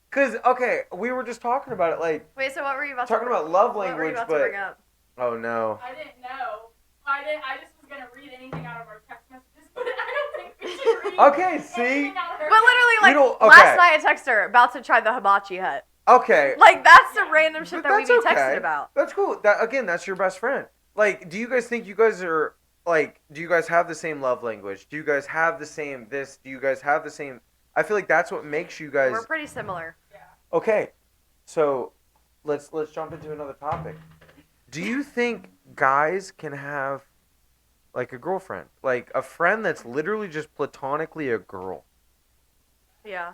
S1: Cause okay, we were just talking about it, like
S2: Wait. So what were you about
S1: talking
S2: to?
S1: about love
S2: what were you
S1: language,
S2: about to
S1: but
S2: bring up?
S1: oh no.
S3: I didn't know. I just was gonna read anything out of our text messages, but I don't think we should read
S1: Okay, see?
S3: anything out of her
S2: But literally,
S1: We
S2: like,
S1: don't- okay.
S2: last night I texted her, about to try the hibachi hut.
S1: Okay.
S2: Like, that's the random shit
S1: But
S2: that we
S1: that's
S2: be
S1: okay.
S2: texting about.
S1: That's cool. That again, that's your best friend. Like, do you guys think you guys are like? Do you guys have the same love language? Do you guys have the same this? Do you guys have the same? I feel like that's what makes you guys.
S2: We're pretty similar.
S3: Yeah.
S1: Okay, so let's jump into another topic. Do you think guys can have like a girlfriend, like a friend that's literally just platonically a girl?
S2: Yeah.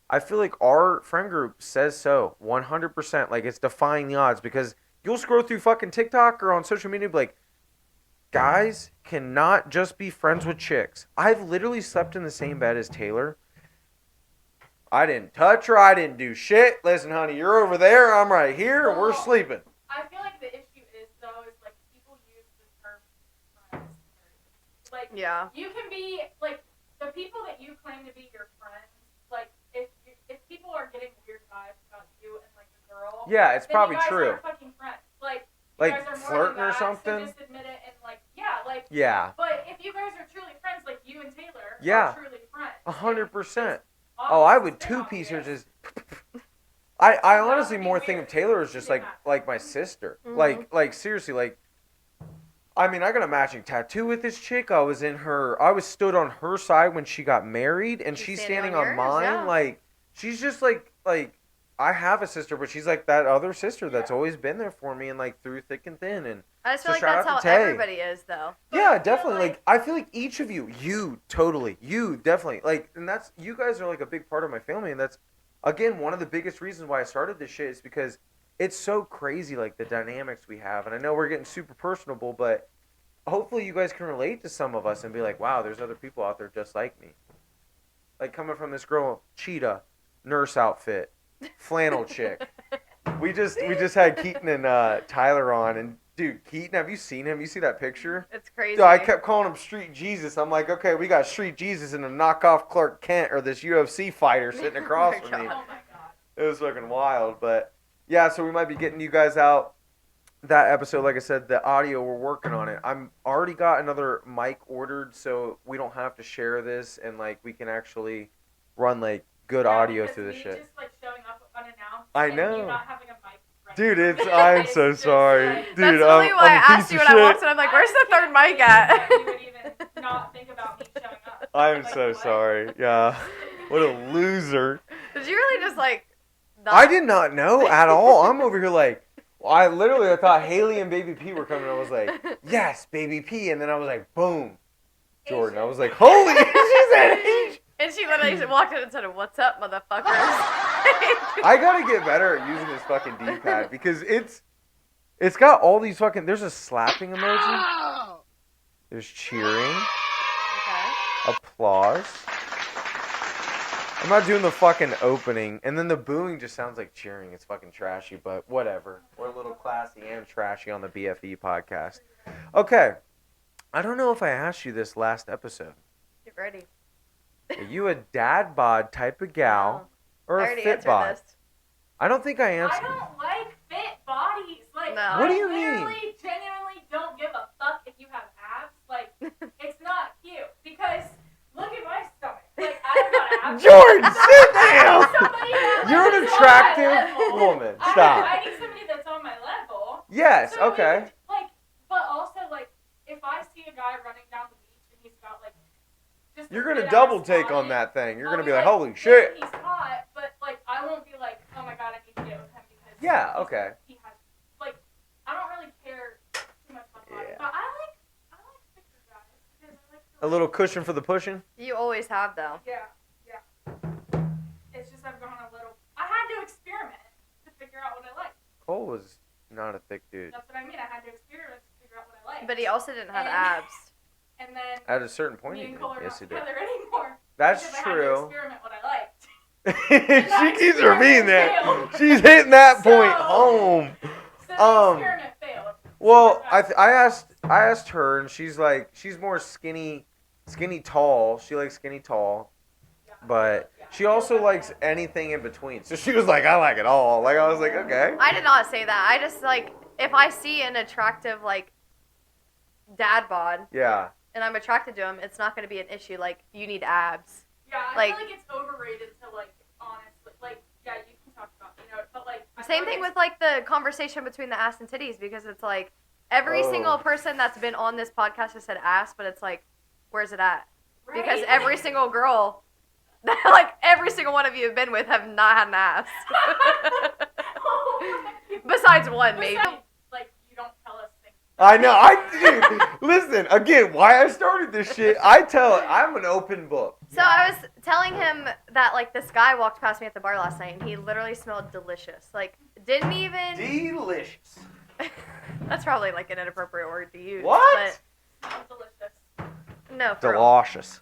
S1: I feel like our friend group says so, 100%. Like, it's defying the odds because you'll scroll through fucking TikTok or on social media and be like, guys cannot just be friends with chicks. I've literally slept in the same bed as Taylor. I didn't touch her. I didn't do shit. Listen, honey, you're over there. I'm right here. We're sleeping.
S3: I feel like the issue is though is like people use the term friends. Like
S2: Yeah.
S3: you can be like the people that you claim to be your friends. Like if people are getting weird vibes about you and like the girl.
S1: Yeah, it's
S3: then
S1: probably
S3: you guys
S1: true.
S3: Aren't fucking friends. Like
S1: Like,
S3: you guys are more
S1: flirting
S3: than
S1: or
S3: that,
S1: something?
S3: So just admit it and like yeah, like.
S1: Yeah.
S3: But if you guys are truly friends, like you and Taylor
S1: Yeah.
S3: are truly friends.
S1: 100%.
S3: It's
S1: Oh, I would
S3: obvious,
S1: two-piece her
S3: obvious.
S1: just... I
S3: That
S1: honestly
S3: would be
S1: more
S3: weird.
S1: think of Taylor as just like my sister.
S2: Mhm.
S1: Like seriously, like I mean, I got a matching tattoo with this chick. I was stood on her side when she got married, and
S2: She's
S1: she's
S2: standing
S1: standing
S2: on
S1: on
S2: yours,
S1: mine.
S2: yeah.
S1: Like she's just like I have a sister, but she's like that other sister that's always been there for me and like through thick and thin. And
S2: I just
S1: So
S2: feel like
S1: shout
S2: that's
S1: out
S2: how
S1: to Tay.
S2: everybody is, though.
S3: But
S1: yeah,
S3: I feel
S1: definitely.
S3: like-
S1: Like I feel like each of you definitely like, and that's you guys are like a big part of my family, and that's again one of the biggest reasons why I started this shit is because it's so crazy, like the dynamics we have. And I know we're getting super personable, but hopefully you guys can relate to some of us and be like, wow, there's other people out there just like me. Like coming from this girl, cheetah, nurse outfit, flannel chick. We just had Keaton and Tyler on, and dude, Keaton, have you seen him? You see that picture?
S2: It's crazy.
S1: Dude, I kept calling him Street Jesus. I'm like, okay, we got Street Jesus and a knockoff Clark Kent or this UFC fighter sitting across
S2: Oh my
S1: from me.
S3: Oh my god.
S1: It was fucking wild, but yeah, so we might be getting you guys out that episode. Like I said, the audio, we're working on it. I'm already got another mic ordered, so we don't have to share this, and like we can actually run like good
S3: Yeah,
S1: audio
S3: because
S1: through this
S3: me
S1: shit.
S3: Just like showing up unannounced.
S1: I
S3: and
S1: know.
S3: You not having a mic ready.
S1: Dude, I'm
S3: It's
S1: so
S3: just,
S1: sorry.
S3: like-
S1: Dude,
S2: That's literally why I
S1: I'm a
S2: asked
S1: piece
S2: you
S1: of
S2: when I
S1: shit.
S2: walked in. I'm like, where's the third
S3: can't
S2: mic
S3: believe
S2: at?
S3: that you would even not think about me showing up.
S1: I'm
S3: Like,
S1: so
S3: what?
S1: sorry. Yeah. What a loser.
S2: Did you really just like? Not...
S1: I did not know at all. I'm over here like, I thought Haley and Baby P were coming. I was like, yes, Baby P. And then I was like, boom, Jordan. I was like, holy, she said Asian.
S2: And she literally just walked in and said, "What's up, motherfuckers?"
S1: I gotta get better at using this fucking D-pad because it's got all these fucking. There's a slapping emoji. There's cheering,
S2: Okay.
S1: applause. I'm not doing the fucking opening, and then the booing just sounds like cheering. It's fucking trashy, but whatever. We're a little classy and trashy on the BFE podcast. Okay, I don't know if I asked you this last episode.
S2: Get ready.
S1: Are you a dad bod type of gal or
S2: I
S1: a
S2: already
S1: fit
S2: answered
S1: bod?
S2: this.
S1: I don't think I
S3: I
S1: answered.
S3: don't like fit bodies. Like,
S2: No.
S1: What do
S3: I
S1: you mean?
S3: literally, genuinely don't give a fuck if you have abs. Like, it's not cute. Because look at my stomach. Like, I don't got abs.
S1: George, sit
S3: I
S1: down.
S3: need somebody that, like,
S1: You're an
S3: is on my
S1: attractive
S3: level.
S1: woman. Stop.
S3: I need somebody that's on my level.
S1: Yes.
S3: So
S1: Okay.
S3: we, like, but also, like, if I see a guy running down the beach and he's got, like, just a
S1: You're gonna
S3: good-ass
S1: double take
S3: body,
S1: on that thing. You're
S3: I'll
S1: gonna be like, holy
S3: "Damn,
S1: shit.
S3: He's hot, but, like, I won't be like, oh my god, I need to get with him because
S1: Yeah. Okay.
S3: he has, like, I don't really care too much about the body.
S1: Yeah.
S3: But I like thicker guys because I like
S1: A
S3: to,
S1: little cushion for the pushing.
S2: You always have though.
S3: Yeah. It's just I've gone a little. I had to experiment to figure out what I like.
S1: Cole was not a thick dude.
S3: That's what I mean. I had to experiment to figure out what I like.
S2: But he also didn't have
S3: And-
S2: abs.
S3: And then
S1: At a certain point,
S3: me
S1: he
S3: and
S1: did.
S3: Cole are
S1: Yes,
S3: not
S1: he did.
S3: together anymore.
S1: That's
S3: because I had to
S1: true.
S3: experiment what I liked.
S1: She keeps repeating that. She's hitting that point
S3: So-
S1: home.
S3: So the experiment failed.
S1: Well,
S3: So
S1: I asked her, and she's like, she's more skinny tall. She likes skinny tall,
S3: yeah.
S1: but
S3: Yeah.
S1: she also likes anything in between. So she was like, I like it all. Like I was like, okay.
S2: I did not say that. I just like if I see an attractive like dad bod,
S1: Yeah.
S2: and I'm attracted to him, it's not going to be an issue. Like, you need abs.
S3: Yeah, I
S2: Like-
S3: feel like it's overrated to, like, honestly, like, yeah, you can talk about, but, like... I
S2: Same
S3: feel
S2: thing
S3: like
S2: with, like, the conversation between the ass and titties, because it's like, every single person that's been on this podcast has said ass, but it's like, where's it at?
S3: right?
S2: Because every single girl, like, every single one of you have been with have not had an ass.
S3: Oh my God.
S2: Besides one, maybe.
S3: Besides, like, you don't tell us things.
S1: I know. Listen, again, why I started this shit, I'm an open book.
S2: So I was telling him that, like, this guy walked past me at the bar last night, and he literally smelled delicious. Like, didn't even...
S1: Delicious.
S2: That's probably, like, an inappropriate word to use.
S1: What?
S3: Smells delicious.
S2: But no, for real.
S1: Delicious.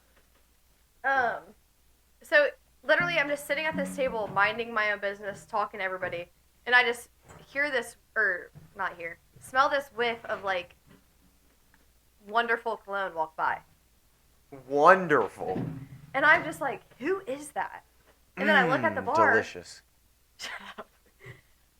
S2: So literally, I'm just sitting at this table, minding my own business, talking to everybody, and I just hear this, or not hear, smell this whiff of, like, wonderful cologne walk by.
S1: Wonderful.
S2: And I'm just like, who is that? And then I look at the bar.
S1: Delicious.
S2: Shut up.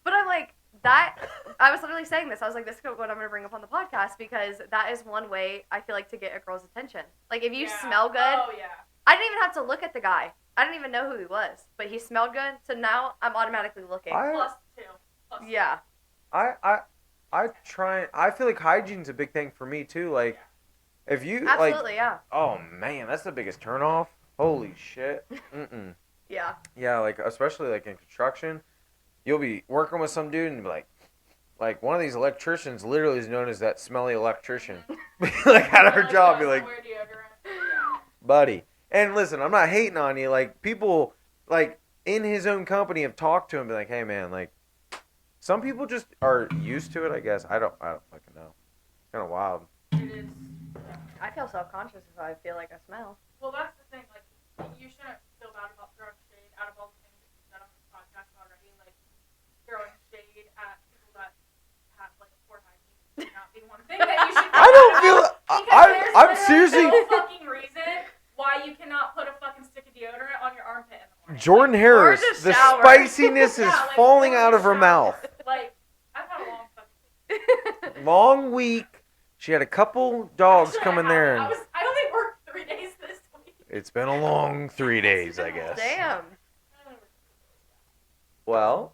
S2: But I'm like, I was literally saying this. I was like, this is what I'm going to bring up on the podcast, because that is one way I feel like to get a girl's attention. Like, if you smell good,
S3: Oh, yeah.
S2: I didn't even have to look at the guy. I didn't even know who he was, but he smelled good. So now I'm automatically looking.
S3: Plus two.
S2: Yeah.
S1: I try. I feel like hygiene's a big thing for me too. Like, if you
S2: Absolutely, yeah.
S1: oh man, that's the biggest turnoff. Holy shit.
S2: Yeah.
S1: Yeah, like especially like in construction, you'll be working with some dude and be like one of these electricians literally is known as that smelly electrician. Like at her job, be like,
S3: Wear deodorant.
S1: buddy. And listen, I'm not hating on you. Like people, like in his own company, have talked to him, be like, hey man, like some people just are used to it. I guess I don't fucking know. It's kind of wild.
S3: It is.
S2: I feel self-conscious if I feel like I smell.
S3: Well, that's the thing. Like, you shouldn't feel bad about throwing shade out of all the things that you said on this podcast already. Like, throwing shade at people that have, like, poor hygiene should not be one thing that you should
S1: I don't feel.
S3: Because
S1: I'm
S3: there's
S1: seriously.
S3: no fucking reason why you cannot put a fucking stick of deodorant on your armpit in the morning.
S1: Jordan Harris,
S2: just
S1: the
S2: shower.
S1: spiciness is
S3: Yeah, like,
S1: falling
S3: or
S1: out of her
S3: shower.
S1: mouth.
S3: Like, I've had a long fucking week.
S1: Long week. She had a couple dogs come in there, and
S3: I only worked 3 days this week.
S1: it's been a long 3 days, I guess.
S2: Damn.
S1: Well,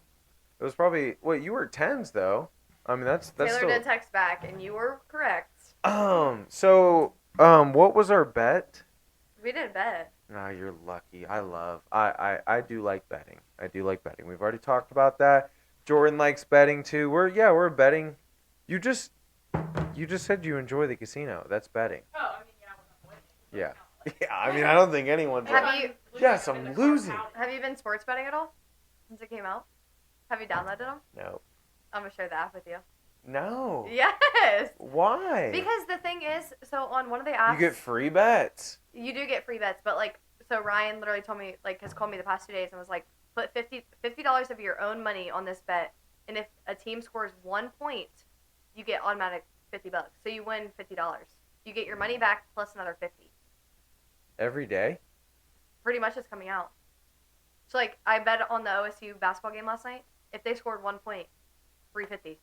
S1: it was probably you were tens though. I mean that's
S2: Taylor
S1: still.
S2: did text back, and you were correct.
S1: So what was our bet?
S2: We didn't bet.
S1: No, you're lucky. I do like betting. I do like betting. We've already talked about that. Jordan likes betting too. We're betting. You just said you enjoy the casino. That's betting.
S3: Oh, I mean, yeah, I wasn't winning.
S1: Yeah. Yeah, I mean, I don't think anyone's.
S2: Have
S1: like,
S2: you-
S1: Yes, I'm losing.
S2: Have you been sports betting at all since it came out? Have you downloaded them?
S1: No.
S2: I'm gonna share the app with you.
S1: No.
S2: Yes.
S1: Why?
S2: Because the thing is, so on one of the apps,
S1: you get free bets.
S2: you do get free bets, but like, so Ryan literally told me, like, has called me the past 2 days and was like, put $50 of your own money on this bet, and if a team scores 1 point, you get automatic $50. So you win $50. You get your money back plus another 50.
S1: Every day?
S2: Pretty much it's coming out. So like, I bet on the OSU basketball game last night. If they scored 1 point, $350.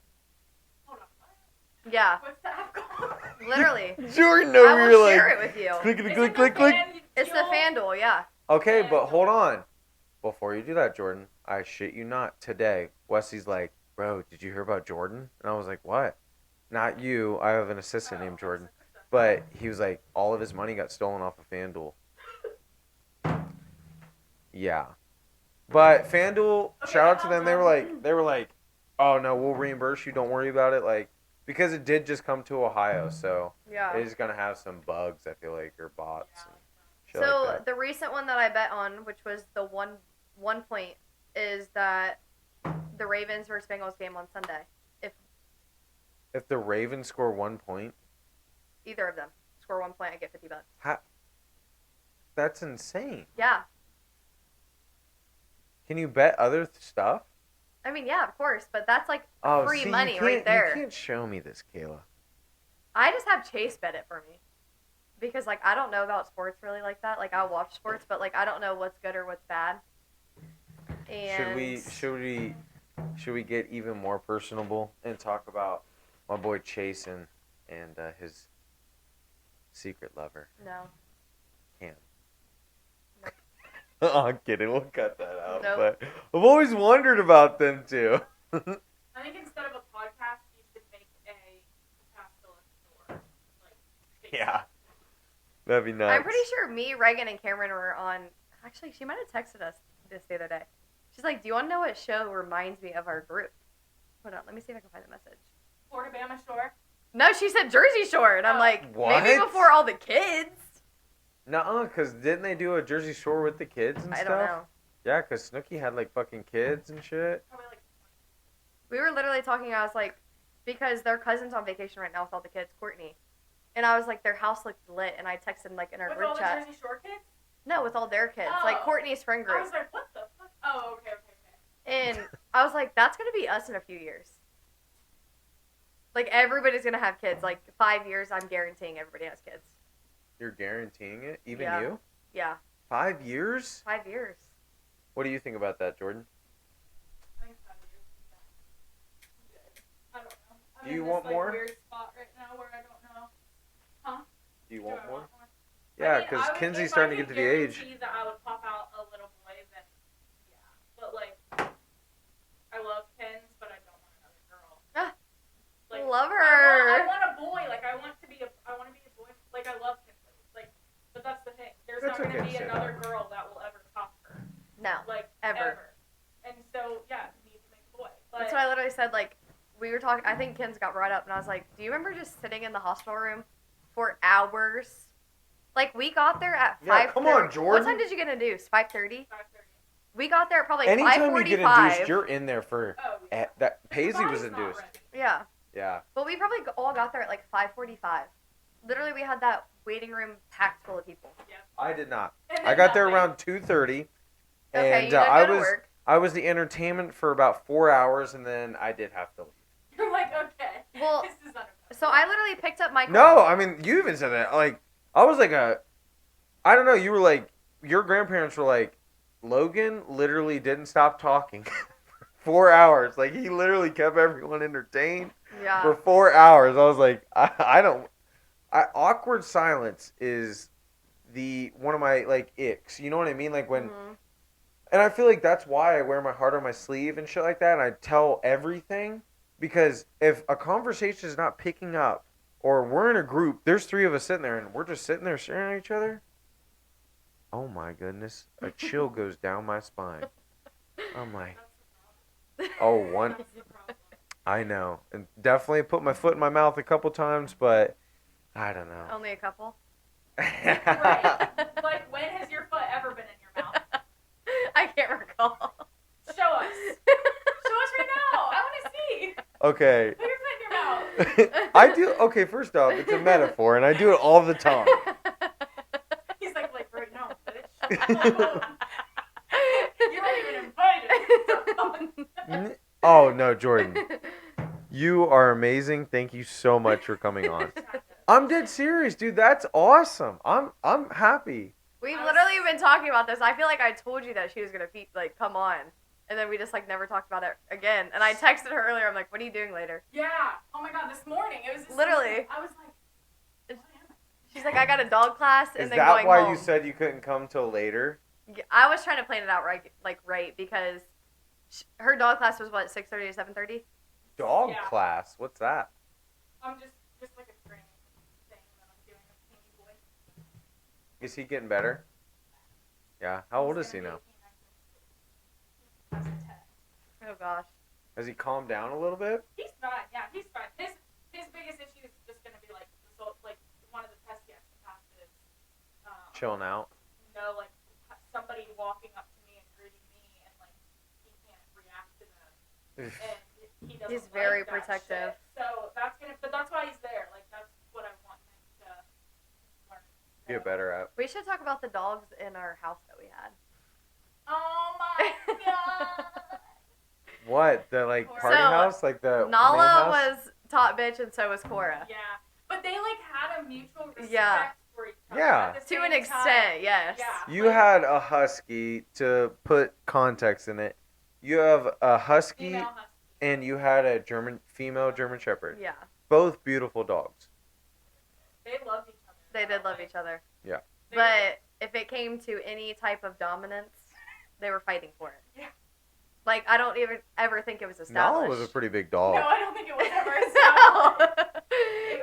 S3: Hold on.
S2: Yeah,
S3: What's the app called?
S2: literally.
S1: Jordan,
S2: I
S1: over
S2: will
S1: here
S2: share
S1: like.
S2: it with you.
S1: Clickety
S3: Is
S1: click
S3: it
S1: click
S3: the
S1: click.
S2: It's the FanDuel, yeah.
S1: Okay, but hold on. Before you do that, Jordan, I shit you not. Today, Wesley's like, bro, did you hear about Jordan? And I was like, what? Not you. I have an assistant named Jordan. But he was like, all of his money got stolen off of FanDuel. Yeah. But FanDuel,
S3: Okay,
S1: shout out to
S3: how
S1: them. They were like, oh no, we'll reimburse you. Don't worry about it. Like, because it did just come to Ohio, so
S2: Yeah.
S1: it is gonna have some bugs. I feel like, or bots. And shit
S2: So
S1: like that.
S2: the recent one that I bet on, which was the one point, is that the Ravens versus Bengals game on Sunday.
S1: If the Ravens score 1 point,
S2: Either of them score 1 point, I get $50.
S1: that's insane.
S2: Yeah.
S1: Can you bet other stuff?
S2: I mean, yeah, of course, but that's like
S1: Oh,
S2: free
S1: see,
S2: money
S1: you
S2: right
S1: can't-
S2: there.
S1: You can't show me this, Kayla.
S2: I just have Chase bet it for me. Because, like, I don't know about sports really like that. Like, I'll watch sports, but, like, I don't know what's good or what's bad. And
S1: Should we get even more personable and talk about my boy Chase and his Secret lover.
S2: No.
S1: Cam.
S2: Nope.
S1: I'm kidding. We'll cut that out.
S2: Nope.
S1: But I've always wondered about them too.
S3: I think instead of a podcast, you should make a Castilla store. Like,
S1: Yeah. That'd be nice.
S2: I'm pretty sure me, Reagan, and Cameron were on. Actually, she might have texted us this the other day. She's like, "Do you want to know what show reminds me of our group?" Hold on, let me see if I can find the message.
S3: Florida Bama Shore.
S2: No, she said Jersey Shore, and I'm like, maybe
S1: What?
S2: before all the kids.
S1: Nuh-uh, because didn't they do a Jersey Shore with the kids and
S2: I
S1: stuff?
S2: don't know.
S1: Yeah, because Snooki had like fucking kids and shit.
S3: Probably like
S2: We were literally talking. I was like, because their cousin's on vacation right now with all the kids, Courtney, and I was like, their house looked lit, and I texted like in our
S3: with
S2: group
S3: all the
S2: chat.
S3: Jersey Shore kids.
S2: No, with all their kids, like
S3: Oh.
S2: Courtney's friend
S3: I
S2: group,
S3: was like, what the fuck? Oh, okay.
S2: and I was like, that's gonna be us in a few years. Like everybody's gonna have kids. Like 5 years, I'm guaranteeing everybody has kids.
S1: You're guaranteeing it? Even
S2: Yeah.
S1: you?
S2: Yeah,
S1: 5 years?
S2: 5 years.
S1: What do you think about that, Jordan?
S3: I think 5 years. Yeah. I don't know. I'm
S1: Do you
S3: in
S1: want
S3: this, like,
S1: more?
S3: weird spot right now where I don't know.
S1: Do you
S3: Do
S1: want
S3: I
S1: more?
S3: want more?
S1: Yeah,
S3: I mean,
S1: because
S3: I would-
S1: Kinsey's
S3: if I
S1: starting to get
S3: could
S1: to the age.
S3: guarantee that I would pop out a little boy, then yeah. But like, I love Kens, but I don't want another girl.
S2: Ah,
S3: Like,
S2: love
S3: I
S2: her.
S3: want a boy. Like I want to be a boy. Like I love Kinsley. Like, but that's the thing. There's
S1: That's
S3: not going
S1: okay
S3: to be
S1: to say
S3: another
S1: that.
S3: girl that will ever top her.
S2: No,
S3: Like
S2: Ever.
S3: And so yeah, you need to make a boy. But
S2: that's what I literally said. Like we were talking. I think Ken's got brought up, and I was like, "Do you remember just sitting in the hospital room for hours?" Like we got there at
S1: Yeah,
S2: 5:30.
S1: come on, Jordan.
S2: What time did you get induced? 5:30.
S3: 5:30.
S2: We got there at probably
S1: Anytime you get
S2: 5:45.
S1: induced, you're in there for...
S3: Oh yeah.
S1: That
S3: The
S1: Paisley was
S3: body's not
S1: induced.
S3: ready.
S2: Yeah,
S1: Yeah.
S2: but we probably all got there at like 5:45. Literally, we had that waiting room packed full of people.
S1: I did not.
S3: And
S1: I
S3: then
S1: got there
S3: nothing.
S1: around 2:30.
S2: Okay,
S1: And
S2: you didn't
S1: I
S2: go to
S1: was
S2: work.
S1: I was the entertainment for about 4 hours, and then I did have to leave.
S3: You're like, okay.
S2: Well,
S3: This is unacceptable.
S2: So I literally picked up Michael.
S1: No, I mean, you even said that. Like, I was like I don't know, you were like, your grandparents were like, Logan literally didn't stop talking for 4 hours. Like, he literally kept everyone entertained
S2: Yeah.
S1: for 4 hours. I was like, awkward silence is one of my, like, icks. You know what I mean? Like, when,
S2: Mhm.
S1: and I feel like that's why I wear my heart on my sleeve and shit like that, and I tell everything, because if a conversation is not picking up, or we're in a group, there's 3 of us sitting there, and we're just sitting there staring at each other, oh my goodness, a chill goes down my spine. I'm like, oh, one,
S3: That's the problem.
S1: I know, and definitely put my foot in my mouth a couple times, but I don't know.
S2: Only a couple.
S3: Right. Like, when has your foot ever been in your mouth?
S2: I can't recall.
S3: Show us. Show us right now. I want to see.
S1: Okay.
S3: Put your foot in your mouth.
S1: I do, okay, first off, it's a metaphor, and I do it all the time.
S3: He's like right now, bitch. You're not even invited.
S1: Oh, no, Jordan. You are amazing. Thank you so much for coming on. I'm dead serious, dude. That's awesome. I'm happy.
S2: We've literally been talking about this. I feel like I told you that she was gonna come on, and then we just like never talked about it again. And I texted her earlier. I'm like, "What are you doing later?"
S3: Yeah. Oh my god, this morning. It was just
S2: Literally.
S3: I was like, what am I?
S2: She's like, "I got a dog class, and
S1: Is
S2: then
S1: that
S2: going
S1: why
S2: home."
S1: you said you couldn't come till later?
S2: Yeah, I was trying to plan it out right because her dog class was what 6:30 to 7:30.
S1: Dog
S3: Yeah.
S1: class? What's that?
S3: I'm just like a training thing that I'm doing with Teeny Boy.
S1: Is he getting better? Yeah. How old is he now?
S2: Oh gosh.
S1: Has he calmed down a little bit?
S3: He's fine. Yeah, he's fine. His biggest issue is just gonna be like one of the tests he has to pass is
S1: Chilling out.
S3: like somebody walking up to me and greeting me and like he can't react to them and he doesn't
S2: He's
S3: like
S2: very
S3: that
S2: protective.
S3: shit. So that's why he's there. Like that's what I want him to learn.
S1: Get better at.
S2: We should talk about the dogs in our house that we had.
S3: Oh my god.
S1: What? The like party
S2: So,
S1: house? Like the main
S2: Nala
S1: house?
S2: was top bitch, and so was Cora.
S3: Yeah, but they like had a mutual respect
S2: Yeah.
S3: for each other.
S1: Yeah.
S3: At the
S2: To
S3: same
S2: an
S3: time.
S2: extent, yes.
S3: Yeah.
S1: You had a husky, to put context in it. You have a husky
S3: Female husky.
S1: and you had a female German Shepherd.
S2: Yeah.
S1: Both beautiful dogs.
S3: They loved each other.
S2: They did love each other.
S1: Yeah.
S2: But if it came to any type of dominance, they were fighting for it.
S3: Yeah.
S2: Like, I don't even ever think it was
S1: Nala
S2: established.
S1: was a pretty big dog.
S3: No, I don't think it was ever
S2: No.
S3: established.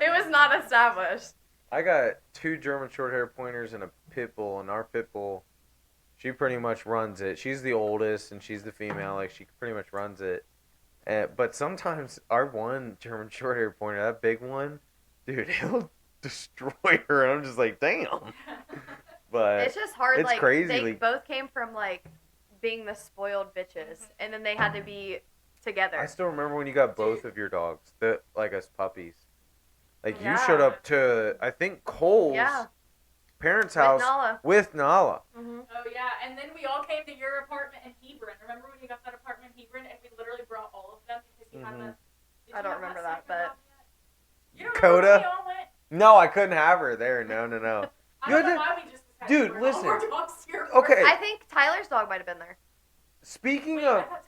S2: It was not established.
S1: I got 2 German short-hair pointers and a pit bull, and our pit bull, she pretty much runs it. She's the oldest, and she's the female. Like, she pretty much runs it. But sometimes our one German short-hair pointer, that big one, dude, he'll destroy her, and I'm just like, damn. But
S2: It's just hard.
S1: it's
S2: Like,
S1: crazy,
S2: they
S1: like-
S2: both came from, like, being the spoiled bitches, and then they had to be together.
S1: I still remember when you got both of your dogs, like as puppies. Like, you
S2: Yeah.
S1: showed up to, I think, Cole's
S2: Yeah.
S1: parents'
S2: With
S1: house
S2: Nala.
S1: with Nala.
S2: Mm-hmm.
S3: Oh yeah, and then we all came to your apartment in Hebron. Remember when you got that apartment in Hebron, and we literally brought all of them because you had the. Did
S2: I
S3: you
S2: don't
S3: have
S2: remember
S3: second
S2: that,
S3: dog yet? You don't remember when
S1: Coda?
S3: we all went?
S1: No, I couldn't have her there. No.
S3: I
S1: You
S3: don't
S1: had
S3: know
S1: to-
S3: why we just decided
S1: Dude,
S3: to bring all
S1: listen.
S3: our dogs here.
S1: Okay.
S2: I think Tyler's dog might have been there.
S1: Speaking
S3: Wait, I
S1: of,
S3: thought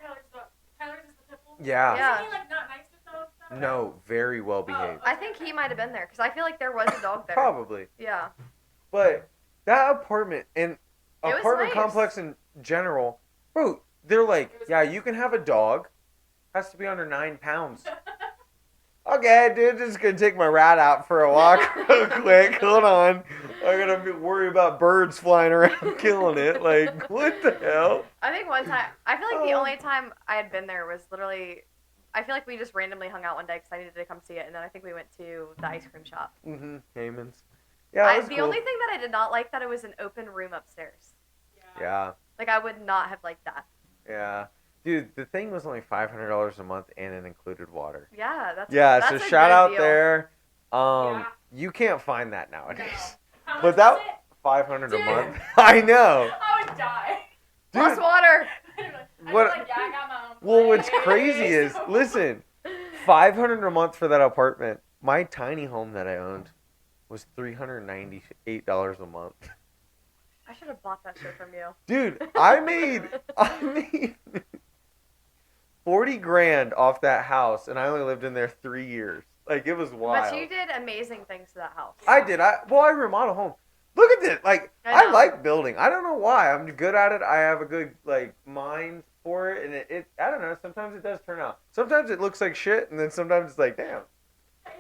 S3: Tyler's is the pit bull.
S1: yeah,
S2: Yeah.
S3: Isn't he like not nice with dogs? though?
S1: no, very well behaved.
S3: Oh.
S2: I think he might have been there because I feel like there was a dog there.
S1: Probably.
S2: Yeah.
S1: But that apartment and
S2: was
S1: apartment
S2: nice.
S1: complex in general, bro, they're like,
S3: It was
S1: yeah,
S3: nice.
S1: you can have a dog. Has to be under 9 pounds. Okay, dude, just gonna take my rat out for a walk real quick. Hold on. I'm gonna worry about birds flying around killing it. Like, what the hell?
S2: I think one time, I feel like the
S1: Oh.
S2: only time I had been there was literally, I feel like we just randomly hung out one day because I needed to come see it, and then I think we went to the ice cream shop.
S1: Mm-hmm. Heyman's. Yeah, it was
S2: The
S1: cool.
S2: only thing that I did not like that it was an open room upstairs.
S1: Yeah,
S2: Like, I would not have liked that.
S1: yeah. Dude, the thing was only $500 a month, and it included water.
S2: Yeah, that's
S1: Yeah,
S2: that's
S1: so
S2: a
S1: shout
S2: good
S1: out
S2: deal.
S1: there.
S3: Yeah.
S1: You can't find that
S3: No.
S1: nowadays.
S3: How much
S1: But that
S3: was it?
S1: 500 a
S3: Dude.
S1: month. I know.
S3: I would die.
S2: Plus
S1: Dude,
S2: water.
S3: I'd
S1: What-
S3: be like, yeah, I got my own
S1: well, what's
S3: place.
S1: crazy is, listen, 500 a month for that apartment. My tiny home that I owned was $398 a month.
S2: I should have bought that shit from you.
S1: Dude, I made 40 grand off that house, and I only lived in there 3 years. Like, it was wild.
S2: But you did amazing things to that house.
S1: I did. I remodeled home. Look at this. Like,
S2: I
S1: I
S2: know.
S1: like building. I don't know why. I'm good at it. I have a good like mind for it, and it I don't know. Sometimes it does turn out. Sometimes it looks like shit, and then sometimes it's like, damn.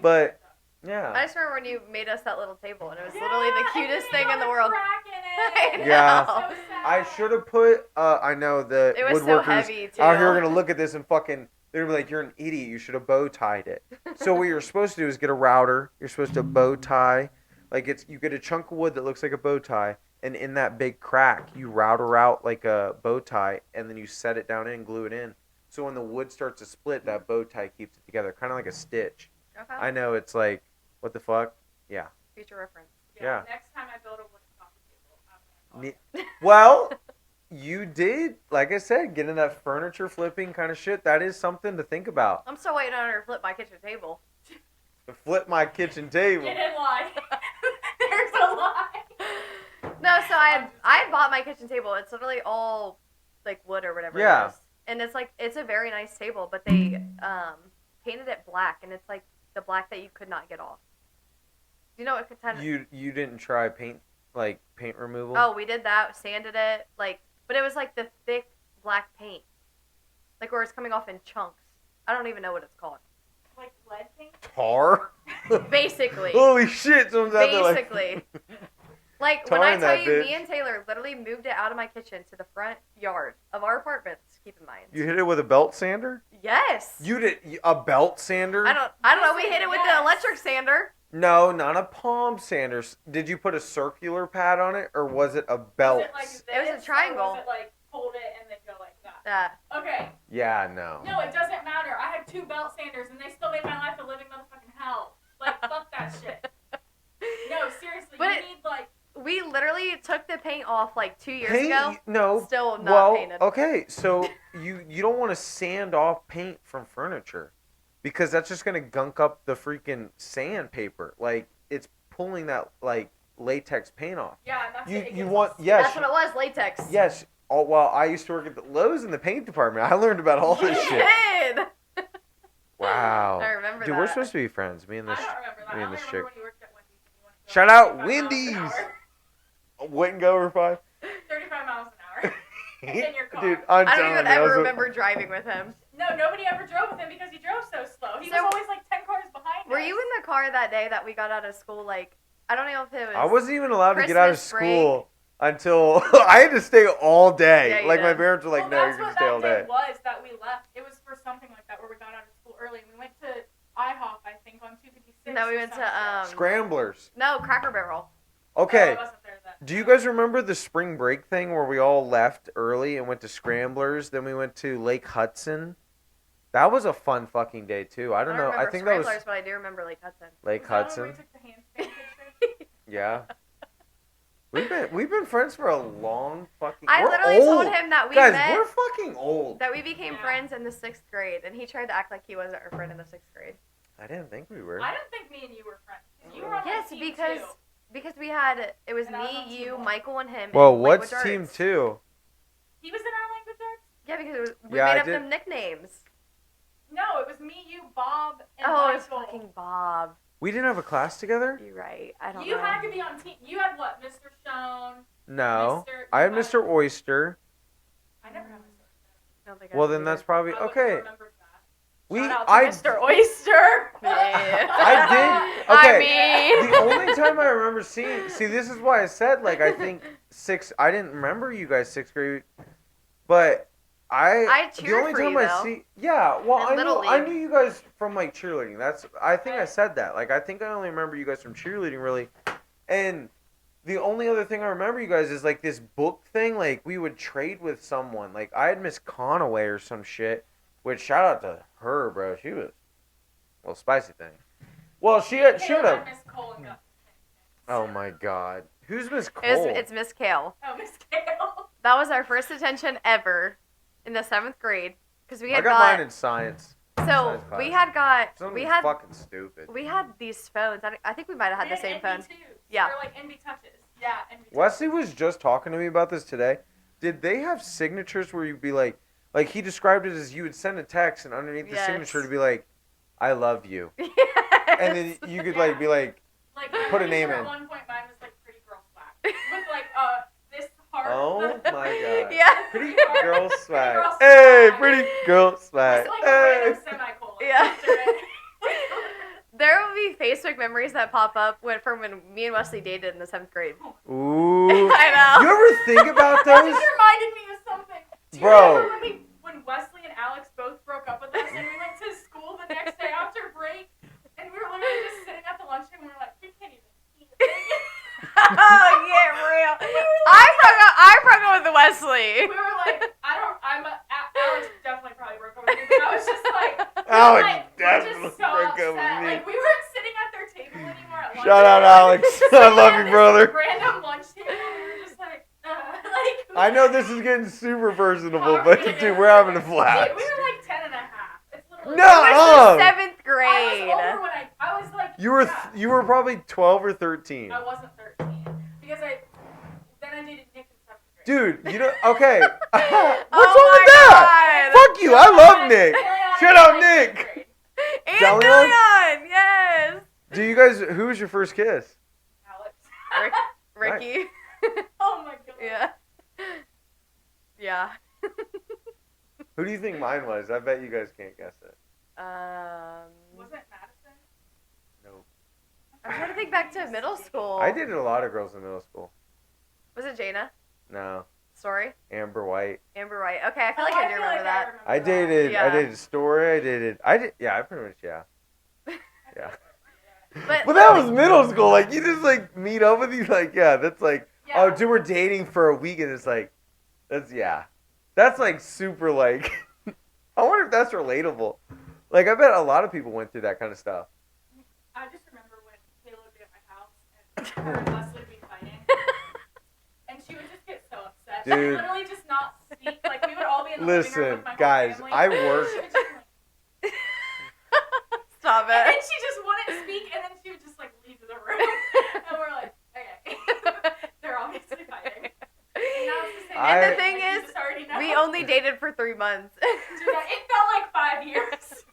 S1: But
S2: I
S1: yeah,
S2: just remember when you made us that little table, and it was
S3: Yeah,
S2: literally the
S3: and
S2: cutest
S3: then
S2: thing
S3: you
S2: in the
S3: got a
S2: world.
S3: crack in
S2: I
S3: it.
S2: know.
S1: Yeah.
S3: So sad.
S1: I should have put. I know the
S2: It was so
S1: woodworkers
S2: heavy, too.
S1: out here are gonna look at this and fucking. They're gonna be like, "You're an idiot. You should have bow tied it." So what you're supposed to do is get a router. You're supposed to bow tie, like you get a chunk of wood that looks like a bow tie, and in that big crack, you router out like a bow tie, and then you set it down in and glue it in. So when the wood starts to split, that bow tie keeps it together, kind of like a stitch.
S2: Okay.
S1: I know it's like, what the fuck? Yeah.
S2: Future reference.
S1: Yeah.
S3: Next time I build a wooden coffee table, I'm gonna call
S1: Ne-
S3: it.
S1: Well, you did, like I said, get in that furniture flipping kind of shit. That is something to think about.
S2: I'm still waiting on her to flip my kitchen table.
S1: Flip my kitchen table.
S3: Get in line. There's a line.
S2: No, so I had bought my kitchen table. It's literally all like wood or whatever
S1: Yeah.
S2: it is. And it's a very nice table, but they painted it black, and it's like the black that you could not get off. Do you know what kind of
S1: You didn't try paint removal?
S2: Oh, we did that, sanded it, but it was like the thick black paint. Like where it's coming off in chunks. I don't even know what it's called.
S3: Like lead paint.
S1: Tar?
S2: Basically.
S1: Holy shit! Someone's out there
S2: Basically. Like,
S1: Tar
S2: when I
S1: in
S2: tell
S1: that
S2: you,
S1: bitch.
S2: me and Taylor literally moved it out of my kitchen to the front yard of our apartments, keep in mind.
S1: You hit it with a belt sander?
S2: Yes.
S1: You did a belt sander?
S2: I don't know, we hit it with
S3: Yes.
S2: the electric sander.
S1: No, not a palm sander. Did you put a circular pad on it, or was it a belt?
S3: Was it like this,
S2: It was a
S3: or
S2: triangle.
S3: was it like hold it and then go like that? Okay.
S1: Yeah, no.
S3: No, it doesn't matter. I had 2 belt sanders and they still made my life a living motherfucking hell. Like, fuck that shit. No, seriously.
S2: But
S3: you
S2: it-
S3: need like.
S2: We literally took the paint off like 2 years
S1: Paint?
S2: ago.
S1: No.
S2: Still not
S1: Well,
S2: painted.
S1: okay, so you don't want to sand off paint from furniture because that's just gonna gunk up the freaking sandpaper. Like it's pulling that like latex paint off.
S3: Yeah, and that's
S1: You
S3: it. It
S1: you
S3: gets
S1: want
S3: all-
S1: yes
S2: That's what it was, latex.
S1: yes. Oh well, I used to work at the Lowe's in the paint department. I learned about all this
S2: We
S1: shit.
S2: did.
S1: Wow.
S2: I remember
S1: Dude,
S2: that.
S1: we're supposed to be friends. Me and
S3: I
S1: this.
S3: don't remember that.
S1: me
S3: I
S1: and
S3: only
S1: this
S3: remember
S1: chick.
S3: when you worked at Wendy's and you wanted to
S1: Shout out
S3: 35 miles an
S1: Wendy's.
S3: hour.
S1: Wouldn't go over 5.
S3: 35 miles an hour. In your car.
S1: Dude, I'm
S2: I don't
S1: telling
S2: even
S1: you,
S2: ever
S1: was a-
S2: remember driving with him.
S3: No, nobody ever drove with him because he drove so slow. He
S2: So-
S3: was always like 10 cars behind
S2: Were
S3: us.
S2: you in the car that day that we got out of school? Like, I don't know if it was.
S1: I wasn't even allowed to get out of
S2: Christmas break.
S1: school until I had to stay all day.
S2: Yeah, you
S1: Like, my
S2: did.
S1: parents were like,
S3: Well,
S1: no, you're
S3: that's
S1: going
S3: what
S1: to stay all
S3: that
S1: day.
S3: day was that we left. It was for something like that where we got out of school early and we went to IHOP, I think, on 256.
S2: No, we
S3: or
S2: went to
S3: something.
S1: Scramblers.
S2: No, Cracker Barrel.
S1: Okay.
S3: Oh, I wasn't there then.
S1: Do you guys remember the spring break thing where we all left early and went to Scramblers? Then we went to Lake Hudson. That was a fun fucking day too. I don't know. I
S2: remember
S1: think that was
S2: Scramblers, but I do remember Lake Hudson.
S1: Lake
S3: Was that when
S1: Hudson.
S3: we took the handstand picture?
S1: Yeah. We've been friends for a long fucking.
S2: I
S1: we're
S2: literally
S1: old.
S2: told him that we
S1: Guys,
S2: met,
S1: we're fucking old.
S2: that we became
S3: Yeah.
S2: friends in the 6th grade, and he tried to act like he wasn't our friend in the 6th grade.
S1: I didn't think we were.
S3: I don't think me and you were friends. You were on
S2: Yes,
S3: my team
S2: because
S3: too.
S2: we had it was
S3: And I was on
S2: me,
S3: team
S2: you,
S3: one.
S2: Michael, and him.
S1: Well,
S2: and
S1: what's
S2: Language
S1: team
S2: Arts.
S1: 2?
S3: He was in our language arts?
S2: Yeah, because it was, we
S1: Yeah, I
S2: made up
S1: did.
S2: them nicknames.
S3: No, it was me, you, Bob, and
S2: Oh, it was
S3: Michael.
S2: fucking Bob.
S1: We didn't have a class together?
S2: You're right. I don't
S3: You
S2: know.
S3: had to be on team. You had what? Mr. Stone?
S1: No.
S3: Mr.
S1: I had
S3: you
S1: Mr. Oyster.
S3: I never had Mr.
S2: I don't think I
S1: Well,
S2: did
S1: then that's
S2: either.
S1: probably
S3: I
S1: okay.
S3: remembered that.
S1: We
S3: Shout out to
S1: I
S3: Mr. Oyster.
S2: Yeah.
S1: I did. Okay.
S2: I mean,
S1: The only time I remember seeing, this is why I said, like, I think I didn't remember you guys 6th grade, but
S2: I
S1: the
S2: cheered
S1: only
S2: for
S1: time
S2: you,
S1: I
S2: though.
S1: see, yeah, well,
S2: In
S1: I
S2: Little
S1: knew
S2: League.
S1: you guys from, like, cheerleading. I think I said that. Like, I think I only remember you guys from cheerleading, really, and the only other thing I remember you guys is, like, this book thing, like, we would trade with someone. Like, I had Miss Conaway or some shit, which, shout out to her, bro. She was, well, spicy thing. Well, she had
S3: Kayla, Miss Cole and got
S1: Oh my god. Who's Miss Cole?
S2: it's Miss Kale.
S3: Oh, Miss Kale.
S2: That was our first attention ever in the 7th grade because we
S1: I
S2: had
S1: got mine in science.
S2: so
S1: science
S2: we
S1: class.
S2: had got
S1: Something
S2: we had
S1: fucking stupid.
S2: we had these phones. I think we might have had the same phone. Yeah.
S3: Or like NB touches. Yeah, NB touches.
S1: Wesley was just talking to me about this today. Did they have signatures where you'd be like he described it as you would send a text and underneath the
S2: Yes.
S1: signature to be like, I love you.
S2: Yes.
S1: And then you could like be like,
S3: Like,
S1: Put a
S3: I'm pretty
S1: name
S3: sure
S1: in.
S3: At one point, mine was like pretty girl swag with like this heart.
S1: oh my god.
S2: Yeah.
S1: Pretty
S3: Pretty
S1: girl
S3: girl
S1: swag.
S3: swag.
S1: Hey, pretty girl swag.
S3: It's like a
S1: Hey.
S3: random semicolon.
S2: Yeah.
S3: after it.
S2: There will be Facebook memories that pop up from when me and Wesley dated in the 7th grade.
S1: Ooh.
S2: I know.
S1: You ever think about
S3: That
S1: those?
S3: just reminded me of something. Do you
S1: Bro.
S3: remember when Wesley and Alex both broke up with us and we went to school the next day after break and we were literally just sitting at the lunchroom and we were like, we can't even eat.
S2: Oh yeah, real. I broke up with Wesley.
S3: We were like, Alex definitely probably broke up with me, but I was just like,
S1: Alex
S3: we're
S1: definitely
S3: just so
S1: broke up
S3: upset.
S1: with me.
S3: Like, we weren't sitting at their table anymore at lunch.
S1: Shout out, Alex. I love you, brother.
S3: Random lunch table, and we were just like, like.
S1: I know this is getting super personable,
S3: Oh,
S1: but
S3: yeah.
S1: dude, we're having a blast.
S3: We were like 10 and a half. It's literally.
S1: No!
S2: It was the 7th
S3: I
S2: grade.
S3: was older when I was like.
S1: You were probably 12 or 13.
S3: I wasn't 13 because then I dated Nick in 7th grade.
S1: Dude, you know, okay. What's
S2: Oh
S1: wrong with
S2: my
S1: that?
S2: God.
S1: Fuck you, I love Nick.
S3: Kayla
S1: Shut
S3: and
S1: up,
S3: I was
S1: Nick.
S3: 8th grade.
S2: And
S1: Delion?
S2: Delion, yes.
S1: Do you guys, who was your first kiss?
S3: Alex.
S2: Ricky.
S3: Oh my god.
S2: Yeah. Yeah.
S1: Who do you think mine was? I bet you guys can't guess it.
S3: Wasn't it Madison?
S1: Nope.
S2: I'm trying to think back to middle school.
S1: I dated a lot of girls in middle school.
S2: Was it Jaina?
S1: No.
S2: Story?
S1: Amber White.
S2: Amber White. Okay, I feel like I do remember that.
S1: I dated
S2: Yeah.
S1: Story. Yeah, I pretty much, yeah. Yeah.
S2: But
S1: But that was middle school. Like, you just, like, meet up with you. Like, yeah, that's like,
S3: Yeah.
S1: oh, dude, we're dating for a week. And it's like, that's, like, super, like, I wonder if that's relatable. Like, I bet a lot of people went through that kind of stuff.
S3: I just remember when Kayla would be at my house and her and Leslie would be fighting. And she would just get so upset. She
S1: Dude.
S3: would literally just not speak. Like, we would all be in the living room
S1: Listen,
S3: with my whole
S1: guys,
S3: family.
S1: I
S3: She
S1: work.
S3: would just like,
S2: Stop
S3: and then
S2: it.
S3: she just wouldn't speak, and then she would just, like, leave the room. And we're like, okay. They're obviously fighting. And now it's the same
S1: I-
S2: And the thing
S3: like, you
S2: is,
S3: just already know.
S2: we only dated for 3 months.
S3: Dude, it felt like 5 years.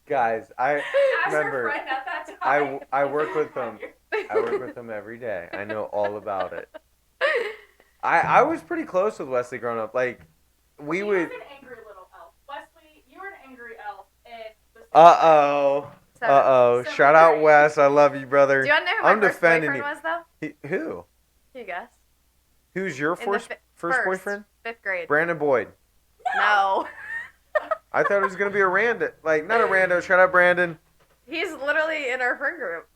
S1: Guys, I
S3: As
S1: remember,
S3: her friend at that time.
S1: I work
S3: it
S1: with
S3: felt
S1: them.
S3: like 5 years.
S1: I work with him every day. I know all about it. I was pretty close with Wesley growing up. Like, we
S3: He
S1: would.
S3: was an angry little elf. Wesley, you were an angry elf, and
S1: Uh-oh.
S2: So,
S1: Uh-oh.
S3: So
S1: Shout out
S3: great.
S1: Wes. I love you, brother.
S2: do you want to know who my
S1: I'm
S2: first
S1: defending
S2: boyfriend
S1: you.
S2: was, though?
S1: Who?
S2: Can you guess?
S1: Who's your
S2: In the
S1: first boyfriend?
S2: 5th grade.
S1: Brandon Boyd.
S2: No.
S1: I thought it was going to be a rando. Like, not a rando. Shout out Brandon.
S2: He's literally in our friend group.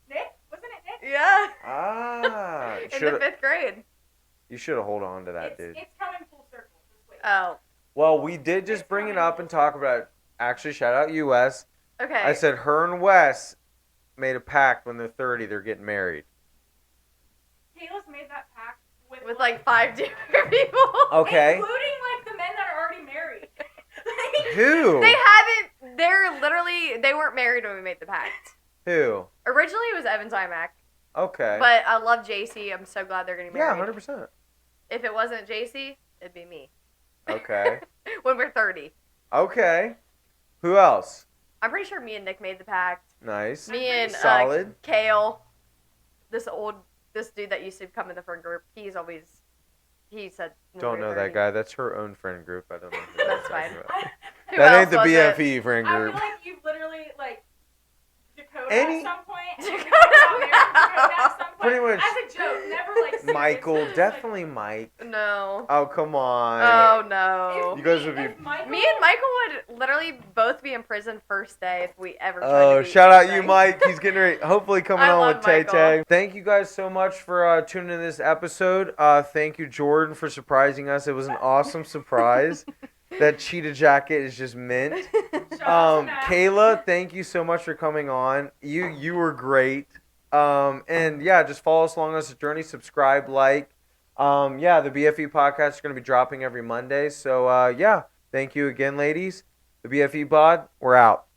S3: Nick, wasn't it Nick?
S2: Yeah.
S1: Ah.
S2: In the 5th grade.
S1: You should have hold on to that, dude.
S3: It's coming full circle. Just wait.
S2: Oh.
S1: Well, we did just bring it up and talk about it. Actually, shout out you, Wes.
S2: Okay.
S1: I said her and Wes made a pact when they're 30, they're getting married.
S3: Kayla's made that pact
S2: with like 5 different people.
S1: Okay.
S3: including like the men that are already married.
S1: Who?
S2: They haven't. They're literally. They weren't married when we made the pact.
S1: Who?
S2: Originally, it was Evan Timac.
S1: Okay.
S2: But I love JC. I'm so glad they're getting married.
S1: Yeah, 100%.
S2: If it wasn't JC, it'd be me.
S1: Okay.
S2: When we're 30.
S1: Okay. Who else?
S2: I'm pretty sure me and Nick made the pact.
S1: Nice.
S2: Me and
S1: Solid.
S2: Kale, this dude that used to come in the friend group. He said. when
S1: Don't
S2: we were
S1: know
S2: 30.
S1: that guy. That's her own friend group. I don't know. Who
S2: That's
S1: you're
S2: fine.
S1: talking about.
S2: Who
S1: That
S2: else
S1: ain't the
S2: was it?
S1: BFE friend
S3: I feel
S1: group.
S3: like you've literally like Dakota
S1: Any-
S3: at some point. and
S2: Dakota.
S3: you got married to Dakota at some point.
S1: Pretty much.
S3: As a joke, never like serious.
S1: Michael,
S3: Just, like,
S1: definitely Mike.
S2: No.
S1: Oh, come on.
S2: Oh no.
S1: You guys would be-
S3: if Michael,
S2: Me and Michael would literally both be in prison first day if we ever tried to
S1: Oh,
S2: be
S1: shout out
S2: anything.
S1: you, Mike. He's getting ready. Hopefully coming
S2: I
S1: on
S2: love
S1: with Tay
S2: Michael.
S1: Tay. Thank you guys so much for tuning in this episode. Thank you, Jordan, for surprising us. It was an awesome surprise. That cheetah jacket is just mint.
S3: shout out to Matt.
S1: Kayla, thank you so much for coming on. You were great. And yeah, just follow us along on this journey. Subscribe, like. Yeah, the BFE podcast is going to be dropping every Monday. So yeah, thank you again, ladies. The BFE pod, we're out.